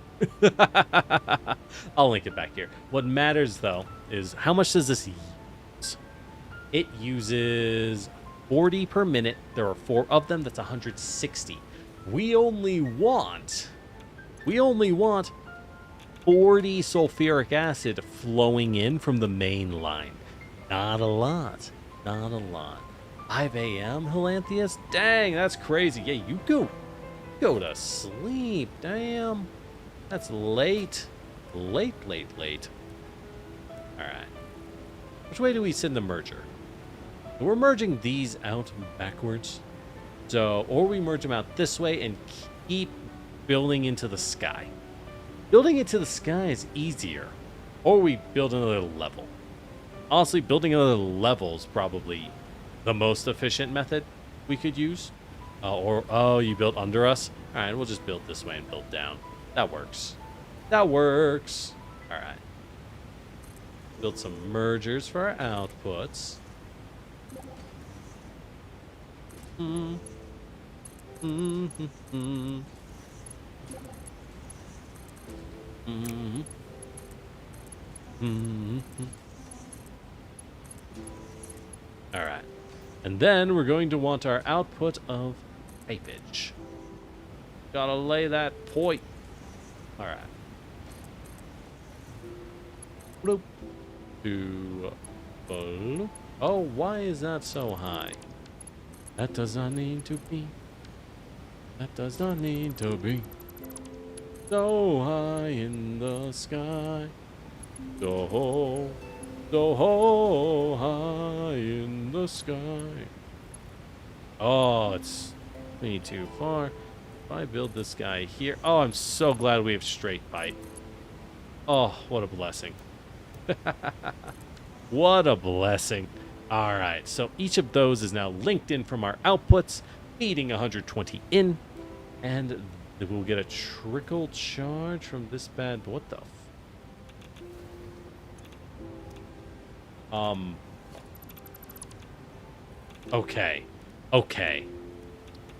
I'll link it back here. What matters, though, is how much does this use? It uses 40 per minute. There are 4 of them. That's 160. We only want 40 sulfuric acid flowing in from the main line. Not a lot. Not a lot. 5 a.m. Helanthius? Dang, that's crazy. Yeah, you go to sleep. Damn. That's late. Late. Alright. Which way do we send the merger? We're merging these out backwards. So, or we merge them out this way and keep building into the sky. Building into the sky is easier. Or we build another level. Honestly, building another level is probably the most efficient method we could use. Oh, you built under us? Alright, we'll just build this way and build down. That works. That works. Alright. Build some mergers for our outputs. Alright. And then we're going to want our output of pipage. Gotta lay that point. Alright. Bloop. Bloop. Oh, why is that so high? That does not need to be. That does not need to be. So high in the sky. So high in the sky. Oh, it's way too far. If I build this guy here. Oh, I'm so glad we have straight pipe. Oh, what a blessing. What a blessing. All right, so each of those is now linked in from our outputs, feeding 120 in, and we'll get a trickle charge from this bad. What the? Okay.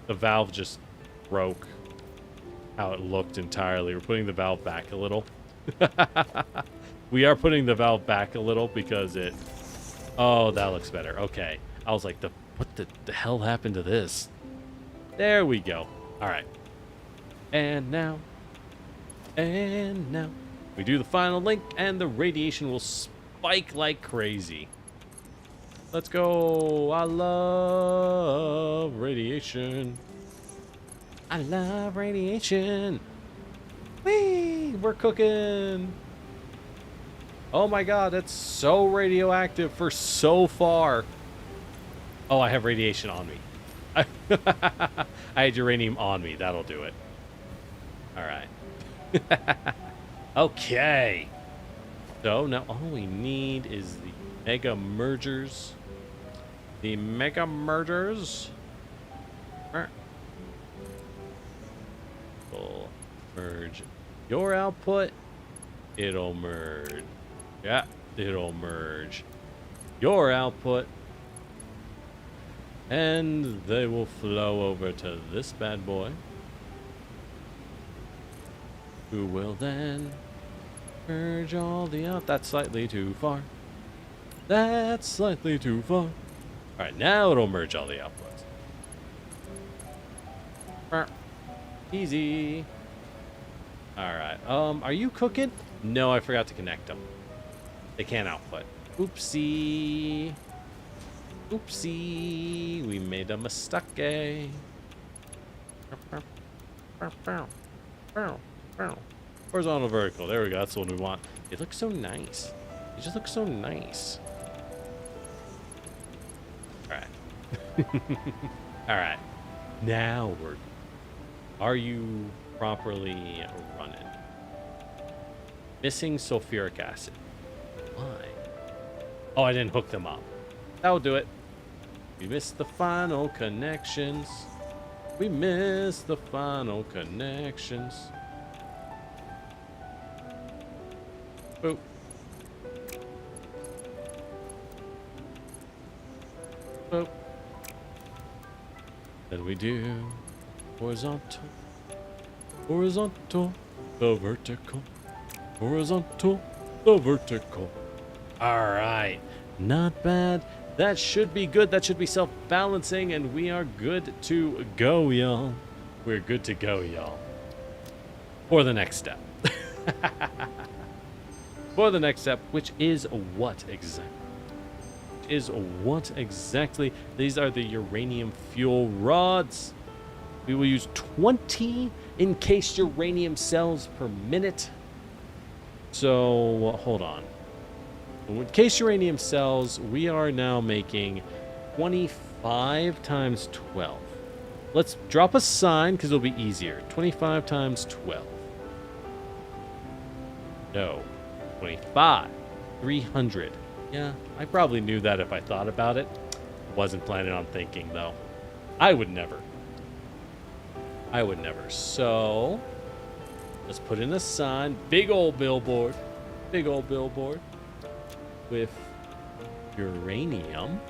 The valve just broke how it looked entirely. We're putting the valve back a little. We are putting the valve back a little because it... Oh, that looks better. Okay. I was like, what the hell happened to this? There we go. All right. And now. And now. We do the final link, and the radiation will spike like crazy. Let's go. I love radiation. I love radiation. Whee! We're cooking. Oh my god, that's so radioactive for so far. Oh, I have radiation on me. I had uranium on me. That'll do it. All right. Okay. So now all we need is the mega mergers. The mega mergers. We'll merge your output. It'll merge. Yeah, it'll merge your output. And they will flow over to this bad boy, who will then merge all the out. That's slightly too far. That's slightly too far. All right, now it'll merge all the outputs. Easy. All right. Are you cooking? No, I forgot to connect them. They can't output. Oopsie. Oopsie. We made a mistake. Horizontal, vertical. There we go. That's the one we want. It looks so nice. It just looks so nice. All right. All right. Now we're... Are you properly running? Missing sulfuric acid. Why? Oh, I didn't hook them up. That'll do it. We missed the final connections. We missed the final connections. Boop. Boop. Then we do horizontal, horizontal, the vertical, horizontal, the vertical. All right, not bad. That should be good. That should be self-balancing, and we are good to go, y'all. We're good to go, y'all. For the next step. For the next step, which is what exactly? These are the uranium fuel rods. We will use 20 encased uranium cells per minute. So, hold on. Encased uranium cells, we are now making 25 times 12. Let's drop a sign because it'll be easier. 25 times 12. No. 25. 300. Yeah, I probably knew that if I thought about it. Wasn't planning on thinking, though. I would never. I would never. So, let's put in a sign. Big old billboard. Big old billboard. With uranium.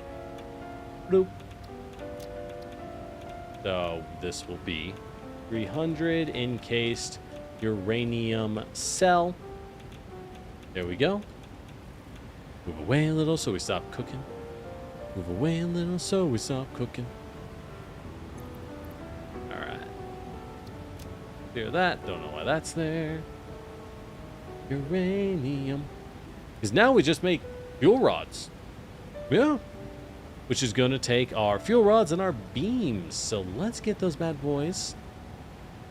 Bloop. So, this will be 300 encased uranium cell. There we go. Move away a little so we stop cooking. Move away a little so we stop cooking. Alright. Clear that. Don't know why that's there. Uranium. Because now we just make fuel rods. Yeah. Which is going to take our fuel rods and our beams. So let's get those bad boys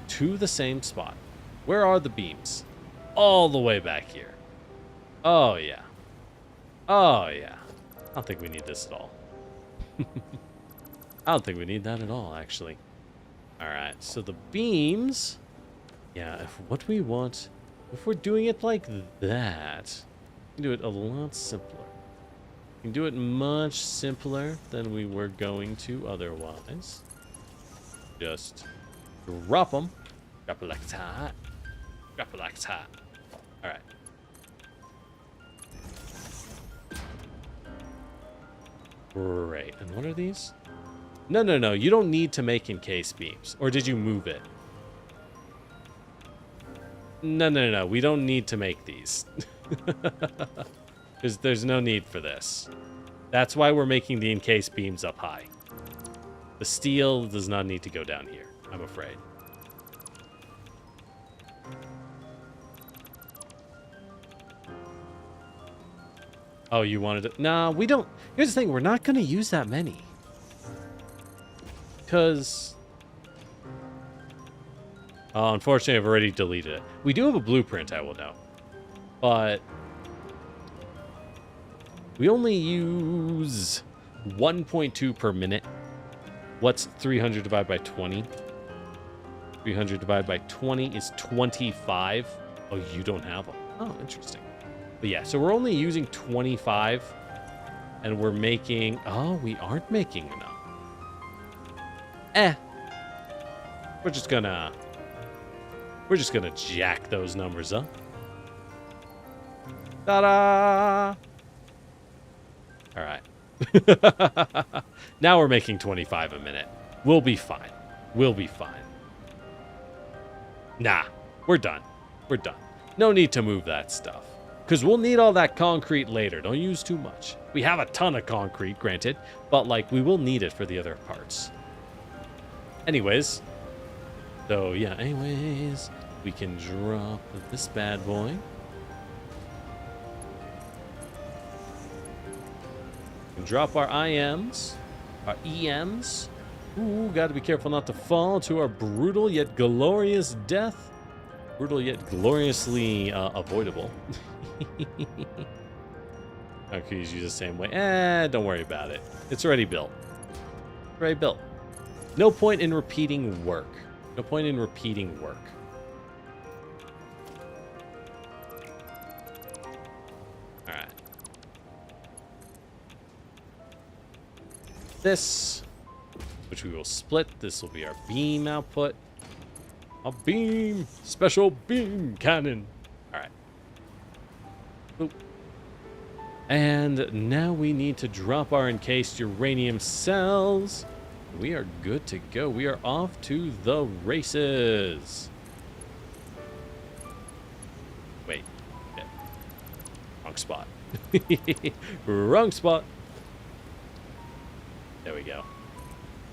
to the same spot. Where are the beams? All the way back here. Oh, yeah. Oh, yeah. I don't think we need this at all. I don't think we need that at all, actually. All right, so the beams... Yeah, if what we want... If we're doing it like that, we can do it a lot simpler. We can do it much simpler than we were going to otherwise. Just drop them. Drop it like that. Drop it like that. All right. Great. And what are these? No, no, no. You don't need to make encased beams. Or did you move it? No. We don't need to make these. There's no need for this. That's why we're making the encased beams up high. The steel does not need to go down here, I'm afraid. Oh, you wanted to... Nah, we don't... Here's the thing, we're not going to use that many. Because... Oh, unfortunately, I've already deleted it. We do have a blueprint, I will note. But... we only use 1.2 per minute. What's 300 divided by 20? 300 divided by 20 is 25. Oh, you don't have them. Oh, interesting. But yeah, so we're only using 25. And we're making... Oh, we aren't making enough. We're just gonna jack those numbers up. Ta-da! All right. Now we're making 25 a minute. We'll be fine. We'll be fine. Nah, we're done. We're done. No need to move that stuff. Because we'll need all that concrete later. Don't use too much. We have a ton of concrete, granted. But, like, we will need it for the other parts. Anyways. So, yeah, anyways. We can drop this bad boy. Drop our IMs, our EMs. Ooh, gotta be careful not to fall to our brutal yet glorious death. Brutal yet gloriously avoidable. Okay, use the same way. Don't worry about it. It's already built. Already built. No point in repeating work. No point in repeating work. Alright. This, which we will split. This will be our beam output. A beam! Special beam cannon! Alright. Boop. And now we need to drop our encased uranium cells. We are good to go. We are off to the races. Wait. Yeah. Wrong spot. Wrong spot. There we go.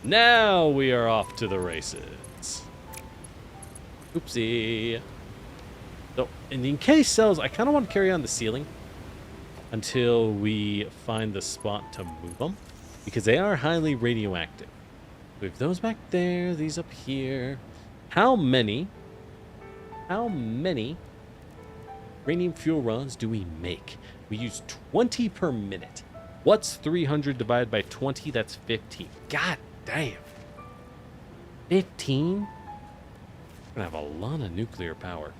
Now we are off to the races. Oopsie. So, in the encased cells, I kind of want to carry on the ceiling until we find the spot to move them, because they are highly radioactive. We have those back there, these up here. How many uranium fuel rods do we make? We use 20 per minute. What's 300 divided by 20? That's 15. God damn. 15? We're gonna have a lot of nuclear power.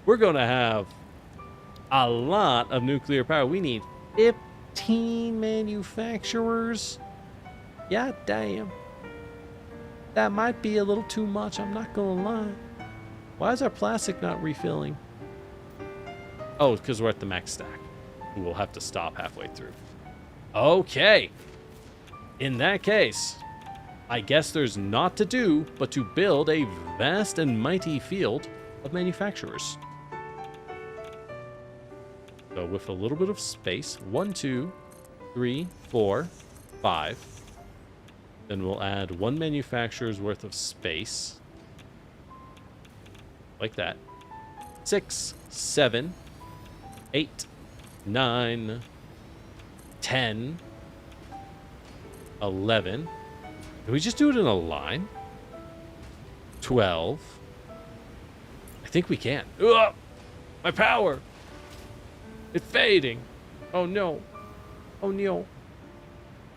We're gonna have a lot of nuclear power. We need 15 manufacturers. Yeah, damn. That might be a little too much, I'm not gonna lie. Why is our plastic not refilling? Oh, it's because we're at the max stack. We'll have to stop halfway through. Okay. In that case, I guess there's naught to do but to build a vast and mighty field of manufacturers. So with a little bit of space, 1, 2, 3, 4, 5. Then we'll add 1 manufacturer's worth of space. Like that. 6, 7, 8, 9, 10, 11. Can we just do it in a line? 12. I think we can. Ugh! My power! It's fading. Oh no. Oh no.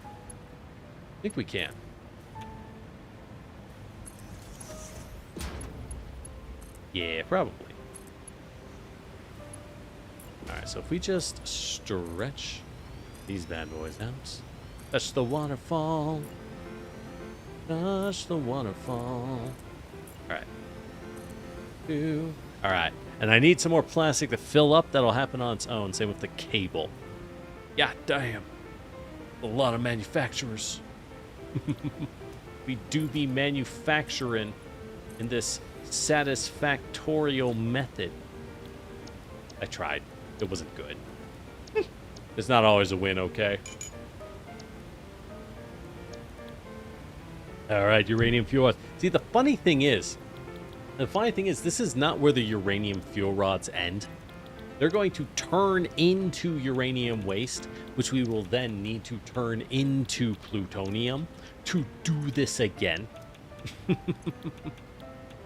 I think we can. Yeah, probably. Alright, so if we just stretch these bad boys out. Touch the waterfall. Touch the waterfall. Alright. Alright. And I need some more plastic to fill up. That'll happen on its own. Same with the cable. God damn. A lot of manufacturers. We do be manufacturing. in this satisfactorial method. I tried. It wasn't good. It's not always a win, okay? All right, uranium fuel rods. See, the funny thing is, this is not where the uranium fuel rods end. They're going to turn into uranium waste, which we will then need to turn into plutonium to do this again.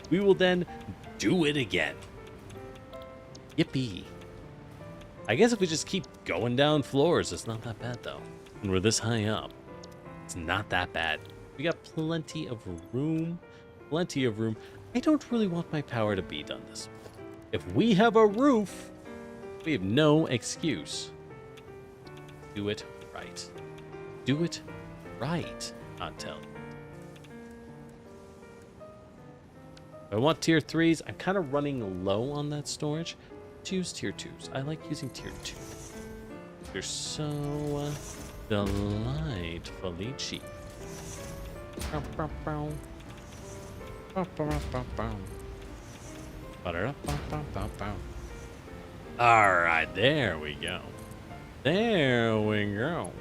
We will then do it again. Yippee. I guess if we just keep going down floors, it's not that bad, though. And we're this high up. It's not that bad. We got plenty of room. Plenty of room. I don't really want my power to be done this way. If we have a roof, we have no excuse. Do it right. Do it right, I'll tell you. If I want tier 3s, I'm kind of running low on that storage. Let's use tier 2s. I like using tier 2. They're so delightfully cheap. Alright, there we go. There we go.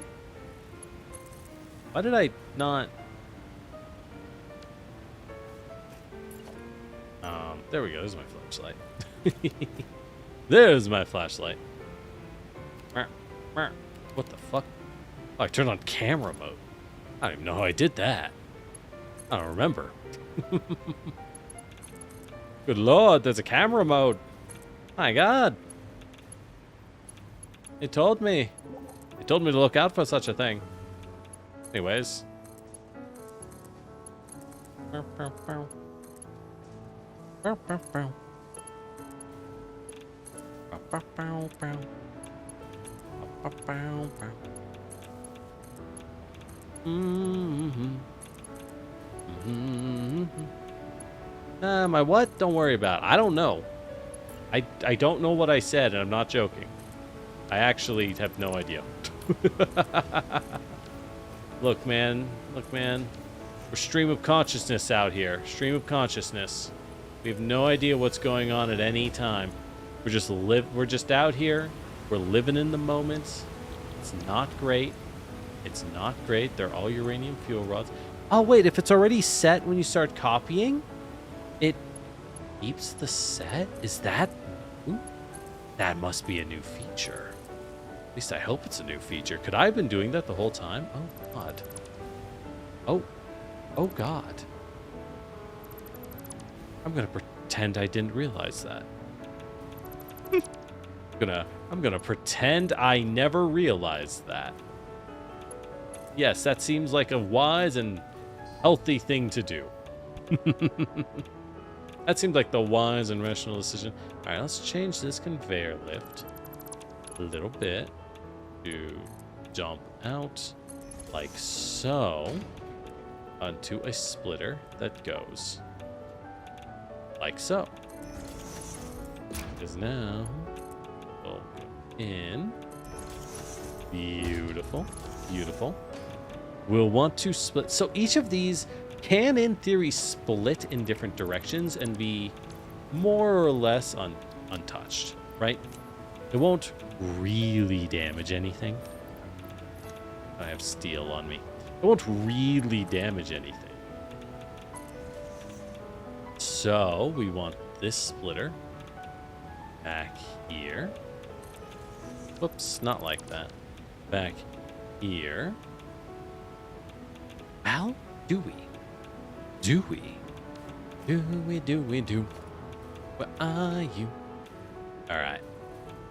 Why did I not... there we go. There's my flashlight. There's my flashlight. What the fuck? Oh, I turned on camera mode. I don't even know how I did that. I don't remember. Good lord, there's a camera mode. My god. It told me. It told me to look out for such a thing. Anyways. My what? Don't worry about it. I don't know. I don't know what I said, and I'm not joking. I actually have no idea. Look, man. Look, man. We're stream of consciousness out here. Stream of consciousness. We have no idea what's going on at any time. We're just out here. We're living in the moment. It's not great. It's not great. They're all uranium fuel rods. Oh, wait. If it's already set when you start copying, it keeps the set? Is that... Ooh, that must be a new feature. At least I hope it's a new feature. Could I have been doing that the whole time? Oh, God. Oh, God. I'm going to pretend I didn't realize that. I'm gonna pretend I never realized that. Yes, that seems like a wise and healthy thing to do. That seems like the wise and rational decision. All right, let's change this conveyor lift a little bit to jump out like so onto a splitter that goes like so. Because now we'll go in. Beautiful. Beautiful. We'll want to split. So each of these can, in theory, split in different directions and be more or less untouched, right? It won't really damage anything. I have steel on me. It won't really damage anything. So we want this splitter back here. Whoops, not like that. Back here. How do we? Do we? Do we? Do we? Do? Where are you? All right.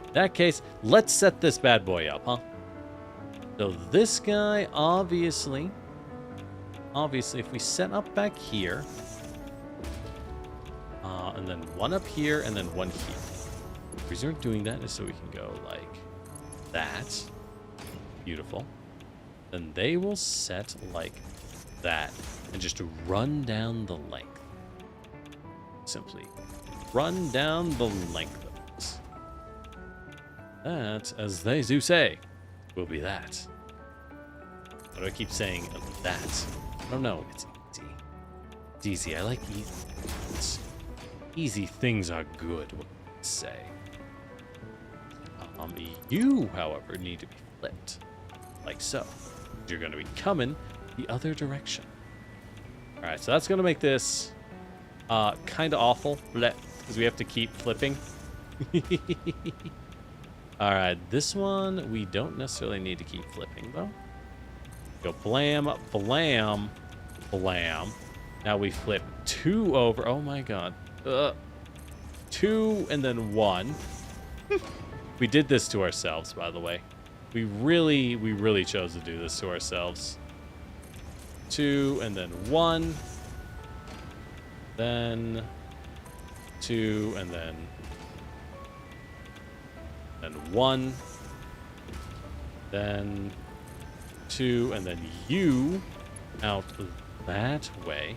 In that case, let's set this bad boy up, huh? So this guy, obviously, if we set up back here, and then one up here, and then one here. The reason we're doing that is so we can go like that. Beautiful. Then they will set like that and just run down the length. Simply run down the length of it. That, as they do say, will be that. Why do I keep saying that? I don't know. It's easy. I like easy. Easy things are good, what can I say? You, however, need to be flipped. Like so. You're going to be coming the other direction. Alright, so that's going to make this kind of awful. Because we have to keep flipping. Alright, this one we don't necessarily need to keep flipping, though. Go blam, blam, blam. Now we flip 2 over. Oh my god. 2 and then 1. We did this to ourselves, by the way. We really chose to do this to ourselves. 2 and then 1. Then 2 and then 1. Then 2 and then you out that way.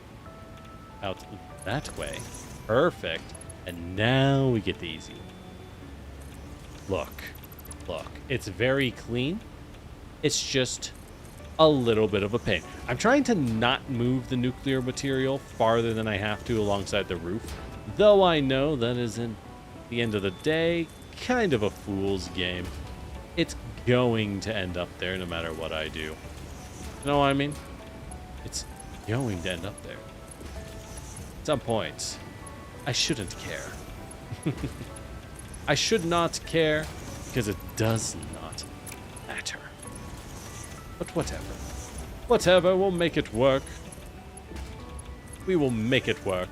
Out that way. Perfect. And now we get the easy one. Look. It's very clean. It's just a little bit of a pain. I'm trying to not move the nuclear material farther than I have to alongside the roof. Though I know that isn't the end of the day. Kind of a fool's game. It's going to end up there no matter what I do. You know what I mean? It's going to end up there. At some point, I shouldn't care. I should not care because it does not matter. But whatever. Whatever, we'll make it work. We will make it work.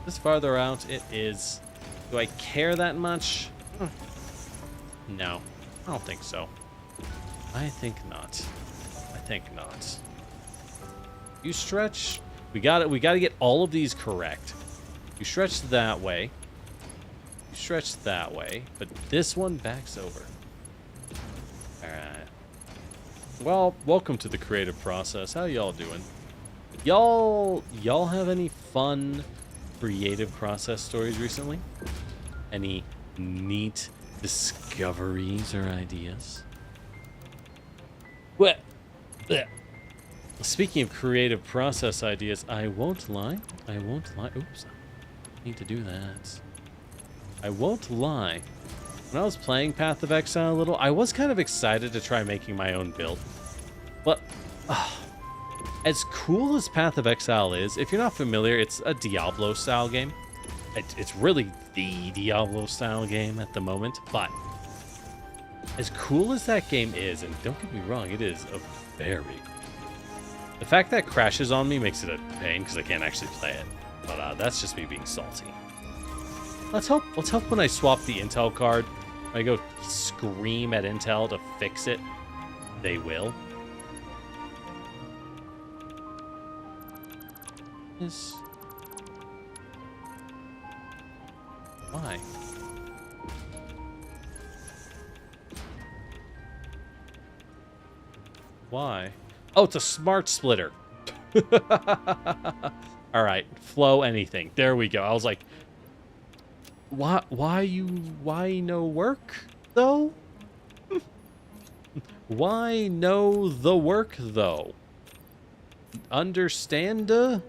This farther out it is. Do I care that much? No, I don't think so. I think not. I think not. You stretch. We got it. We got to get all of these correct. You stretch that way. You stretch that way, but this one backs over. All right. Well, welcome to the creative process. How y'all doing? Y'all have any fun creative process stories recently? Any neat discoveries or ideas? Well, speaking of creative process ideas, I won't lie. Oops. I need to do that. I won't lie. When I was playing Path of Exile a little, I was kind of excited to try making my own build. But as cool as Path of Exile is, if you're not familiar, it's a Diablo-style game. It's really the Diablo-style game at the moment. But as cool as that game is, and don't get me wrong, it is a very... The fact that it crashes on me makes it a pain because I can't actually play it. But that's just me being salty. Let's hope when I swap the Intel card, when I go scream at Intel to fix it, they will. Yes. Why? Why? Oh, it's a smart splitter. All right, flow anything. There we go. I was like, why no work though? Why no the work though? Understand? All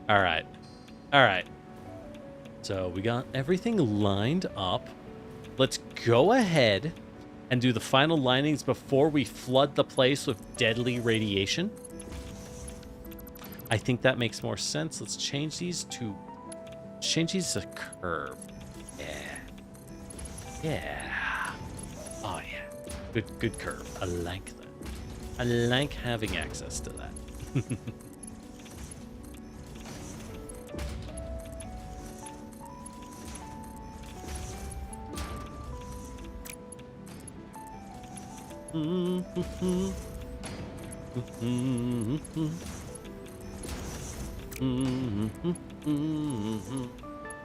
right. So we got everything lined up. Let's go ahead and do the final linings before we flood the place with deadly radiation. I think that makes more sense. Let's change these to curve. Yeah. Oh yeah. Good curve. I like that. I like having access to that.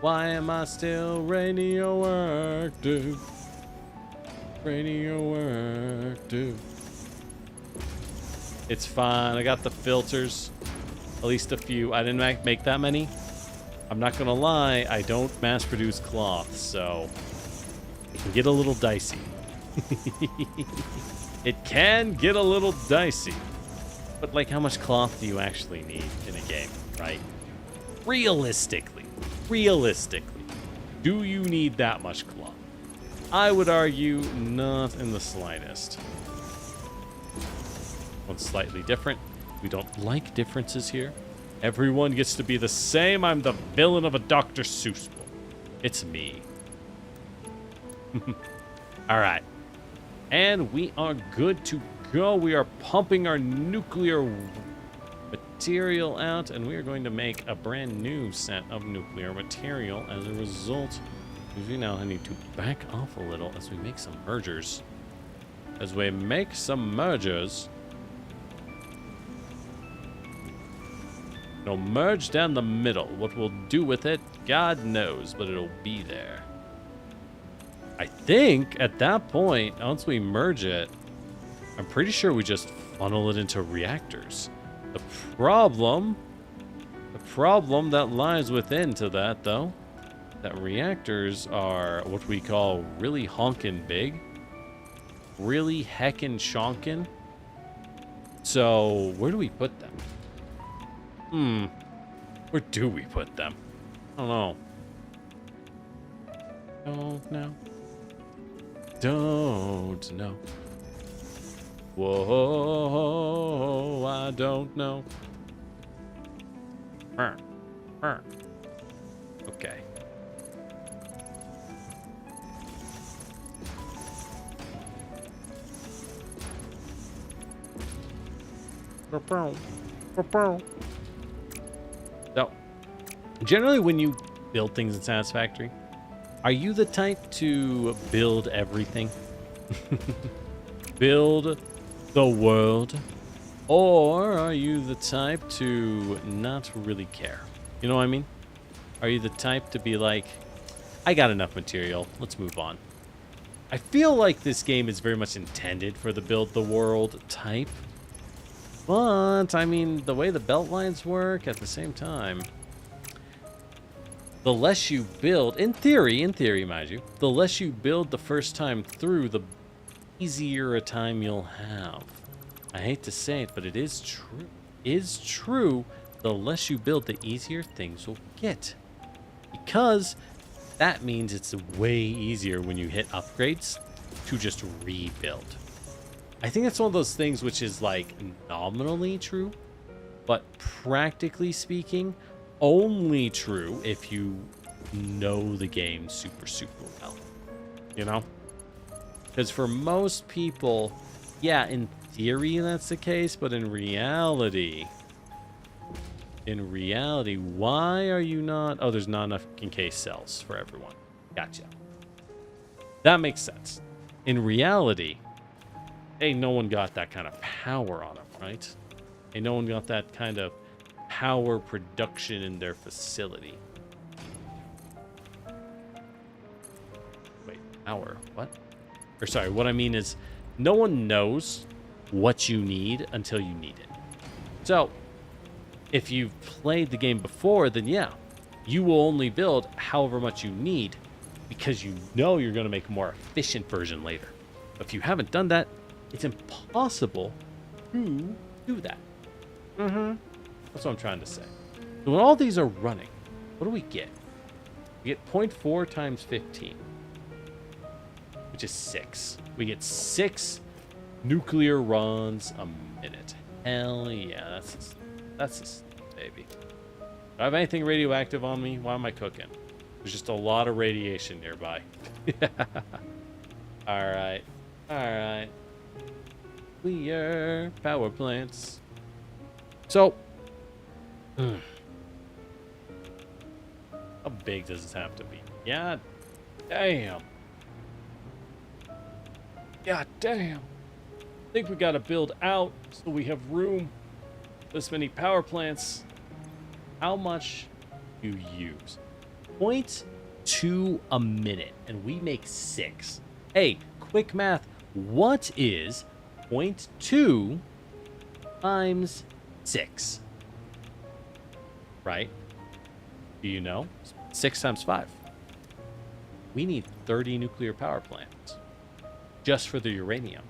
Why am I still radioactive? Radioactive. It's fine. I got the filters. At least a few. I didn't make that many. I'm not gonna lie. I don't mass produce cloth, so it can get a little dicey. It can get a little dicey. But, like, how much cloth do you actually need in a game, right? Realistically, do you need that much cloth? I would argue not in the slightest. One's slightly different. We don't like differences here. Everyone gets to be the same. I'm the villain of a Dr. Seuss book. It's me. All right. And we are good to go. We are pumping our nuclear material out, and we are going to make a brand new set of nuclear material as a result. We now need to back off a little as we make some mergers. It'll merge down the middle. What we'll do with it, God knows, but it'll be there. I think at that point, once we merge it, I'm pretty sure we just funnel it into reactors. The problem that lies within to that, though, that reactors are what we call really honkin' big, really heckin' shonkin'. So where do we put them? Where do we put them? I don't know. Don't know. Whoa, I don't know. Okay. So, generally when you build things in Satisfactory, are you the type to build everything? Build the world? Or are you the type to not really care? You know what I mean? Are you the type to be like, I got enough material, let's move on? I feel like this game is very much intended for the build the world type. But, I mean, the way the belt lines work at the same time, the less you build, in theory, mind you, the less you build the first time through, the easier a time you'll have. I hate to say it, but it is true. Is true. The less you build, the easier things will get. Because that means it's way easier when you hit upgrades to just rebuild. I think that's one of those things which is like nominally true, but practically speaking, only true if you know the game super, super well. You know? Because for most people, yeah, in theory that's the case, but in reality, why are you not? Oh, there's not enough encased cells for everyone. Gotcha. That makes sense. In reality, ain't no one got that kind of power on them, right? Ain't no one got that kind of power production in their facility. Wait, power? What? Or sorry, what I mean is no one knows what you need until you need it. So, if you've played the game before, then yeah, you will only build however much you need because you know you're going to make a more efficient version later. But if you haven't done that, it's impossible to do that. That's what I'm trying to say. So when all these are running, what do we get? We get 0.4 times 15, which is 6. We get 6 nuclear runs a minute. Hell yeah, that's a baby. Do I have anything radioactive on me? Why am I cooking? There's just a lot of radiation nearby. All right. Nuclear power plants. So, how big does this have to be? God damn. God damn. I think we got to build out so we have room. This many power plants. How much do you use? 0.2 a minute, and we make 6. Hey, quick math. What is 0.2 times 6? Right? Do you know? 6 times 5. We need 30 nuclear power plants just for the uranium.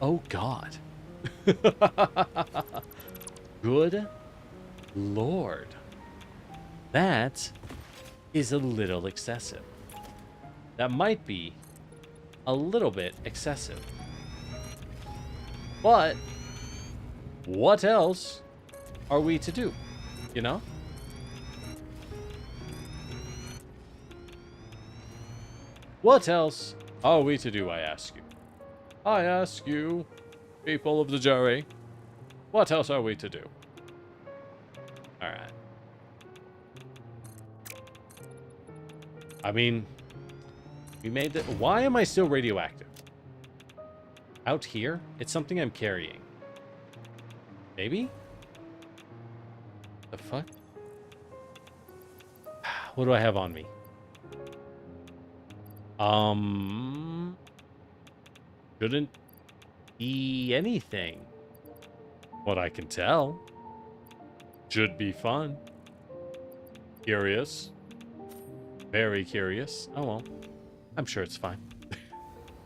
Oh God. Good Lord. That is a little excessive. That might be a little bit excessive. But what else are we to do? You know? What else are we to do, I ask you? I ask you, people of the jury, what else are we to do? Alright. I mean, we made the... Why am I still radioactive? Out here? It's something I'm carrying. Maybe? The fuck? What do I have on me? Shouldn't be anything. What I can tell. Should be fun. Curious. Very curious. Oh well. I'm sure it's fine.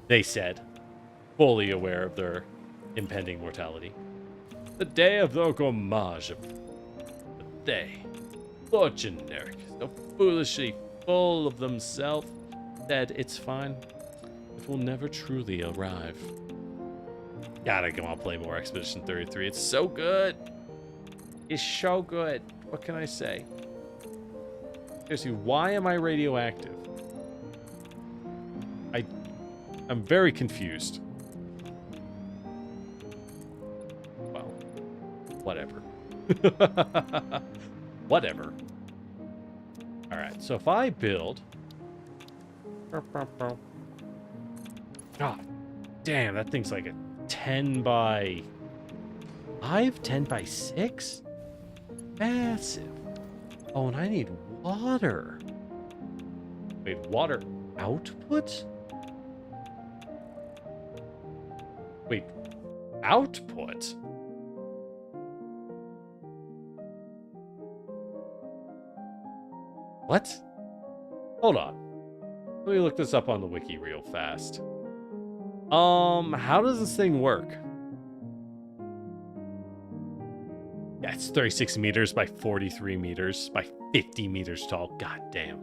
They said. Fully aware of their impending mortality. The day of the gommage. The day. So generic. So foolishly full of themselves. Said it's fine. It will never truly arrive. Gotta go on, play more Expedition 33. It's so good. It's so good. What can I say? Seriously, why am I radioactive? I'm very confused. Well, whatever. Whatever. Alright, so if I build... God damn, that thing's like a 10 by 5, 10 by 6? Massive. Oh, and I need water. Wait, water output? Wait, output? What? Hold on. Let me look this up on the wiki real fast. How does this thing work? Yeah, it's 36 meters by 43 meters by 50 meters tall. God damn.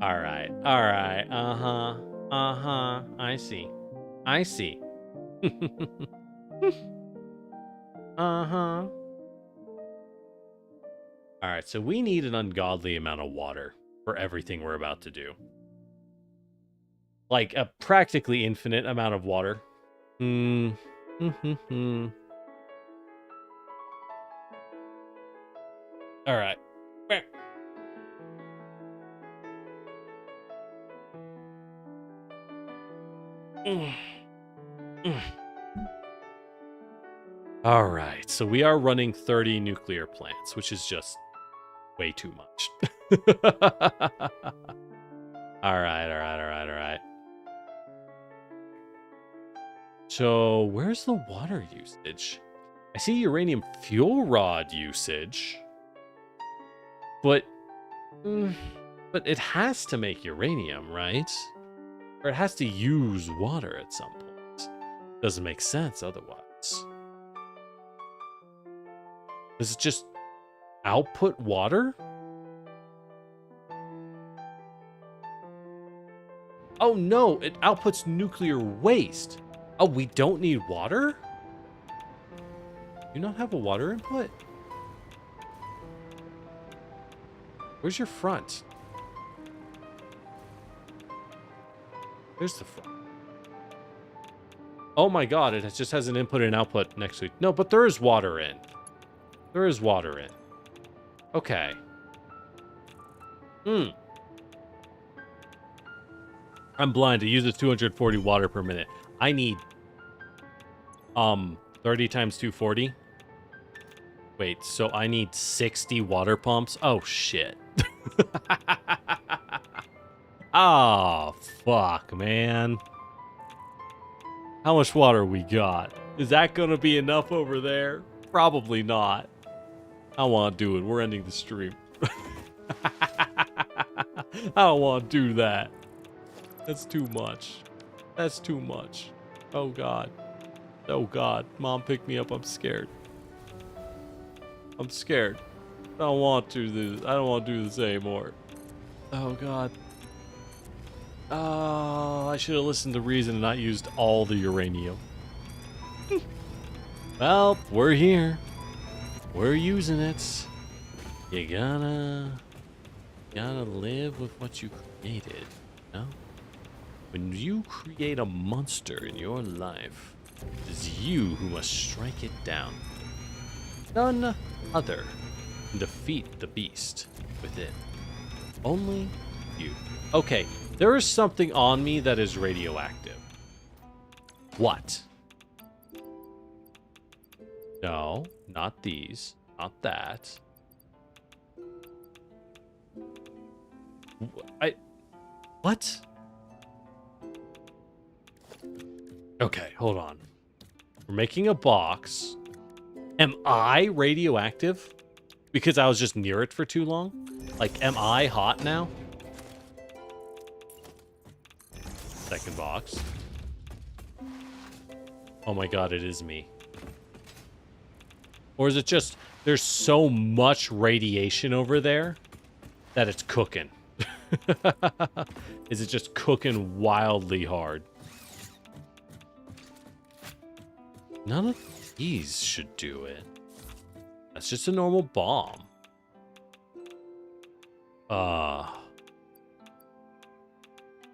All right. All right. Uh-huh. Uh-huh. I see. I see. Uh-huh. All right, so we need an ungodly amount of water for everything we're about to do. Like a practically infinite amount of water. All right. All right, so we are running 30 nuclear plants, which is just way too much. All right. So, where's the water usage? I see uranium fuel rod usage. But it has to make uranium, right? Or it has to use water at some point. Doesn't make sense otherwise. Does it just output water? Oh no, it outputs nuclear waste. Oh, we don't need water? Do you not have a water input? Where's your front? There's the front. Oh my god, it just has an input and output next to it. No, but there is water in. There is water in. Okay. I'm blind. It uses 240 water per minute. I need 30 times 240. Wait, so I need 60 water pumps? Oh shit. Oh fuck, man. How much water we got? Is that gonna be enough over there? Probably not. I don't want to do it. We're ending the stream. I don't want to do that. That's too much. That's too much. Oh god. Oh God, Mom, pick me up. I'm scared. I'm scared. I don't want to do this. I don't want to do this anymore. Oh God. Oh, I should have listened to reason and not used all the uranium. Well, we're here. We're using it. You gotta live with what you created, you know? When you create a monster in your life, it is you who must strike it down. None other can defeat the beast within. Only you. Okay, there is something on me that is radioactive. What? No, not these. Not that. What? Okay, hold on. We're making a box. Am I radioactive? Because I was just near it for too long? Like, am I hot now? Second box. Oh my God, it is me. Or is it just, there's so much radiation over there that it's cooking? Is it just cooking wildly hard? None of these should do it. That's just a normal bomb.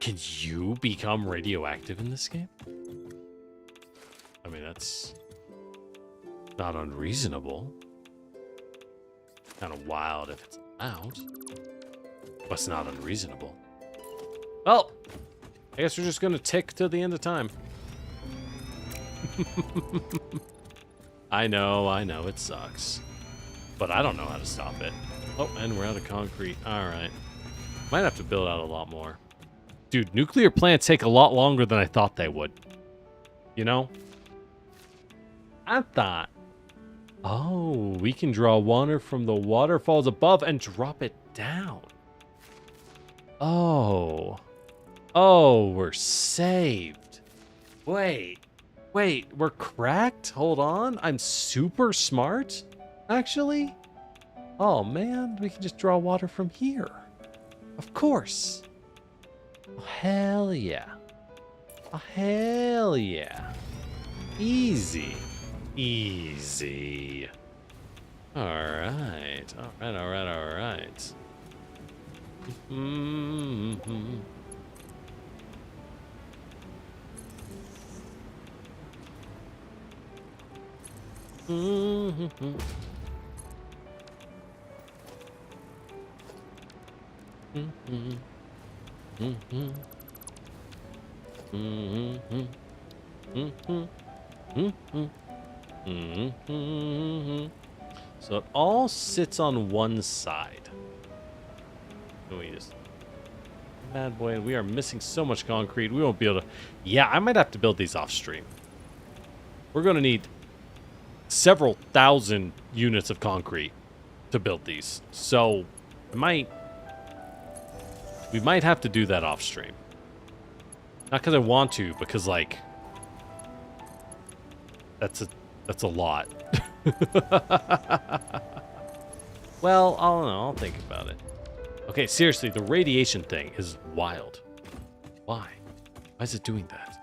Can you become radioactive in this game? I mean, that's not unreasonable. Kind of wild if it's allowed. But it's not unreasonable. Well, I guess we're just gonna tick till the end of time. I know, it sucks. But I don't know how to stop it. Oh, and we're out of concrete. Alright. Might have to build out a lot more. Dude, nuclear plants take a lot longer than I thought they would. You know? I thought, oh, we can draw water from the waterfalls above and drop it down. Oh. Oh, we're saved. Wait, we're cracked? Hold on. I'm super smart, actually. Oh, man, we can just draw water from here. Of course. Oh, hell yeah. Oh, hell yeah. Easy. Easy. Alright. Alright. Mm-hmm. Mm-hmm. Mm-hmm. Mm-hmm. Mm-hmm. Mm-hmm. Mm-hmm. Mm-hmm. So it all sits on one side. Can we just... Bad boy, we are missing so much concrete. We won't be able to... Yeah, I might have to build these off stream. We're going to need several thousand units of concrete to build these. So, we might have to do that off stream. Not because I want to, because, like... That's a lot. Well, I don't know. I'll think about it. Okay, seriously, the radiation thing is wild. Why? Why is it doing that?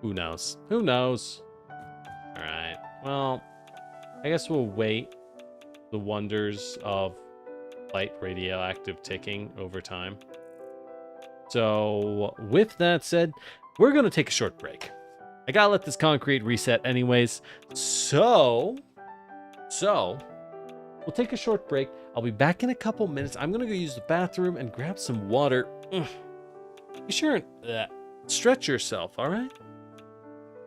Who knows? Who knows? Alright, well, I guess we'll wait the wonders of light radioactive ticking over time. So, with that said, we're going to take a short break. I gotta let this concrete reset anyways. So, we'll take a short break. I'll be back in a couple minutes. I'm gonna go use the bathroom and grab some water. Be sure and stretch yourself, all right?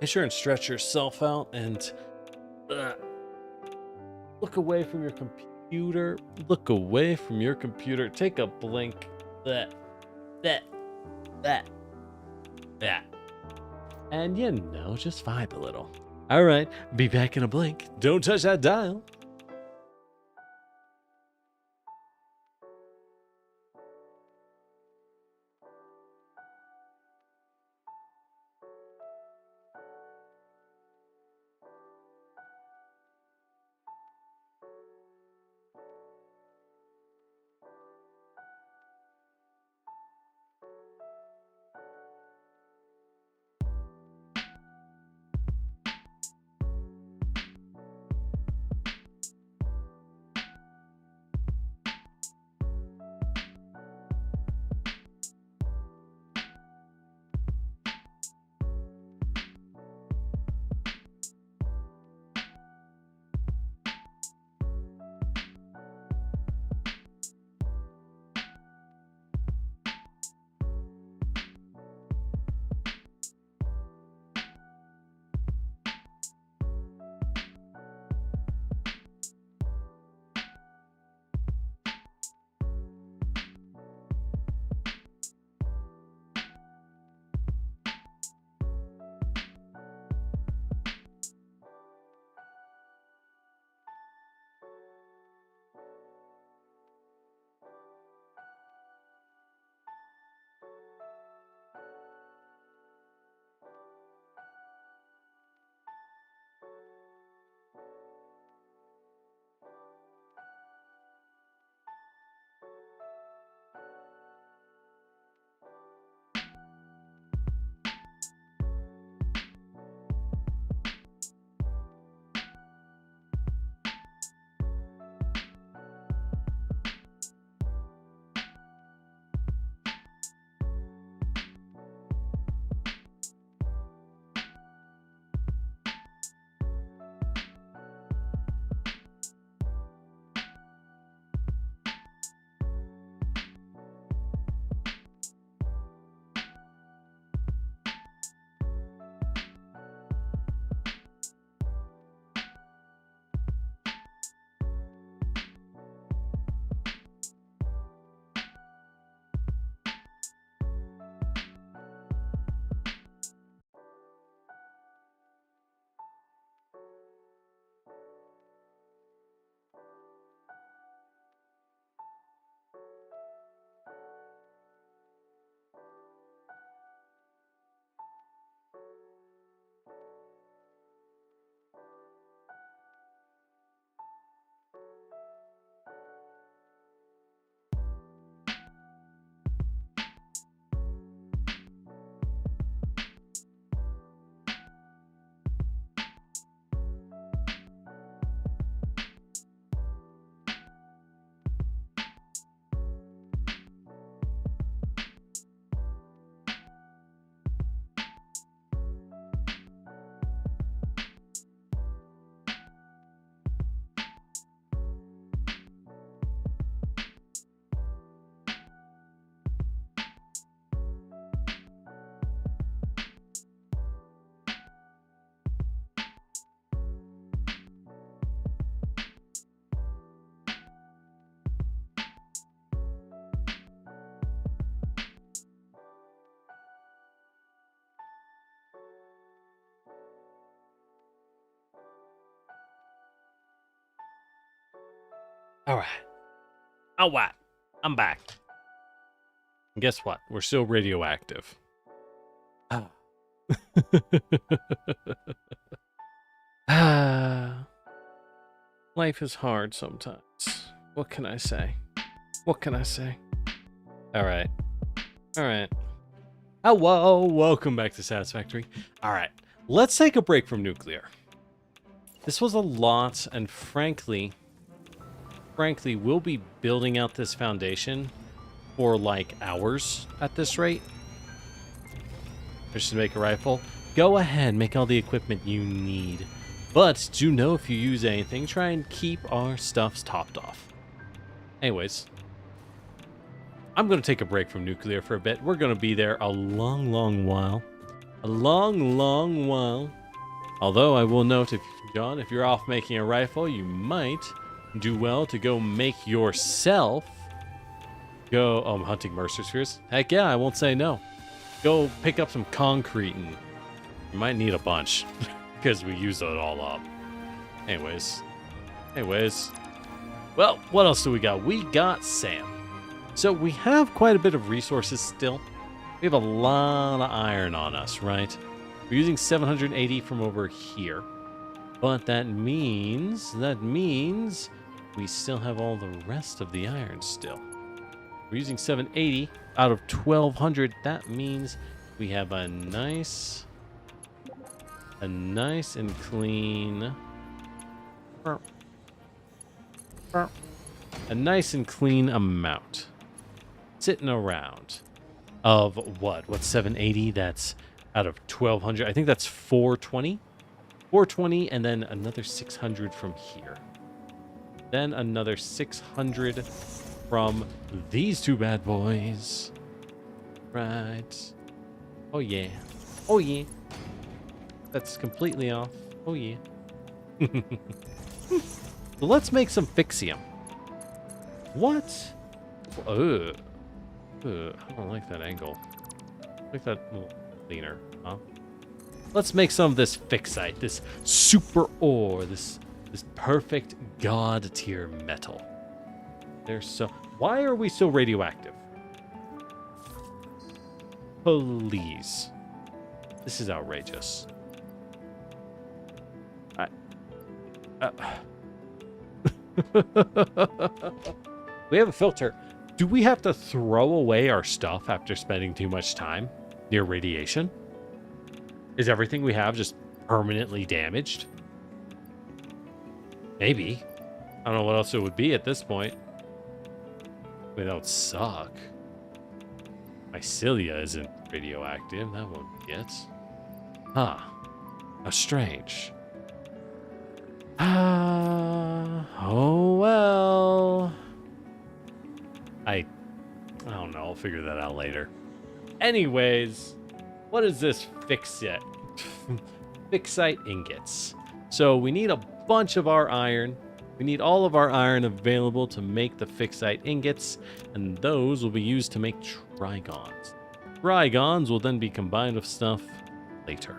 Be sure and stretch yourself out and look away from your computer. Look away from your computer. Take a blink. That. And you know, just vibe a little. All right, be back in a blink. Don't touch that dial. All right. All right. I'm back. And guess what? We're still radioactive. Ah. Life is hard sometimes. What can I say? What can I say? All right. All right. Hello. Welcome back to Satisfactory. All right. Let's take a break from nuclear. This was a lot, and frankly, we'll be building out this foundation for like hours at this rate. Just to make a rifle. Go ahead, make all the equipment you need. But do know if you use anything, try and keep our stuffs topped off. Anyways, I'm going to take a break from nuclear for a bit. We're going to be there a long, long while. A long, long while. Although I will note, John, if you're off making a rifle, you might do well to go make yourself. Go, oh, I'm hunting Mercer Spheres. Heck yeah, I won't say no. Go pick up some concrete, and you might need a bunch because we use it all up. Anyways. Well, what else do we got? We got Sam. So we have quite a bit of resources still. We have a lot of iron on us, right? We're using 780 from over here. But that means we still have all the rest of the iron still. We're using 780 out of 1200. That means we have a nice and clean amount sitting around of what's 780. That's out of 1200. I think that's 420, and then another 600 from here, then another 600 from these two bad boys. Right. Oh yeah. That's completely off. Oh yeah. So let's make some Fixium. What? I don't like that angle. I like that little cleaner, huh? Let's make some of this Fixite, this super ore, this perfect god tier metal. Why are we so radioactive? Please. This is outrageous. We have a filter. Do we have to throw away our stuff after spending too much time near radiation? Is everything we have just permanently damaged? Maybe. I don't know what else it would be at this point. I mean, that would suck. Mycelia isn't radioactive. That won't be it. Huh. How strange. Oh well. I don't know. I'll figure that out later. Anyways, what is this Fixite? Fixite ingots. So we need a bunch of our iron. We need all of our iron available to make the Fixite ingots, and those will be used to make trigons. Trigons will then be combined with stuff later.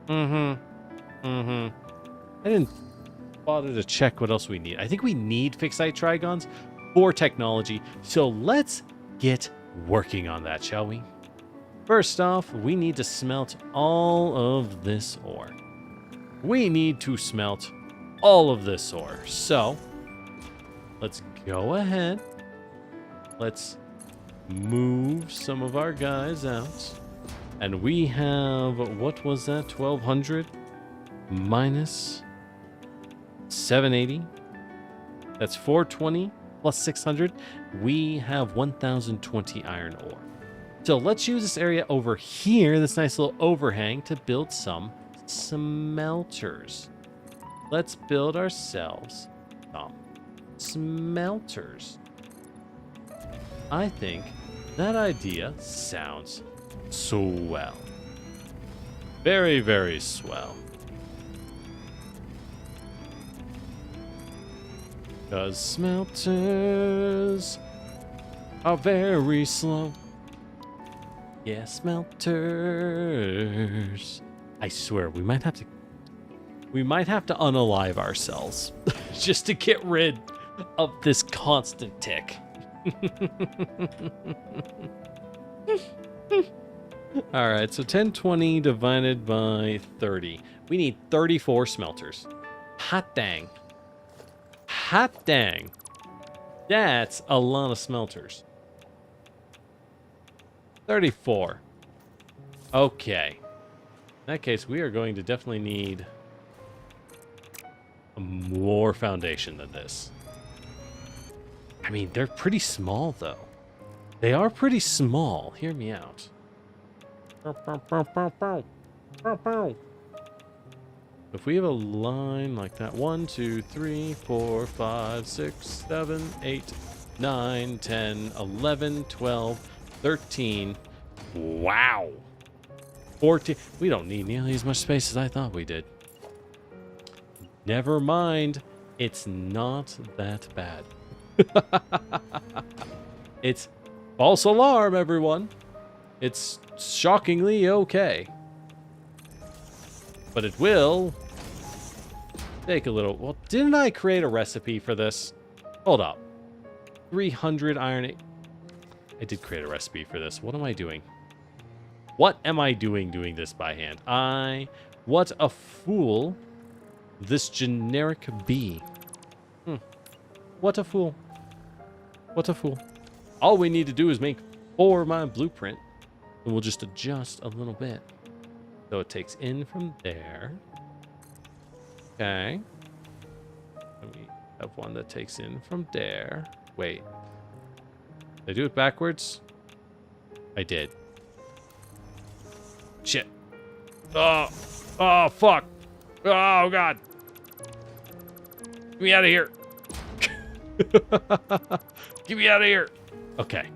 I didn't bother to check what else we need. I think we need Fixite trigons for technology, so let's get working on that, shall we? First off, we need to smelt all of this ore. So, let's go ahead. Let's move some of our guys out. And we have, what was that? 1200 minus 780. That's 420 plus 600. We have 1020 iron ore. So let's use this area over here, this nice little overhang, to build some smelters. Let's build ourselves some smelters. I think that idea sounds swell. Very, very swell. Because smelters are very slow. Yeah, smelters. I swear, we might have to unalive ourselves just to get rid of this constant tick. All right, so 1020 divided by 30. We need 34 smelters. Hot dang. Hot dang. That's a lot of smelters. 34. Okay. In that case, we are going to definitely need more foundation than this. I mean, they're pretty small, though. They are pretty small. Hear me out. If we have a line like that, 1, 2, 3, 4, 5, 6, 7, 8, 9, 10, 11, 12, 13. Wow. 14. We don't need nearly as much space as I thought we did. Never mind. It's not that bad. It's false alarm, everyone. It's shockingly okay. But it will take a little... Well, didn't I create a recipe for this? Hold up. 300 iron... I did create a recipe for this. What am I doing? What am I doing this by hand? What a fool this generic bee. What a fool. What a fool. All we need to do is make 4 my blueprint. And we'll just adjust a little bit. So it takes in from there. Okay. And we have one that takes in from there. Wait. Did I do it backwards? I did. Shit. Oh, fuck. Oh, God. Get me out of here. Get me out of here. Okay.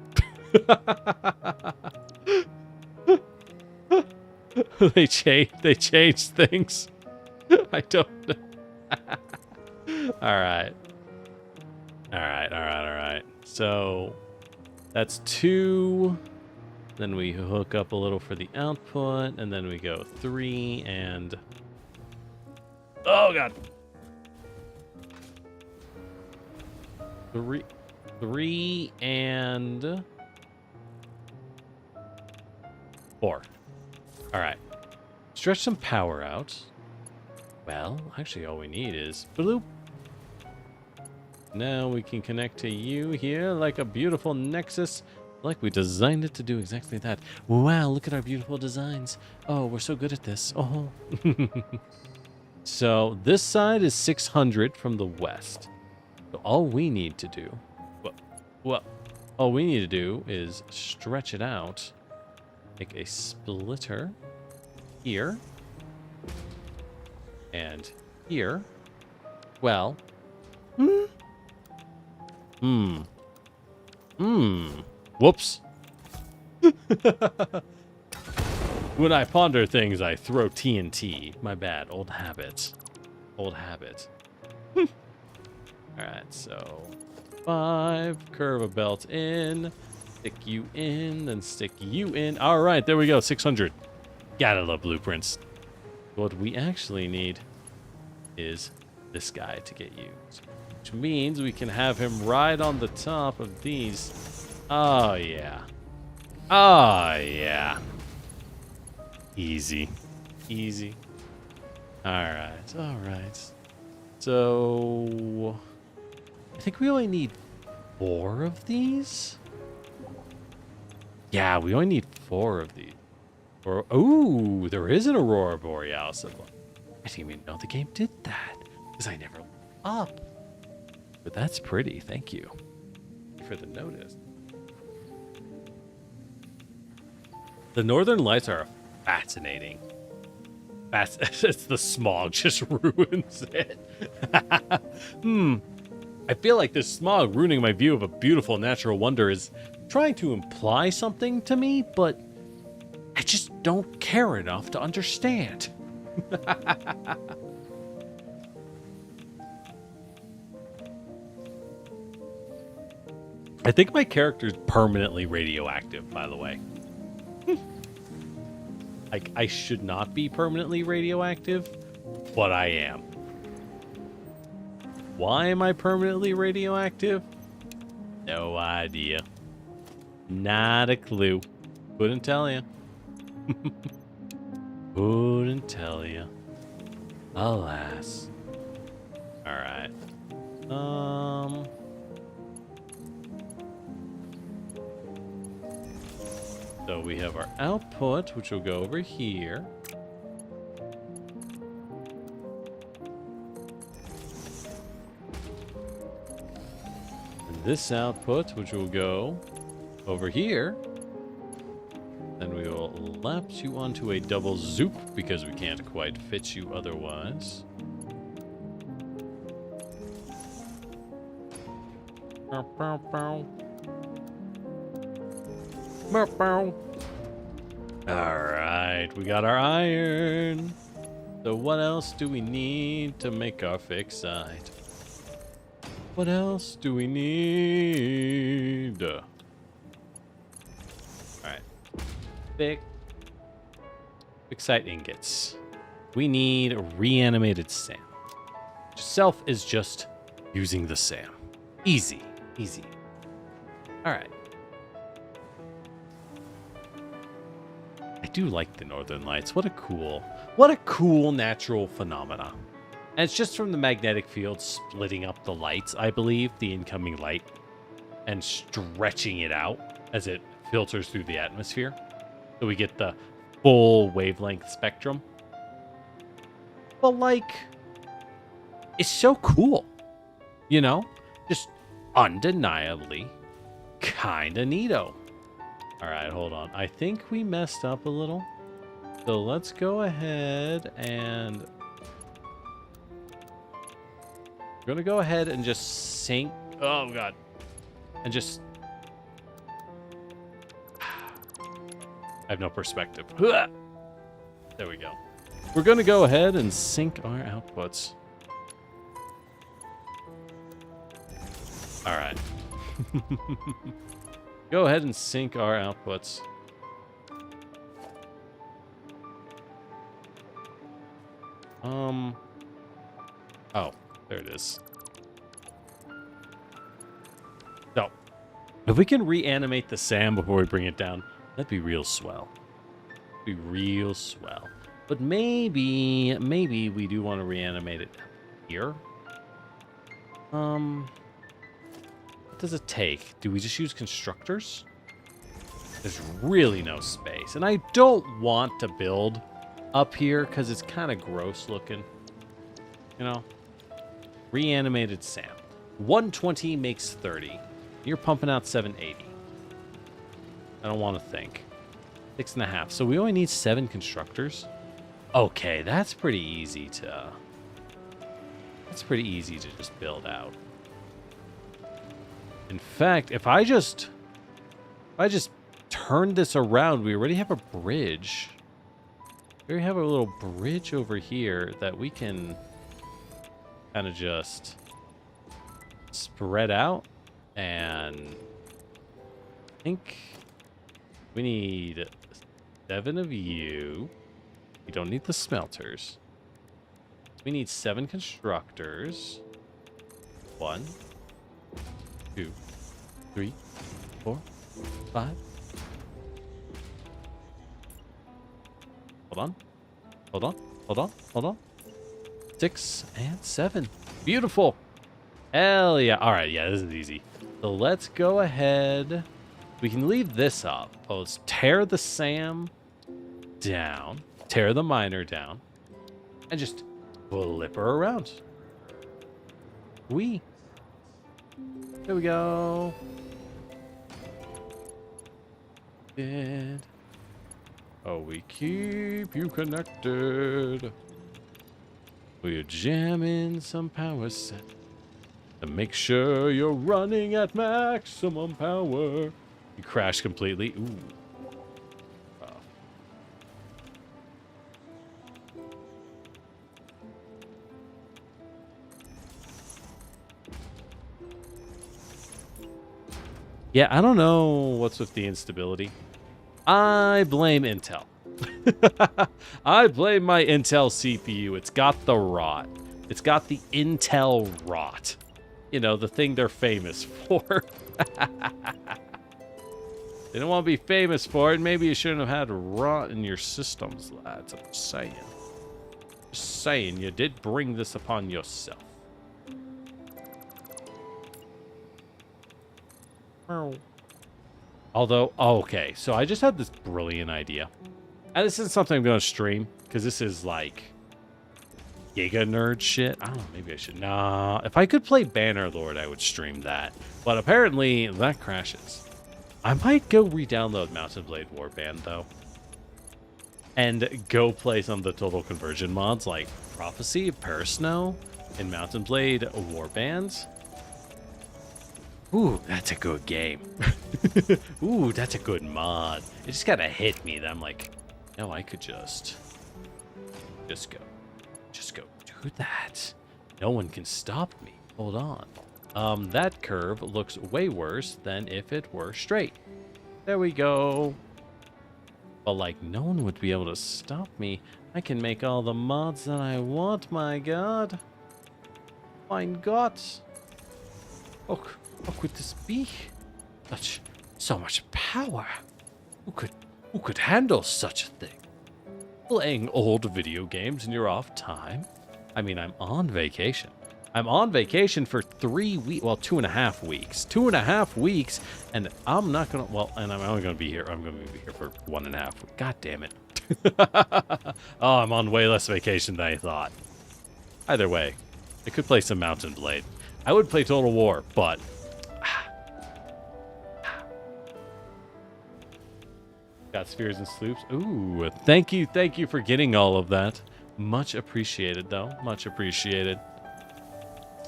They changed things. I don't know. All right. So that's 2. Then we hook up a little for the output, and then we go 3 and... Oh, God. 3 and 4. All right. Stretch some power out. Well, actually, all we need is bloop. Now we can connect to you here like a beautiful nexus, like we designed it to do exactly that. Wow, look at our beautiful designs. Oh, we're so good at this. Oh. So this side is 600 from the west. So all we need to do, all we need to do is stretch it out. Make a splitter here and here. Well, whoops. When I ponder things, I throw TNT. My bad. Old habits. Old habit. All right, so 5, curve a belt in, stick you in, then stick you in. All right, there we go, 600. Gotta love blueprints. What we actually need is this guy to get used, which means we can have him ride on the top of these. Oh, yeah. Oh, yeah. Easy. Easy. All right. So... I think we only need 4 of these. Yeah, we only need 4 of these. Or, ooh, there is an Aurora Borealis. I didn't even know the game did that because I never looked up. But that's pretty. Thank you for the notice. The Northern Lights are fascinating. It's the smog just ruins it. I feel like this smog ruining my view of a beautiful natural wonder is trying to imply something to me, but I just don't care enough to understand. I think my character's permanently radioactive, by the way. Like, I should not be permanently radioactive, but I am. Why am I permanently radioactive? No idea. Not a clue. Couldn't tell you. Couldn't tell you. Alas. All right. So we have our output, which will go over here. And this output, which will go over here. Then we will lapse you onto a double zoop because we can't quite fit you otherwise. Alright, we got our iron. So what else do we need to make our fixed site? What else do we need? Alright. Fixed site ingots. We need reanimated SAM. Self is just using the SAM. Easy. Easy. Alright. I do like the Northern Lights. What a cool natural phenomena. And it's just from the magnetic field splitting up the lights, I believe, the incoming light, and stretching it out as it filters through the atmosphere. So we get the full wavelength spectrum. But like, it's so cool. You know? Just undeniably kinda neato. Alright, hold on. I think we messed up a little. So let's go ahead and... we're gonna go ahead and just sink... oh, God. And just... I have no perspective. There we go. We're gonna go ahead and sync our outputs. Alright. Go ahead and sync our outputs. Oh, there it is. So, if we can reanimate the SAM before we bring it down, that'd be real swell. Be real swell. But maybe we do want to reanimate it here. What does it take? Do we just use constructors? There's really no space. And I don't want to build up here because it's kind of gross looking. You know? Reanimated SAM. 120 makes 30. You're pumping out 780. I don't want to think. 6.5. So we only need 7 constructors. Okay, that's pretty easy to... that's pretty easy to just build out. In fact, if I just turn this around, we already have a bridge. We already have a little bridge over here that we can kind of just spread out. And I think we need 7 of you. We don't need the smelters. We need 7 constructors. 1, 2, 3, 4, 5. Hold on. Hold on. Hold on. Hold on. 6 and 7. Beautiful. Hell yeah. All right. Yeah, this is easy. So let's go ahead. We can leave this up. Oh, let's tear the SAM down. Tear the miner down. And just flip her around. There we go. Good. Oh, we keep you connected. We're jamming some power set to make sure you're running at maximum power. You crash completely. Ooh. Rough. Yeah, I don't know what's with the instability. I blame Intel. I blame my Intel CPU. It's got the rot. It's got the Intel rot. You know, the thing they're famous for. They don't want to be famous for it. Maybe you shouldn't have had rot in your systems, lads. I'm saying. Just saying, you did bring this upon yourself. Although, okay, so I just had this brilliant idea. And this isn't something I'm going to stream, because this is like Giga Nerd shit. I don't know, maybe I should. Nah, if I could play Bannerlord, I would stream that. But apparently, that crashes. I might go re-download Mountain Blade Warband, though. And go play some of the Total Conversion mods, like Prophecy, Parasnow, and Mountain Blade Warbands. Ooh, that's a good game. Ooh, that's a good mod. It just gotta hit me that I'm like, no, I could just go do that. No one can stop me. Hold on. That curve looks way worse than if it were straight. There we go. But like, no one would be able to stop me. I can make all the mods that I want, my god. Mein Gott. Oh, how could this be? So much power. Who could handle such a thing? Playing old video games in your off time? I mean, I'm on vacation. I'm on vacation for 3 weeks, well, 2.5 weeks. 2.5 weeks, and I'm not gonna, well, and I'm only gonna be here, I'm gonna be here for 1.5 weeks. God damn it. Oh, I'm on way less vacation than I thought. Either way, I could play some Mountain Blade. I would play Total War, but got spheres and sloops. Ooh, thank you for getting all of that. Much appreciated, though. Much appreciated.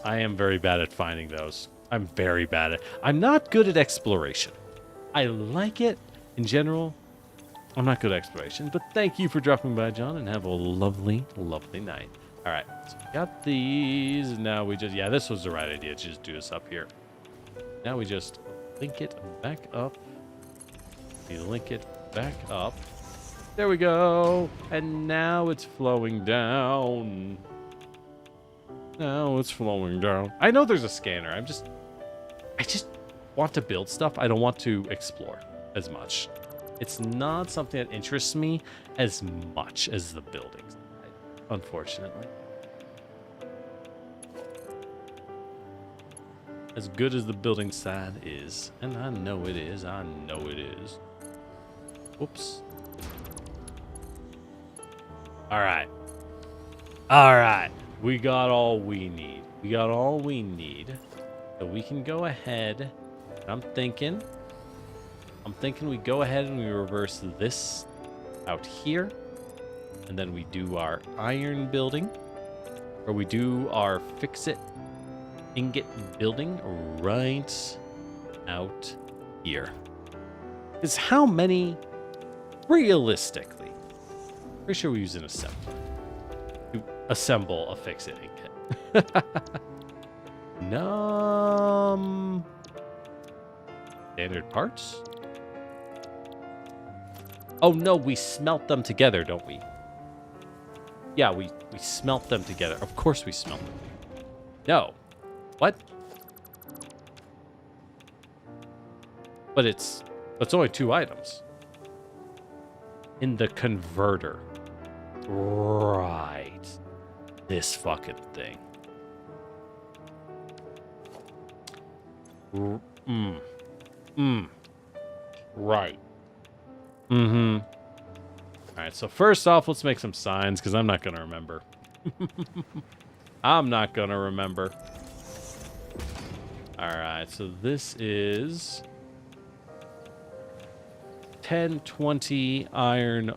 I am very bad at finding those. I'm very bad at. I'm not good at exploration. I like it in general. I'm not good at exploration, but thank you for dropping by, John, and have a lovely, lovely night. All right, so we got these. Now we just, yeah, this was the right idea to just do this up here. Now we just link it back up. We link it back up. There we go. And now it's flowing down. Now it's flowing down. I know there's a scanner. I just want to build stuff. I don't want to explore as much. It's not something that interests me as much as the buildings, unfortunately. As good as the building side is, and I know it is, I know it is. Whoops. All right. All right. We got all we need. We got all we need. So we can go ahead. I'm thinking we go ahead and we reverse this out here. And then we do our iron building. Or we do our fix-it ingot building right out here. Because how many, realistically, pretty sure we use an assembler to assemble a fix-it ingot. Standard parts? Oh no, we smelt them together, don't we? Yeah, we smelt them together. Of course we smelt them. No. What? But it's only 2 items. In the converter. Right. This fucking thing. Right. Alright, so first off, let's make some signs, because I'm not going to remember. I'm not going to remember. Alright, so this is 1020 iron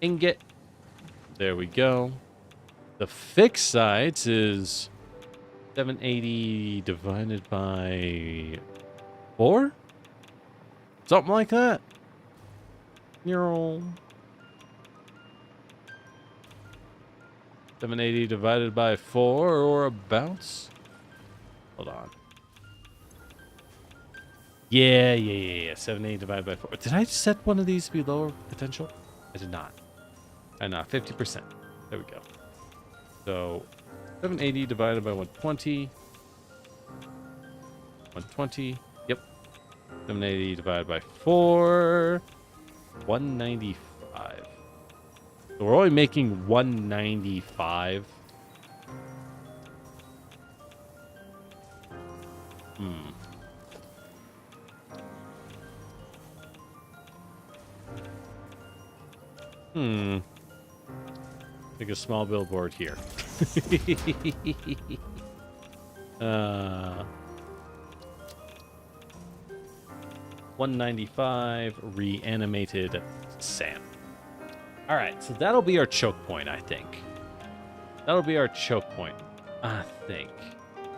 ingot. There we go. The fixed sites is 780 divided by 4? Something like that. Neural. 780 divided by 4 or abouts. Hold on. Yeah. 780 divided by 4. Did I set one of these to be lower potential? I did not. I not 50%. There we go. So 780 divided by 120. 120. Yep. 780 divided by 4. 195. So we're only making 195. Like a small billboard here. 195 reanimated Sam. All right, so that'll be our choke point, I think. That'll be our choke point, I think,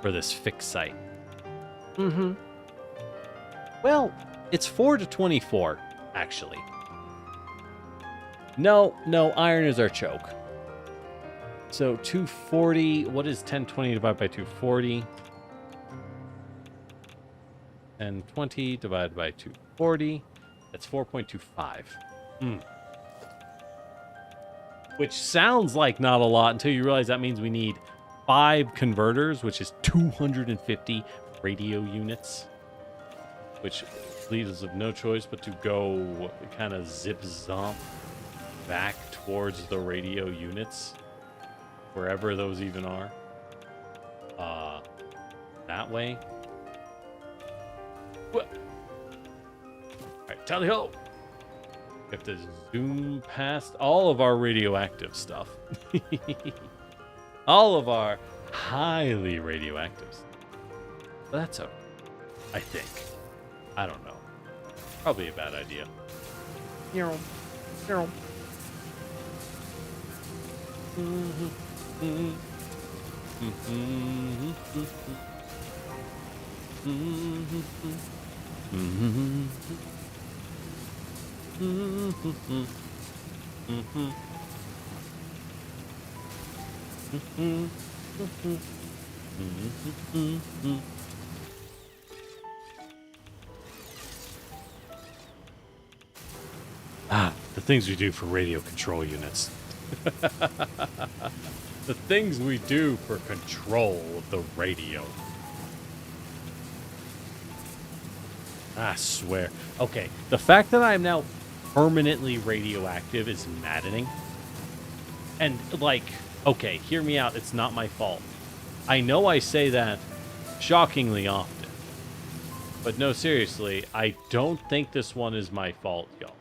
for this fixed site. Well, it's 4 to 24, actually. No, iron is our choke. So 240, what is 1020 divided by 240? 1020 divided by 240, that's 4.25. Which sounds like not a lot until you realize that means we need 5 converters, which is 250 radio units. Which leaves us with no choice but to go kind of zip-zomp back towards the radio units. Wherever those even are. That way. Alright, tally ho! We have to zoom past all of our radioactive stuff. All of our highly radioactive stuff. But that's okay. I think. I don't know. Probably a bad idea. The things we do for radio control units. The things we do for control of the radio. I swear. Okay, the fact that I am now permanently radioactive is maddening. And, like, okay, hear me out. It's not my fault. I know I say that shockingly often. But no, seriously, I don't think this one is my fault, y'all.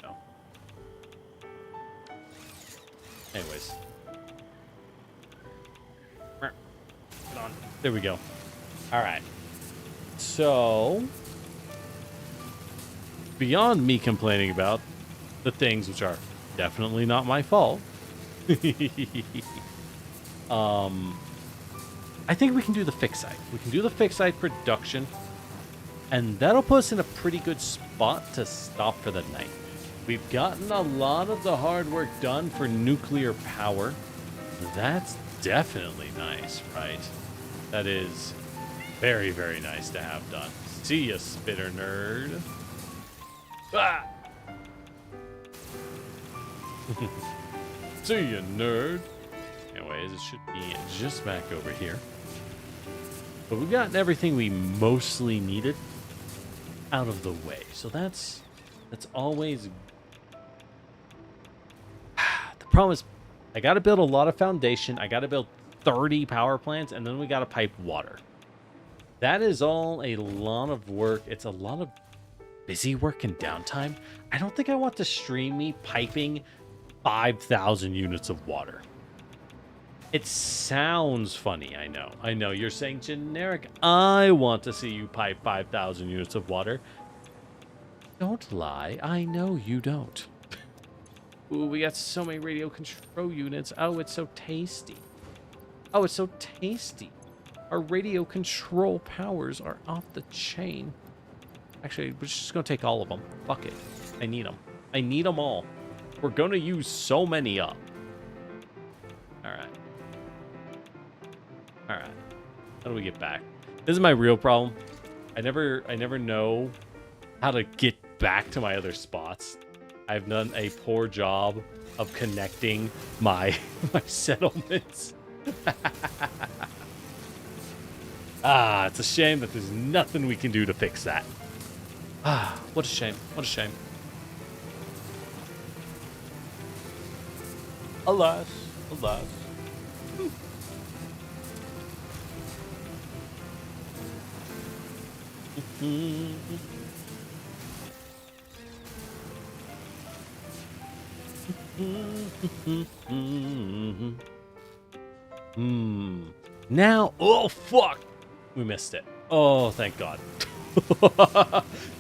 No. Anyways. Get on. There we go. All right. So, beyond me complaining about the things which are definitely not my fault, I think we can do the fixed site. We can do the fixed site production, and that'll put us in a pretty good spot to stop for the night. We've gotten a lot of the hard work done for nuclear power. That's definitely nice, right? That is very, very nice to have done. See ya, spitter nerd. Ah! See ya, nerd. Anyways, it should be just back over here. But we've gotten everything we mostly needed out of the way. So that's always... The problem is, I got to build a lot of foundation. I got to build 30 power plants, and then we got to pipe water. That is all a lot of work. It's a lot of busy work and downtime. I don't think I want to stream me piping 5,000 units of water. It sounds funny, I know. I know, you're saying generic. I want to see you pipe 5,000 units of water. Don't lie. I know you don't. Ooh, we got so many radio control units. Oh, it's so tasty. Oh, it's so tasty. Our radio control powers are off the chain. Actually, we're just going to take all of them. Fuck it. I need them. I need them all. We're going to use so many up. All right. All right. How do we get back? This is my real problem. I never know how to get back to my other spots. I've done a poor job of connecting my my settlements. Ah, it's a shame that there's nothing we can do to fix that. Ah, what a shame. What a shame. Alas, alas. Now, oh fuck, we missed it. Oh, thank God.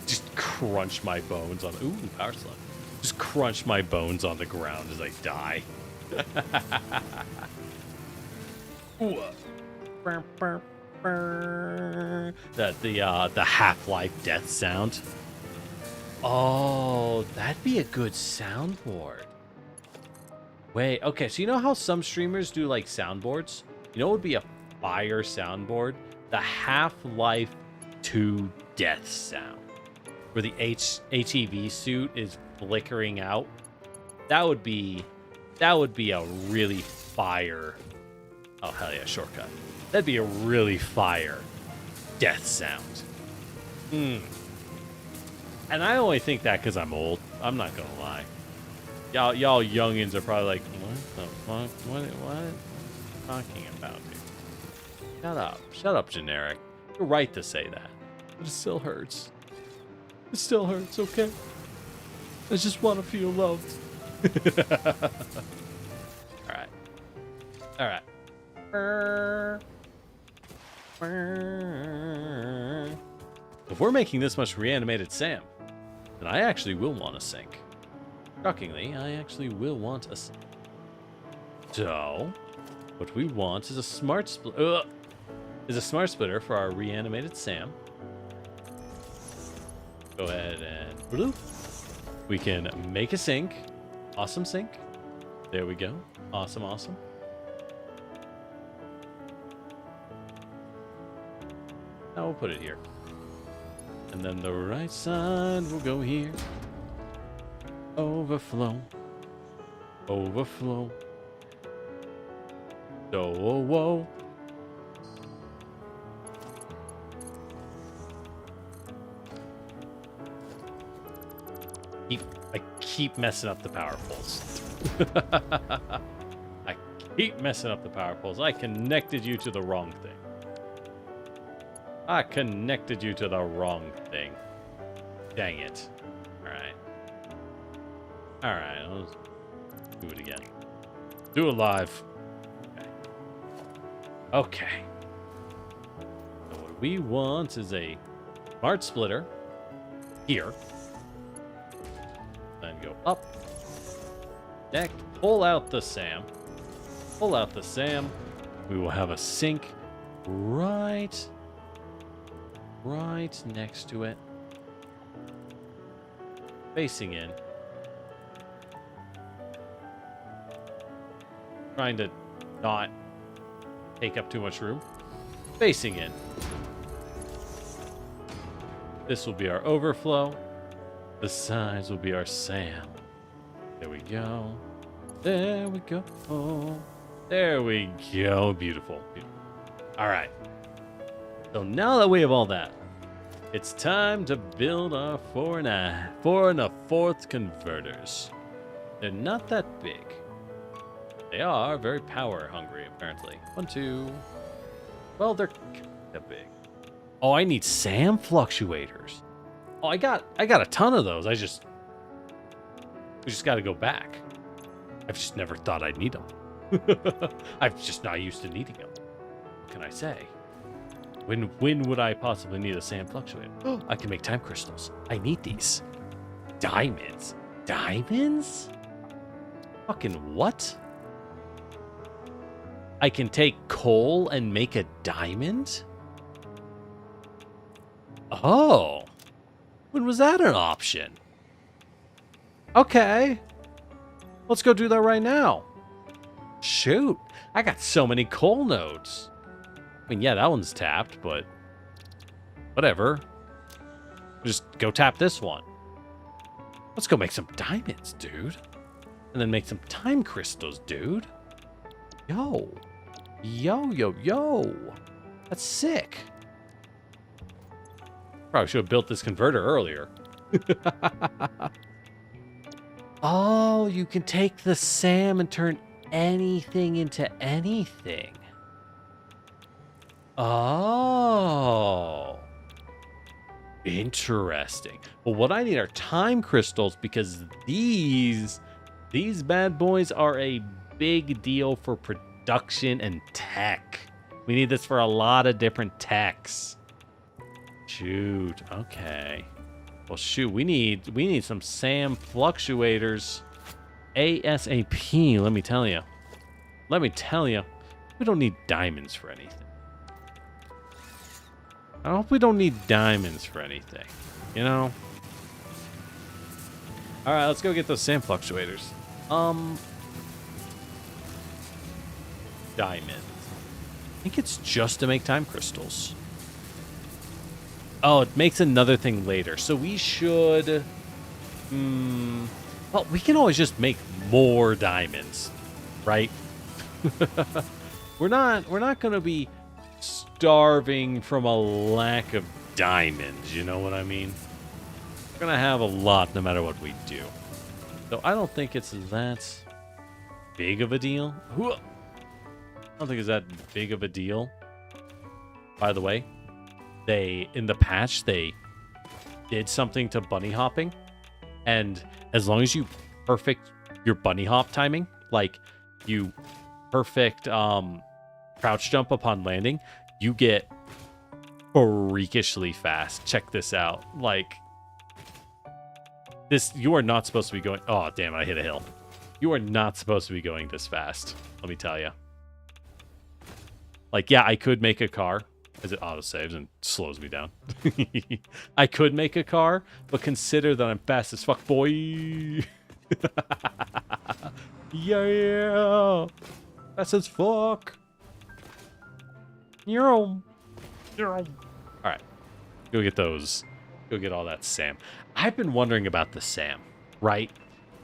Just crunch my bones on. Ooh, power slug. Just crunch my bones on the ground as I die. The Half-Life death sound. Oh, that'd be a good soundboard. Wait, okay, so you know how some streamers do like soundboards? You know what would be a fire soundboard? The Half-Life 2 death sound. Where the HEV suit is flickering out. That would be a really fire. Oh hell yeah, shortcut. That'd be a really fire death sound. And I only think that because I'm old. I'm not gonna lie. Y'all youngins are probably like, what the fuck? What are you talking about, dude? Shut up, generic. You're right to say that. But it still hurts. It still hurts, okay? I just want to feel loved. Alright. If we're making this much reanimated Sam, then I actually will want to sink. Shockingly, I actually will want a sink. So, what we want is a smart splitter for our reanimated Sam. Go ahead and bloop. We can make a sink. Awesome sink. There we go. Awesome, awesome. Now we'll put it here. And then the right side will go here. Overflow. Overflow. So, whoa. I keep messing up the power poles. I keep messing up the power poles. I connected you to the wrong thing. I connected you to the wrong thing. Dang it. Alright, let's do it again. Do it live. Okay. So what we want is a smart splitter here. Then go up. Next, pull out the SAM. Pull out the SAM. We will have a sink right next to it. Facing in. Trying to not take up too much room. Facing in. This will be our overflow. The sides will be our SAM. There we go. There we go. There we go. Beautiful. All right. So now that we have all that, it's time to build our 4 and 1/4 converters. They're not that big. They are very power hungry, apparently. 1, 2. Well, they're kind of big. Oh, I need SAM fluctuators. Oh, I got a ton of those. We just got to go back. I've just never thought I'd need them. I'm just not used to needing them. What can I say? When would I possibly need a SAM fluctuator? Oh, I can make time crystals. I need these. Diamonds. Diamonds? Fucking what? I can take coal and make a diamond? Oh. When was that an option? Okay. Let's go do that right now. Shoot. I got so many coal nodes. I mean, yeah, that one's tapped, but whatever. Just go tap this one. Let's go make some diamonds, dude. And then make some time crystals, dude. Yo. Yo. That's sick. Probably should have built this converter earlier. Oh, you can take the SAM and turn anything into anything. Oh. Interesting. Well, what I need are time crystals because these bad boys are a big deal for production and tech. We need this for a lot of different techs. Shoot. Okay. Well, shoot. We need some SAM fluctuators ASAP. Let me tell you. We don't need diamonds for anything. I hope we don't need diamonds for anything. You know? Alright, let's go get those SAM fluctuators. Diamonds. I think it's just to make time crystals. Oh, it makes another thing later. So we should... well, we can always just make more diamonds. Right? We're not going to be starving from a lack of diamonds. You know what I mean? We're going to have a lot no matter what we do. So I don't think it's that big of a deal. I don't think it's that big of a deal. By the way, in the patch, they did something to bunny hopping. And as long as you perfect your bunny hop timing, like you perfect crouch jump upon landing, you get freakishly fast. Check this out. Like, this, you are not supposed to be going... Oh, damn, I hit a hill. You are not supposed to be going this fast. Let me tell you. Like, yeah, I could make a car, as it autosaves and slows me down. I could make a car, but consider that I'm fast as fuck, boy. Yeah. Fast as fuck. All right. Go get those. Go get all that SAM. I've been wondering about the SAM, right?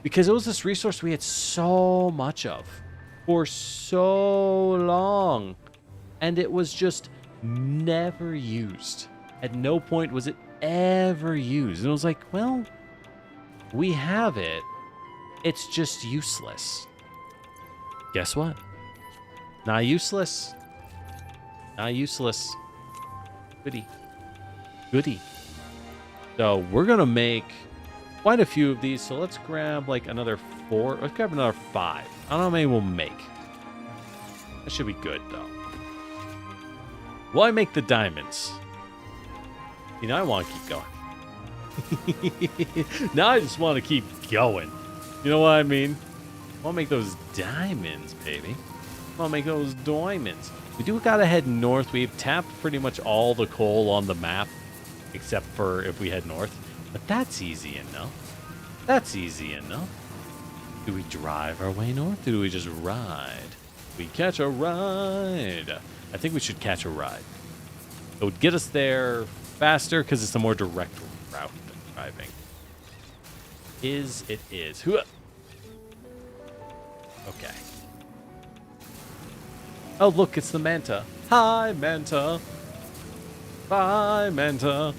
Because it was this resource we had so much of for so long. And it was just never used. At no point was it ever used. And it was like, well, we have it. It's just useless. Guess what? Not useless. Not useless. Goody. So we're going to make quite a few of these. So let's grab like another 4. Let's grab another 5. I don't know how many we'll make. That should be good, though. Why make the diamonds? You know, I want to keep going. Now I just want to keep going. You know what I mean? I want to make those diamonds, baby. I want to make those diamonds. We do got to head north. We've tapped pretty much all the coal on the map, except for if we head north. But that's easy enough. That's easy enough. Do we drive our way north, or do we just ride? We catch a ride. I think we should catch a ride. It would get us there faster because it's a more direct route than driving. It is. Okay. Oh, look, it's the Manta. Hi, Manta. Bye, Manta.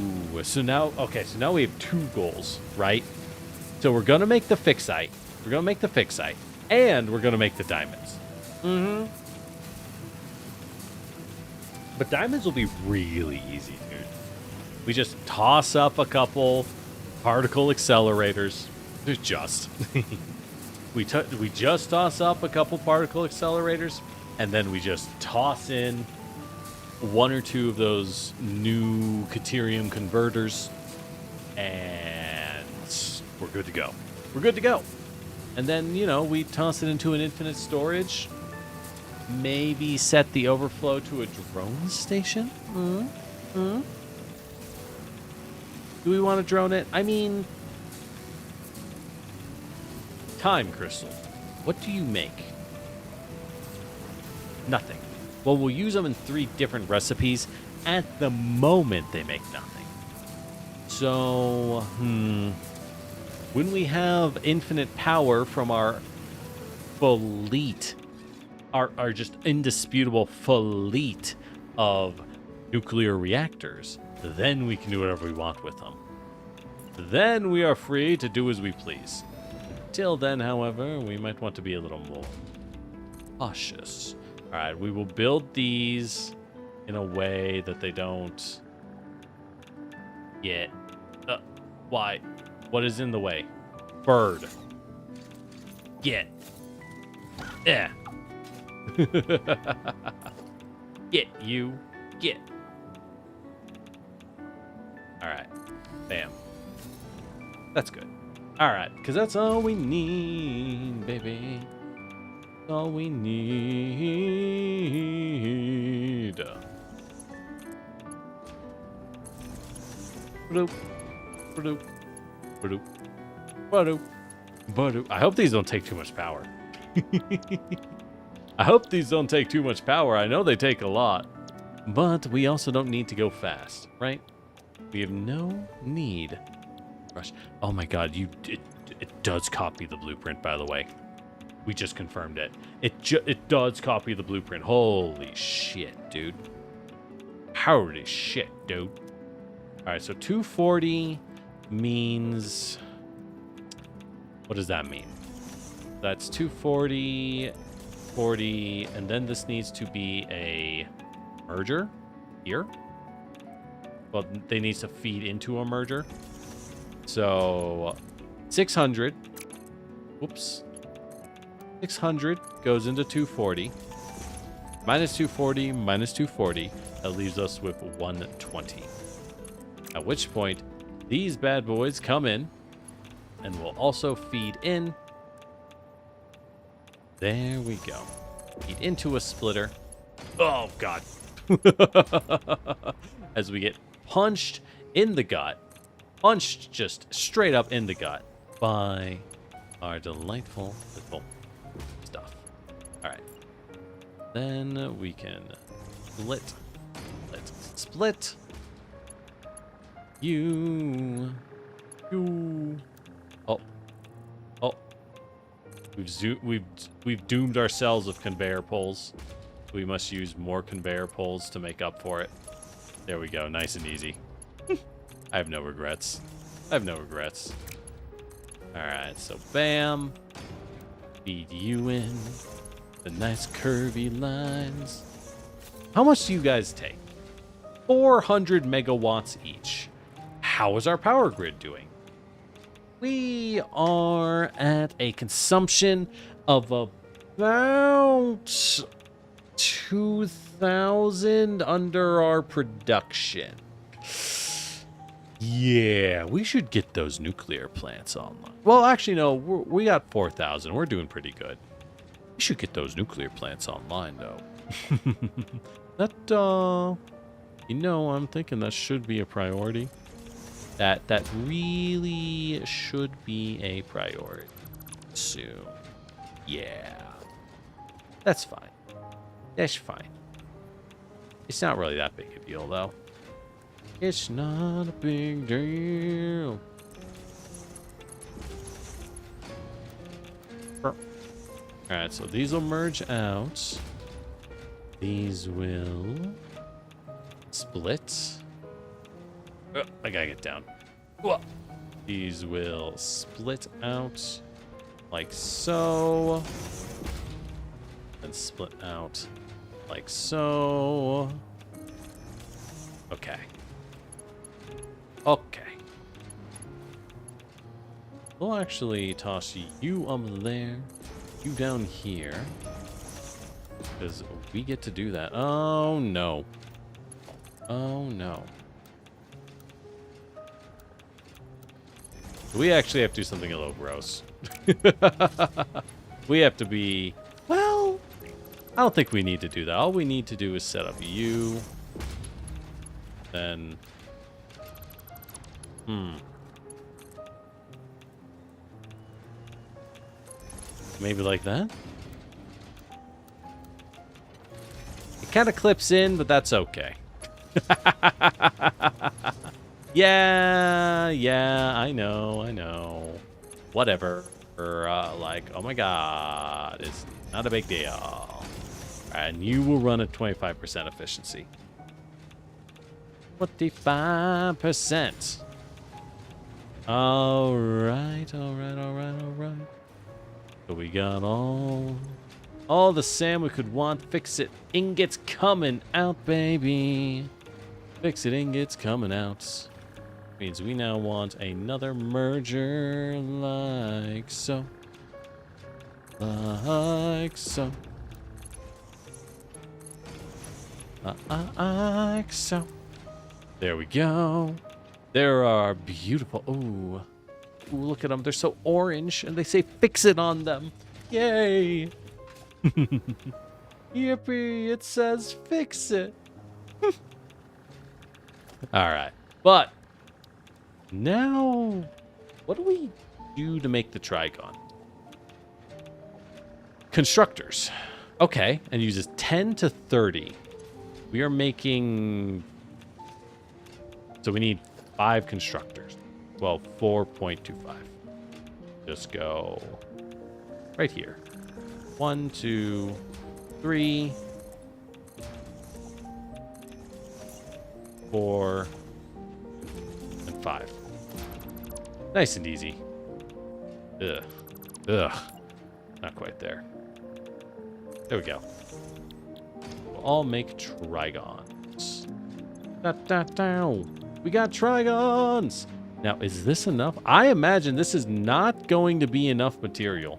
Ooh, so now we have 2 goals, right? So we're going to make the fixite. And we're going to make the diamonds. Mm-hmm. But diamonds will be really easy, dude. We just toss up a couple particle accelerators. We just toss up a couple particle accelerators, and then we just toss in 1 or 2 of those new Caterium converters, and we're good to go. And then, you know, we toss it into an infinite storage. Maybe set the overflow to a drone station? Do we want to drone it? I mean, time crystal. What do you make? Nothing. Well, we'll use them in 3 different recipes. At the moment, they make nothing. So, when we have infinite power from our fleet, our just indisputable fleet of nuclear reactors, then we can do whatever we want with them. Then we are free to do as we please. Till then, however, we might want to be a little more cautious. All right, we will build these in a way that they don't get... why? What is in the way? Bird. Get. Yeah. Get, you. Get. All right. Bam. That's good. All right, because that's all we need, baby. All we need. Ba-doop. Ba-doop. Ba-doop. Ba-doop. Ba-doop. I hope these don't take too much power. I hope these don't take too much power. I know they take a lot. But we also don't need to go fast, right? We have no need. Rush. Oh my god, it does copy the blueprint, by the way. We just confirmed it. It does copy the blueprint. Holy shit, dude. Holy shit, dude. Alright, so 240 means... What does that mean? That's 240, 40, and then this needs to be a merger here. Well, they need to feed into a merger. So 600. Whoops. 600 goes into 240. Minus 240, minus 240. That leaves us with 120. At which point, these bad boys come in and will also feed in. There we go. Feed into a splitter. Oh, God. As we get punched in the gut. Punched just straight up in the gut by our delightful little stuff. All right. Then we can split. Let's split. You. Oh. Oh. We've doomed ourselves with conveyor poles. We must use more conveyor poles to make up for it. There we go. Nice and easy. I have no regrets. I have no regrets. Alright, so bam. Feed you in. The nice curvy lines. How much do you guys take? 400 megawatts each. How is our power grid doing? We are at a consumption of about 2,000 under our production. Yeah, we should get those nuclear plants online. Well, actually, no, we got 4,000. We're doing pretty good. We should get those nuclear plants online, though. That, you know, I'm thinking that should be a priority. That really should be a priority soon. Yeah. That's fine. That's fine. It's not really that big a deal, though. It's not a big deal. Alright, so these will merge out. These will split. Oh, I gotta get down. Whoa. These will split out like so. And split out like so. Okay. Okay. We'll actually toss you up there, you down here, because we get to do that. Oh, no. Oh, no. We actually have to do something a little gross. We have to be... Well, I don't think we need to do that. All we need to do is set up you. Then... Maybe like that? It kind of clips in, but that's okay. Yeah, I know. Whatever. Like, oh my god, it's not a big deal. And you will run at 25% efficiency. 25%. All right. So we got all the sand we could want. Fix it. Ingots coming out, baby. Fix it. Ingots coming out. Means we now want another merger like so. Like so. Like so. There we go. There are beautiful. Ooh, look at them. They're so orange, and they say "fix it" on them. Yay! Yippee! It says "fix it." All right, but now, what do we do to make the Trigon? Constructors. Okay, and uses 10 to 30. We are making. So we need 5 constructors. Well, 4.25. Just go right here. 1, 2, 3, 4, and 5. Nice and easy. Ugh. Not quite there. There we go. We'll all make Trigons. We got Trigons! Now, is this enough? I imagine this is not going to be enough material.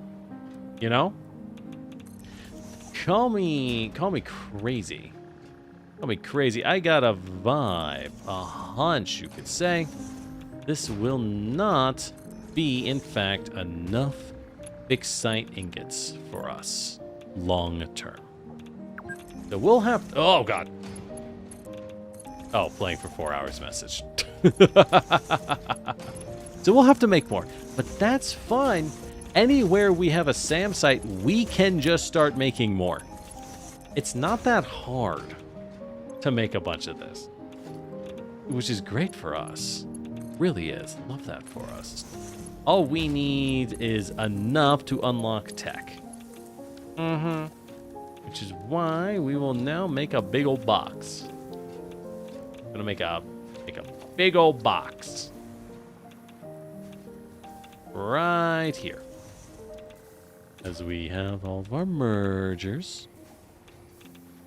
You know? Call me crazy. Call me crazy. I got a vibe, a hunch, you could say. This will not be, in fact, enough fixed site ingots for us long term. So we'll have. Oh, God. Oh, playing for 4 hours message. So we'll have to make more. But that's fine. Anywhere we have a SAM site, we can just start making more. It's not that hard to make a bunch of this, which is great for us. Really is. Love that for us. All we need is enough to unlock tech. Which is why we will now make a big old box. Gonna make a big old box right here, as we have all of our mergers.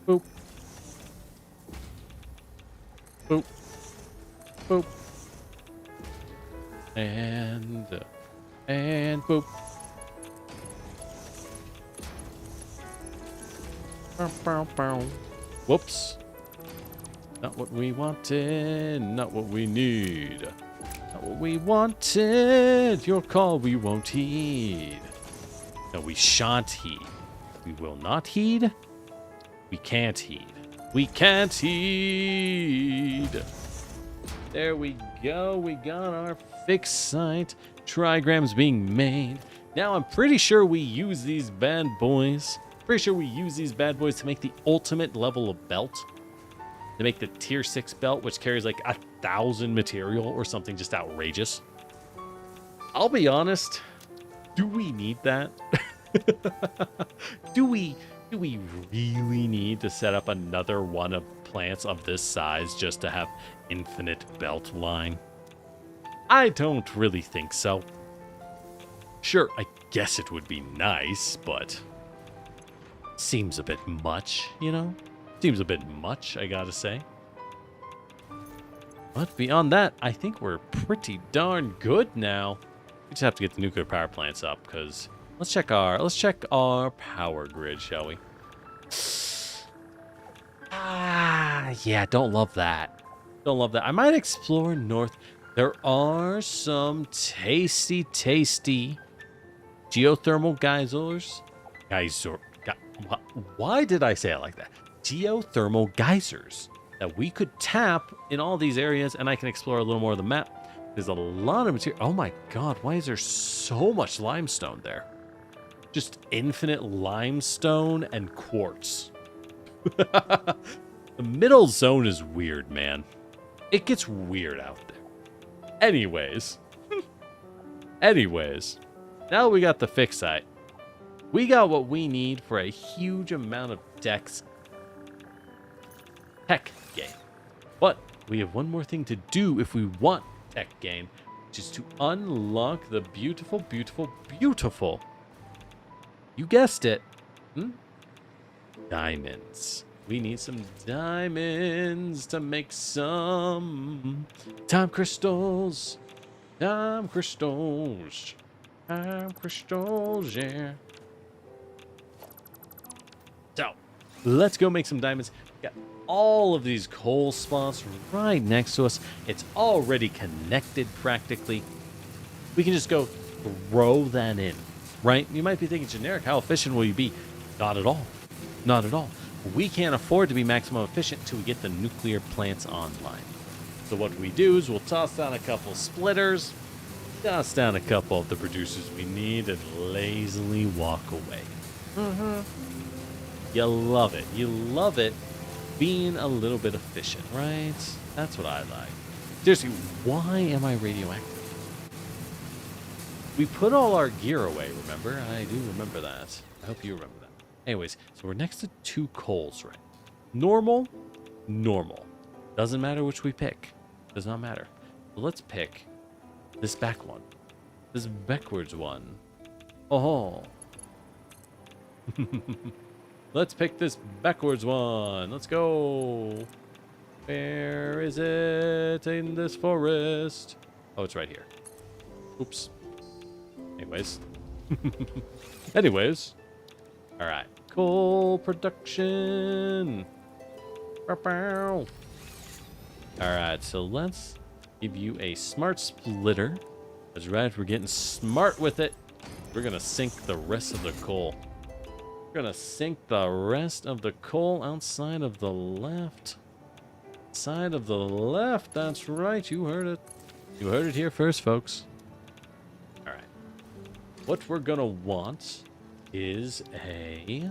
Boop, boop, boop, and boop. Whoops. Not what we wanted, not what we need. Not what we wanted. Your call we won't heed. No, we shan't heed. We will not heed. We can't heed. We can't heed. There we go. We got our fixed site. Trigrams being made. Now I'm pretty sure we use these bad boys. Pretty sure we use these bad boys to make the ultimate level of belt. To make the tier 6 belt, which carries like 1,000 material or something just outrageous. I'll be honest. Do we need that? Do we really need to set up another one of plants of this size just to have infinite belt line? I don't really think so. Sure, I guess it would be nice, but seems a bit much, you know? Seems a bit much, I gotta say. But beyond that, I think we're pretty darn good now. We just have to get the nuclear power plants up, because let's check our power grid, shall we? Yeah, don't love that. Don't love that. I might explore north. There are some tasty geothermal geysers. Why did I say it like that? Geothermal geysers that we could tap in all these areas, and I can explore a little more of the map. There's a lot of material. Oh my god, why is there so much limestone there? Just infinite limestone and quartz. The middle zone is weird, man. It gets weird out there. Anyways. Anyways. Now we got the fix site. We got what we need for a huge amount of tech gain. But we have one more thing to do if we want tech gain, which is to unlock the beautiful, beautiful, beautiful, you guessed it, diamonds. We need some diamonds to make some time crystals. Time crystals. Time crystals, yeah. So, let's go make some diamonds. We got all of these coal spots right next to us. It's already connected practically. We can just go throw that in, right? You might be thinking, generic, how efficient will you be? Not at all. Not at all. We can't afford to be maximum efficient until we get the nuclear plants online. So what we do is we'll toss down a couple splitters, toss down a couple of the producers we need, and lazily walk away. You love it. You love it being a little bit efficient, right? That's what I like. Seriously, why am I radioactive? We put all our gear away, remember? I do remember that. I hope you remember that. Anyways, so we're next to 2 coals, right? Normal, normal. Doesn't matter which we pick. Does not matter. So let's pick this back one. This backwards one. Oh. Let's pick this backwards one. Let's go. Where is it in this forest? Oh, it's right here. Oops. Anyways. Anyways. All right. Coal production. All right. So let's give you a smart splitter. That's right. We're getting smart with it. We're going to sink the rest of the coal. We're going to sink the rest of the coal outside of the left. Side of the left. That's right. You heard it. You heard it here first, folks. All right. What we're going to want is a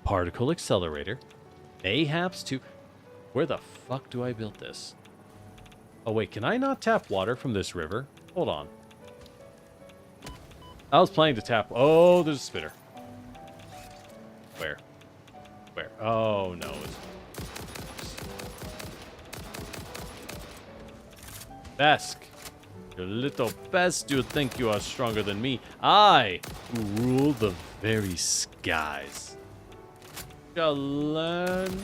particle accelerator. Mayhaps to... Where the fuck do I build this? Oh, wait. Can I not tap water from this river? Hold on. I was planning to tap... Oh, there's a spitter. Where? Where? Oh, no. Besk. Your little best, you think you are stronger than me. I, who rule the very skies. Shall learn.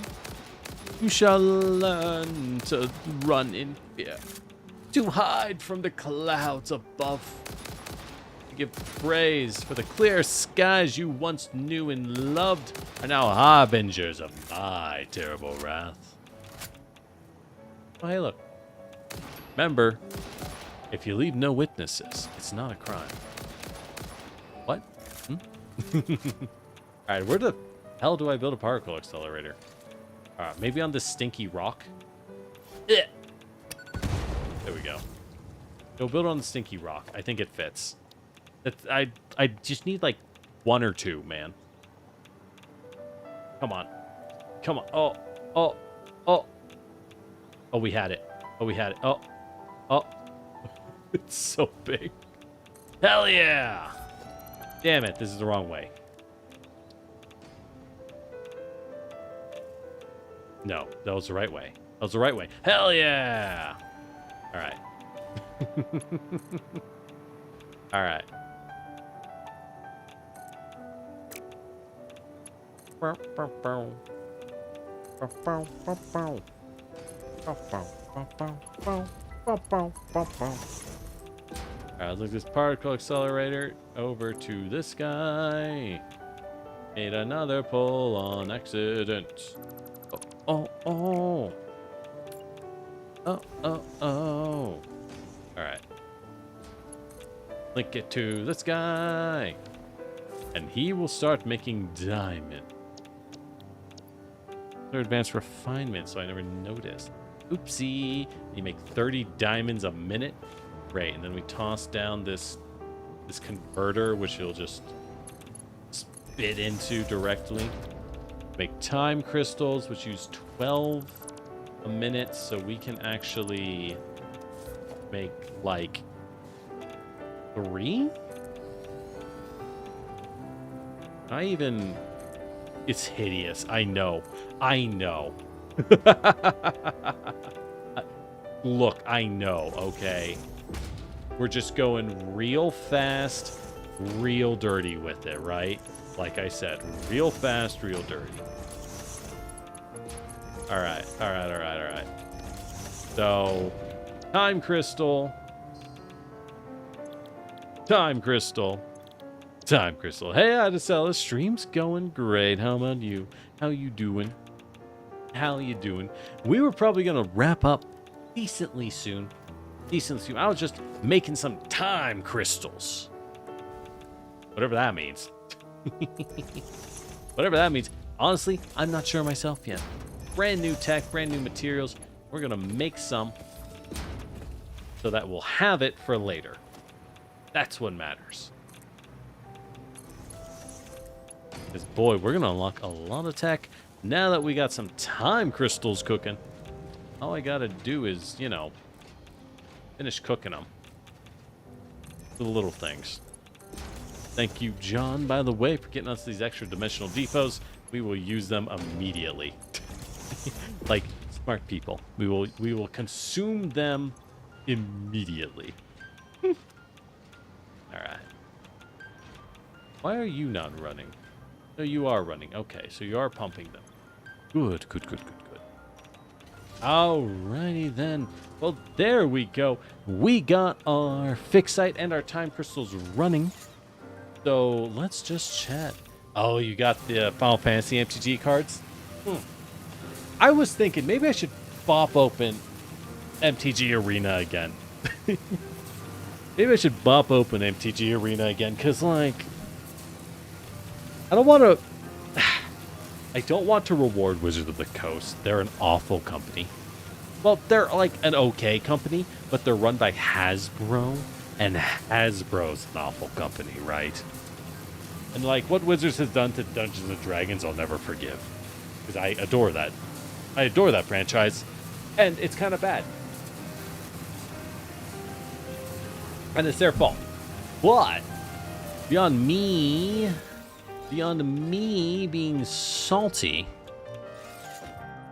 You shall learn to run in fear. To hide from the clouds above. To give praise for the clear skies you once knew and loved are now harbingers of my terrible wrath. Oh, hey, look. Remember, if you leave no witnesses, it's not a crime. What? Alright, where the hell do I build a particle accelerator? Maybe on this stinky rock? There we go. Go build it on the stinky rock. I think it fits. I just need like 1 or 2, man. Come on. Come on. Oh. Oh. Oh. Oh, we had it. Oh, we had it. Oh. Oh. It's so big. Hell yeah! Damn it, this is the wrong way. No, that was the right way. That was the right way. Hell yeah! Alright. Alright. Alright, look, this particle accelerator over to this guy. Made another pull on accident. Oh, oh, oh. Oh, oh, oh. Alright. Link it to this guy. And he will start making diamond. They're advanced refinement, so I never noticed. Oopsie. You make 30 diamonds a minute. Great. And then we toss down this converter, which he'll just spit into directly. Make time crystals, which use 12 a minute, so we can actually make like 3? It's hideous. I know. Look, I know, okay? We're just going real fast, real dirty with it, right? Like I said, real fast, real dirty. All right. So, time crystal. Hey, Adesella, stream's going great. How about you? How you doing? We were probably going to wrap up decently soon. I was just making some time crystals. Whatever that means. Honestly, I'm not sure myself yet. Brand new tech, brand new materials. We're going to make some so that we'll have it for later. That's what matters. Because, boy, we're going to unlock a lot of tech now that we got some time crystals cooking. All I got to do is, finish cooking them. The little things. Thank you, John, by the way, for getting us these extra dimensional depots. We will use them immediately. Like smart people. We will consume them immediately. All right. Why are you not running? No, you are running. Okay, so you are pumping them. Good. Alrighty then. Well, there we go. We got our fixite and our time crystals running. So let's just chat. Oh, you got the Final Fantasy MTG cards? I was thinking maybe I should pop open MTG Arena again. Maybe I should bop open MTG Arena again, because, like, I don't want to reward Wizards of the Coast. They're an awful company. Well, they're like an okay company, but they're run by Hasbro, and Hasbro's an awful company, right? And, like, what Wizards has done to Dungeons & Dragons, I'll never forgive. Because I adore that. I adore that franchise, and it's kind of bad. And it's their fault. But beyond me being salty,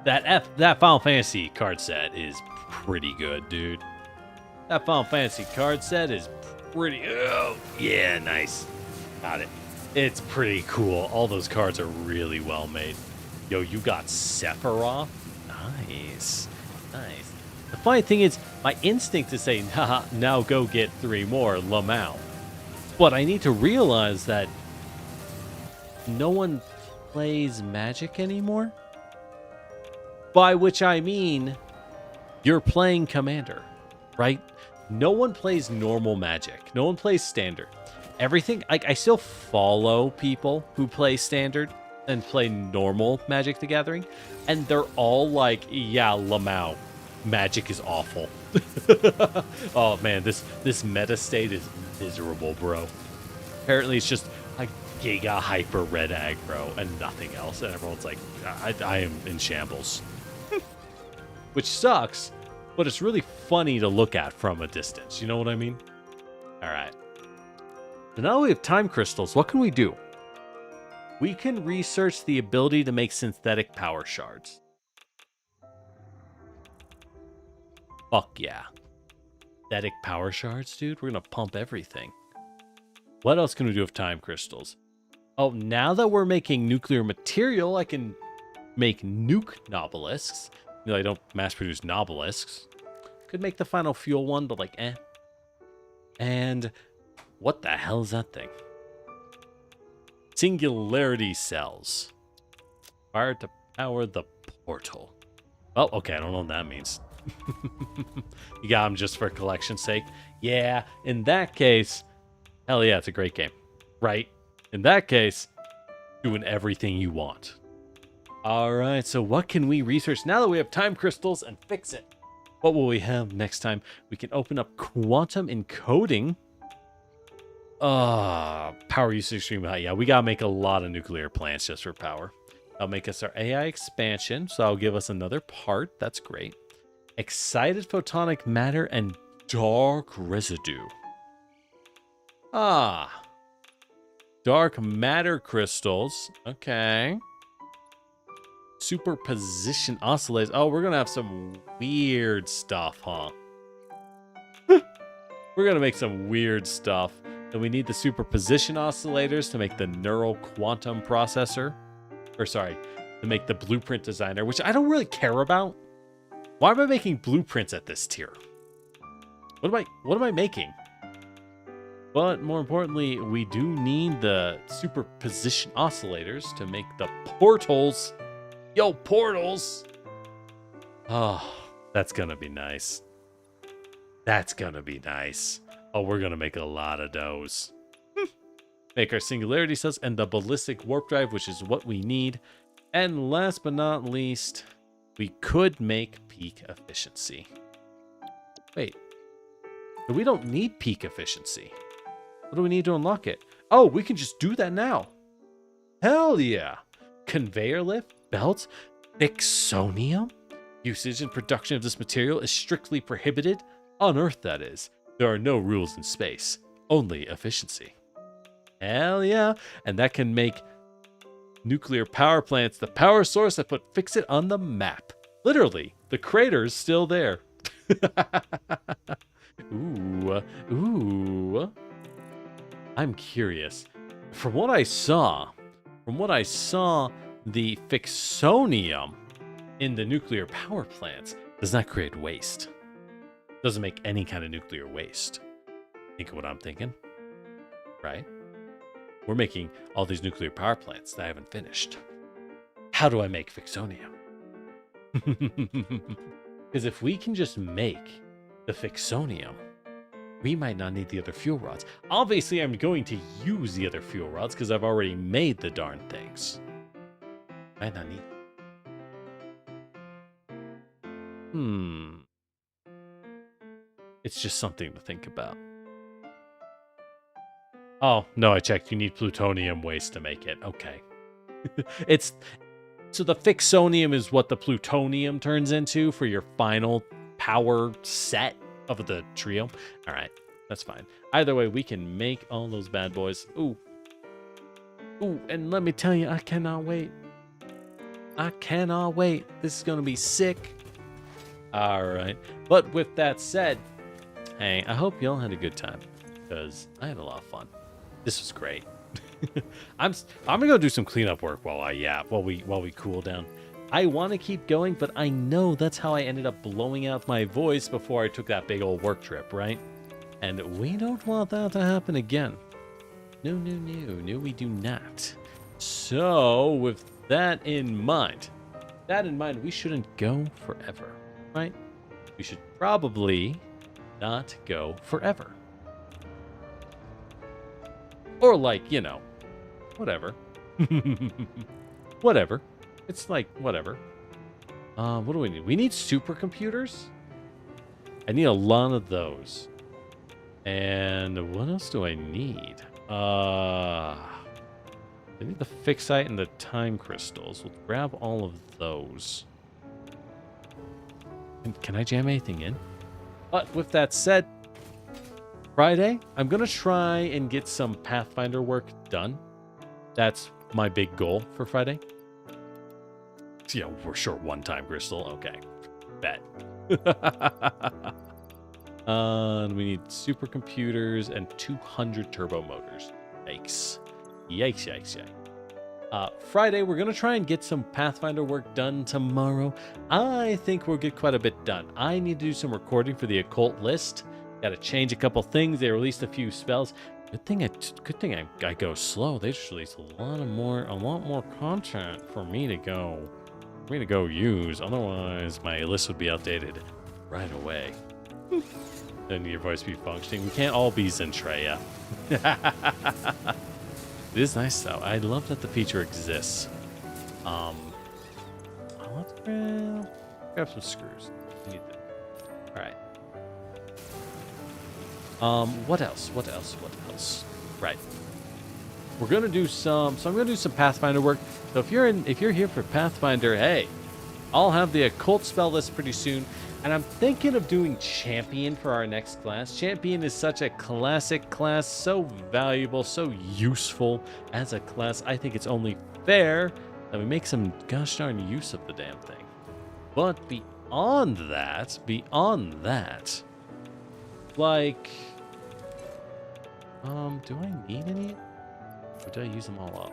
that Final Fantasy card set is pretty good, dude. That Final Fantasy card set is pretty... Oh, yeah, nice. Got it. It's pretty cool. All those cards are really well made. Yo, you got Sephiroth? Nice. The funny thing is, my instinct is saying, haha, now go get 3 more Lamau. But I need to realize that no one plays Magic anymore. By which I mean, you're playing Commander, right? No one plays normal Magic. No one plays Standard. Everything, like, I still follow people who play Standard and play normal Magic the Gathering, and they're all like, yeah, Lamau, Magic is awful. Oh man, this meta state is miserable, bro. Apparently it's just a giga hyper red aggro and nothing else, and everyone's like, I am in shambles. Which sucks, but it's really funny to look at from a distance, you know what I mean? Alright. So now we have time crystals, what can we do? We can research the ability to make synthetic power shards. Fuck yeah. Synthetic power shards, dude? We're gonna pump everything. What else can we do with time crystals? Oh, now that we're making nuclear material, I can make nuke nobelisks. You know, I don't mass produce nobelisks. Could make the final fuel one, but like, eh. And what the hell is that thing? Singularity cells. Required to power the portal. Oh, okay, I don't know what that means. You got them just for collection's sake. Yeah, in that case, hell yeah, it's a great game. Right? In that case, doing everything you want. Alright, so what can we research now that we have time crystals and fix it? What will we have next time? We can open up quantum encoding. Power usage extremely high. Yeah, we gotta make a lot of nuclear plants just for power. That'll make us our AI expansion, so that'll give us another part. That's great. Excited photonic matter and Dark residue. Ah. Dark matter crystals. Okay. Superposition oscillators. Oh, we're going to have some weird stuff, huh? We're going to make some weird stuff. And we need the superposition oscillators to make the neural quantum processor. Or sorry, to make the blueprint designer, which I don't really care about. Why am I making blueprints at this tier? What am I making? But more importantly, we do need the superposition oscillators to make the portals. Yo, portals! Oh, that's gonna be nice. That's gonna be nice. Oh, we're gonna make a lot of those. Make our singularity cells and the ballistic warp drive, which is what we need. And last but not least, we could make peak efficiency. Wait. But we don't need peak efficiency. What do we need to unlock it? Oh, we can just do that now. Hell yeah. Conveyor lift, belts, Fixonium? Usage and production of this material is strictly prohibited. On Earth, that is. There are no rules in space. Only efficiency. Hell yeah. And that can make nuclear power plants the power source that put Fix It on the map. Literally, the crater's still there. Ooh. I'm curious. From what I saw, the Fixonium in the nuclear power plants does not create waste. Doesn't make any kind of nuclear waste. Think of what I'm thinking, right? We're making all these nuclear power plants that I haven't finished. How do I make Fixonium? Because if we can just make the Fixonium, we might not need the other fuel rods. Obviously, I'm going to use the other fuel rods because I've already made the darn things. Might not need. It's just something to think about. Oh, no, I checked. You need plutonium waste to make it. Okay. So the Fixonium is what the plutonium turns into for your final power set of the trio. All right, that's fine. Either way, we can make all those bad boys. Ooh, and let me tell you, I cannot wait. This is going to be sick. All right. But with that said, hey, I hope y'all had a good time because I had a lot of fun. This was great. I'm gonna go do some cleanup work while we cool down. I want to keep going, but I know that's how I ended up blowing out my voice before I took that big old work trip, right? And we don't want that to happen again. No, we do not. So with that in mind, we shouldn't go forever, right? We should probably not go forever. Or like, whatever. Whatever. It's like, whatever. What do we need? We need supercomputers? I need a lot of those. And what else do I need? I need the fixite and the time crystals. We'll grab all of those. Can I jam anything in? But with that said, Friday, I'm going to try and get some Pathfinder work done. That's my big goal for Friday. Yeah, we're short one time crystal. Okay. Bet. And we need supercomputers and 200 turbo motors. Yikes. Friday, we're going to try and get some Pathfinder work done tomorrow. I think we'll get quite a bit done. I need to do some recording for the occult list. Got to change a couple things. They released a few spells. Good thing I go slow. They just released a lot more content for me to go use. Otherwise, my list would be outdated right away. Then your voice be functioning. We can't all be Zentreya. It is nice though. I love that the feature exists. Let's grab some screws. We need them. All right. What else? Right. We're gonna do some. So I'm gonna do some Pathfinder work. So if you're here for Pathfinder, hey, I'll have the occult spell list pretty soon. And I'm thinking of doing Champion for our next class. Champion is such a classic class, so valuable, so useful as a class. I think it's only fair that we make some gosh darn use of the damn thing. But beyond that, like, do I need any? Or did I use them all up?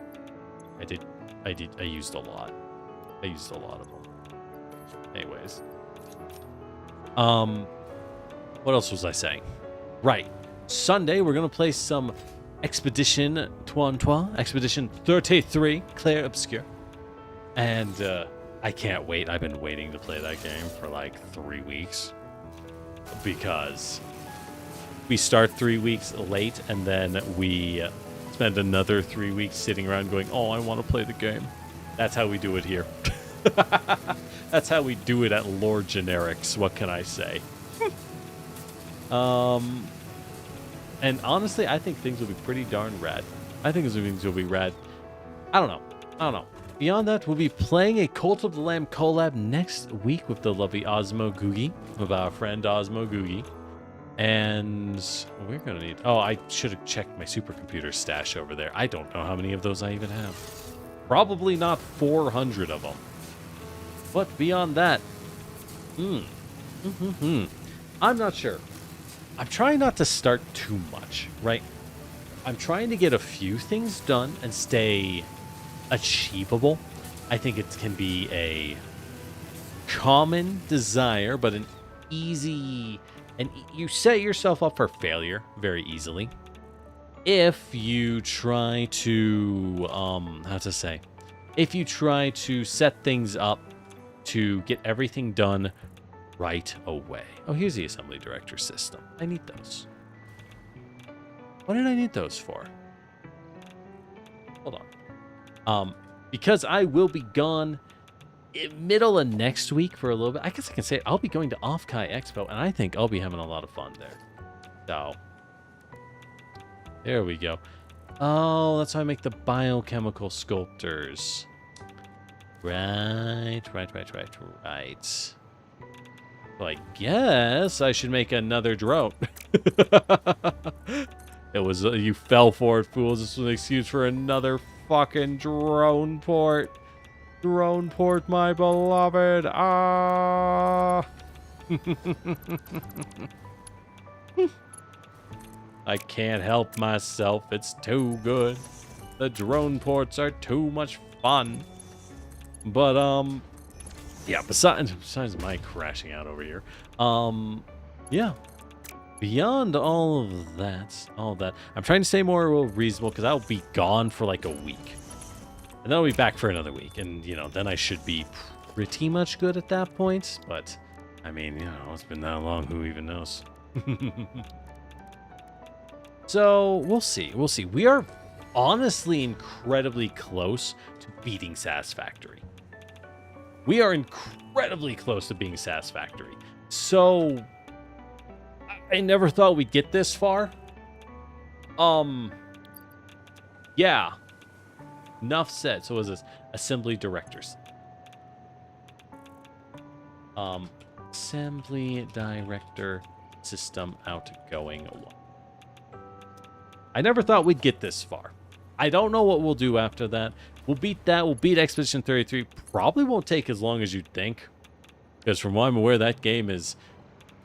I used a lot. I used a lot of them. Anyways. What else was I saying? Right. Sunday, we're going to play some Expedition 1.1, Expedition 33, Clair Obscure. And, I can't wait. I've been waiting to play that game for like 3 weeks. Because we start 3 weeks late and then we spend another 3 weeks sitting around going, oh, I want to play the game. That's how we do it here. That's how we do it at Lord Generics. What can I say? And honestly, I think things will be pretty darn rad. I think things will be rad. I don't know. Beyond that, we'll be playing a Cult of the Lamb collab next week with the lovely Osmo Googie, with our friend Osmo Googie. And we're going to need... Oh, I should have checked my supercomputer stash over there. I don't know how many of those I even have. Probably not 400 of them. But beyond that... I'm not sure. I'm trying not to start too much, right? I'm trying to get a few things done and stay achievable. I think it can be a common desire, but an easy... And you set yourself up for failure very easily if you try to, if you try to set things up to get everything done right away. Oh, here's the assembly director system. I need those. What did I need those for? Hold on. Because I will be gone middle of next week for a little bit. I guess I can say I'll be going to Off-Kai Expo, and I think I'll be having a lot of fun there. So, there we go. Oh, that's how I make the biochemical sculptors. Right. Well, I guess I should make another drone. It was, you fell for it, fools. This was an excuse for another fucking drone port. Drone port, my beloved. Ah. I can't help myself. It's too good. The drone ports are too much fun. But, yeah, besides my crashing out over here, yeah. Beyond all of that, I'm trying to stay more reasonable because I'll be gone for like a week. And then I'll be back for another week. And, you know, then I should be pretty much good at that point. But, I mean, you know, it's been that long. Who even knows? So, we'll see. We are honestly incredibly close to beating Satisfactory. We are incredibly close to being Satisfactory. So, I never thought we'd get this far. Yeah. Enough said. So, what is this? Assembly directors. Assembly director system outgoing. I never thought we'd get this far. I don't know what we'll do after that. We'll beat that. We'll beat Expedition 33. Probably won't take as long as you'd think. Because from what I'm aware, that game is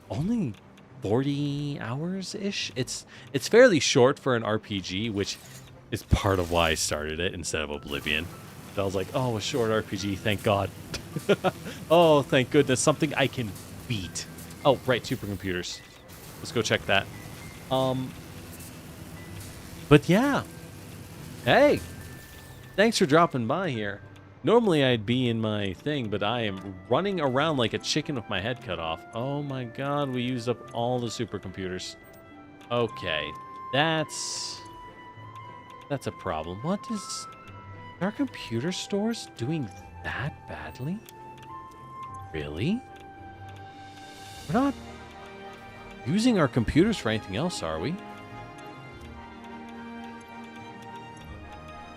only 40 hours-ish. It's fairly short for an RPG, which is part of why I started it instead of Oblivion. I was like, oh, a short RPG, thank God. Oh, thank goodness. Something I can beat. Oh, right, supercomputers. Let's go check that. But yeah. Hey, thanks for dropping by here. Normally I'd be in my thing, but I am running around like a chicken with my head cut off. Oh my God, we used up all the supercomputers. Okay, that's a problem. What is... Are computer stores doing that badly? Really? We're not using our computers for anything else, are we?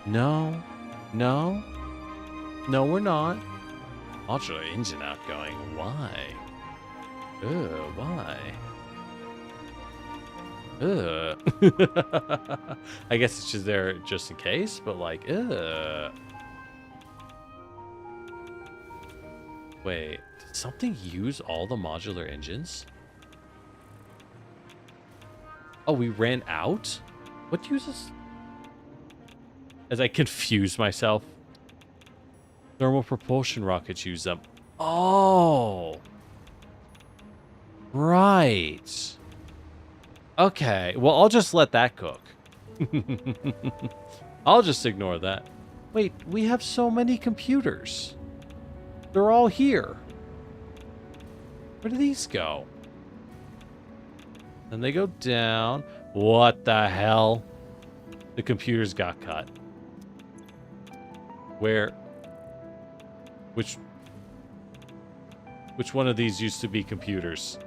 No, we're not. Modular engine outgoing. Why? Why? I guess it's just there just in case, but like, Wait, did something use all the modular engines? Oh, we ran out? What uses? As I confuse myself. Thermal propulsion rockets use them. Oh. Right. Okay, well, I'll just let that cook. I'll just ignore that. Wait, we have so many computers. They're all here. Where do these go? Then they go down. What the hell? The computers got cut. Where? Which one of these used to be computers?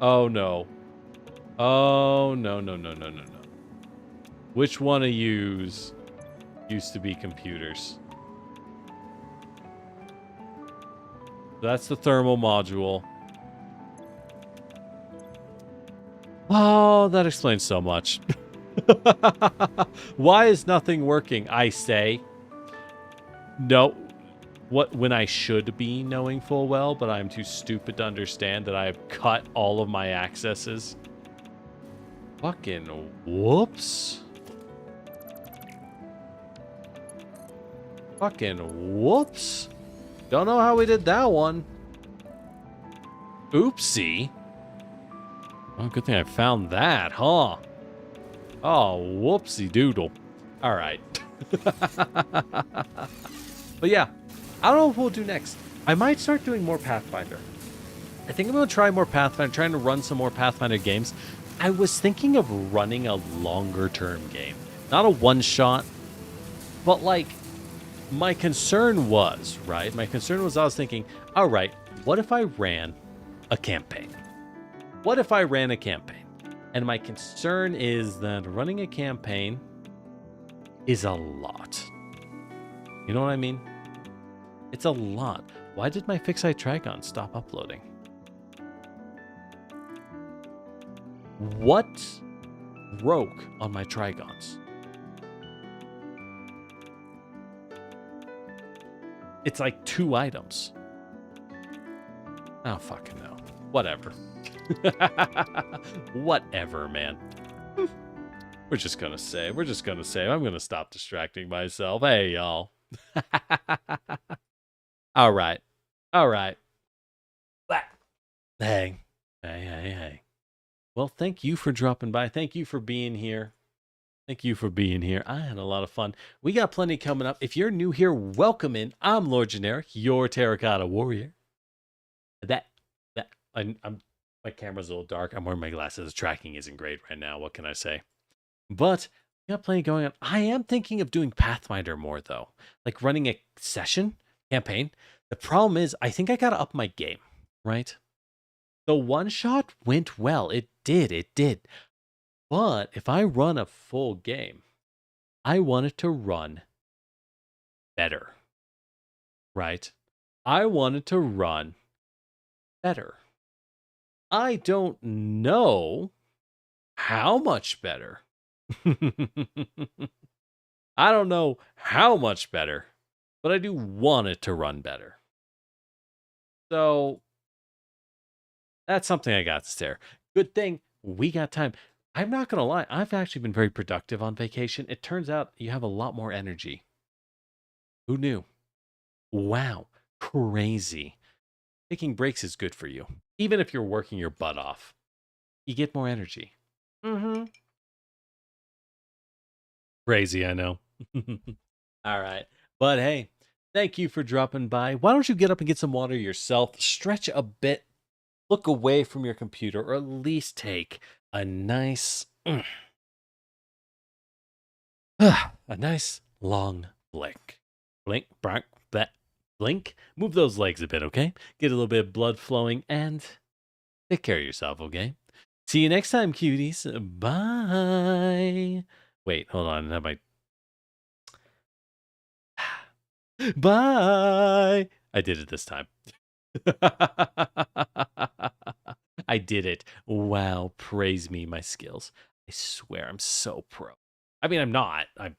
Oh, no. Oh, no, no, no, no, no, no. Which one of yous used to be computers? That's the thermal module. Oh, that explains so much. Why is nothing working, I say? No. When I should be knowing full well, but I'm too stupid to understand that I have cut all of my accesses. Fucking whoops. Fucking whoops. Don't know how we did that one. Oopsie. Oh, good thing I found that, huh? Oh, whoopsie doodle. All right. But yeah, I don't know what we'll do next. I might start doing more Pathfinder. I think I'm going to try more Pathfinder, trying to run some more Pathfinder games. I was thinking of running a longer term game. Not a one-shot, but like, my concern was, right? My concern was I was thinking, all right, what if I ran a campaign? What if I ran a campaign? And my concern is that running a campaign is a lot. You know what I mean? It's a lot. Why did my Fixite Trigon stop uploading? What broke on my Trigons? It's like 2 items. I don't fucking know. Whatever. Whatever, man. We're just gonna say. I'm gonna stop distracting myself. Hey, y'all. All right. Hey. Well, thank you for dropping by. Thank you for being here. I had a lot of fun. We got plenty coming up. If you're new here, welcome in. I'm Lord Generic, your Terracotta Warrior. My camera's a little dark. I'm wearing my glasses. The tracking isn't great right now. What can I say? But we got plenty going on. I am thinking of doing Pathfinder more, though. Like running a campaign. The problem is, I think I got to up my game, right? The one-shot went well. It did. But if I run a full game, I want it to run better, right? I want it to run better. I don't know how much better. I don't know how much better, but I do want it to run better. So that's something I got to stare. Good thing we got time. I'm not going to lie. I've actually been very productive on vacation. It turns out you have a lot more energy. Who knew? Wow. Crazy. Taking breaks is good for you. Even if you're working your butt off, you get more energy. Crazy, I know. All right. But hey, thank you for dropping by. Why don't you get up and get some water yourself? Stretch a bit. Look away from your computer, or at least take a nice, long blink. Blink. Move those legs a bit, okay? Get a little bit of blood flowing, and take care of yourself, okay? See you next time, cuties. Bye. Wait, hold on. Bye. I did it this time. I did it. Wow, praise me, my skills. I swear I'm so pro. I mean, I'm not. I'm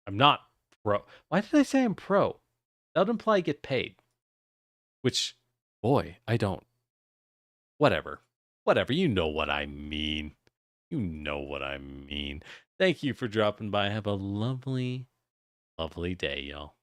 not pro. Why did I say I'm pro? That would imply I get paid. Which, boy, I don't. Whatever. Whatever. You know what I mean. You know what I mean. Thank you for dropping by. Have a lovely, lovely day, y'all.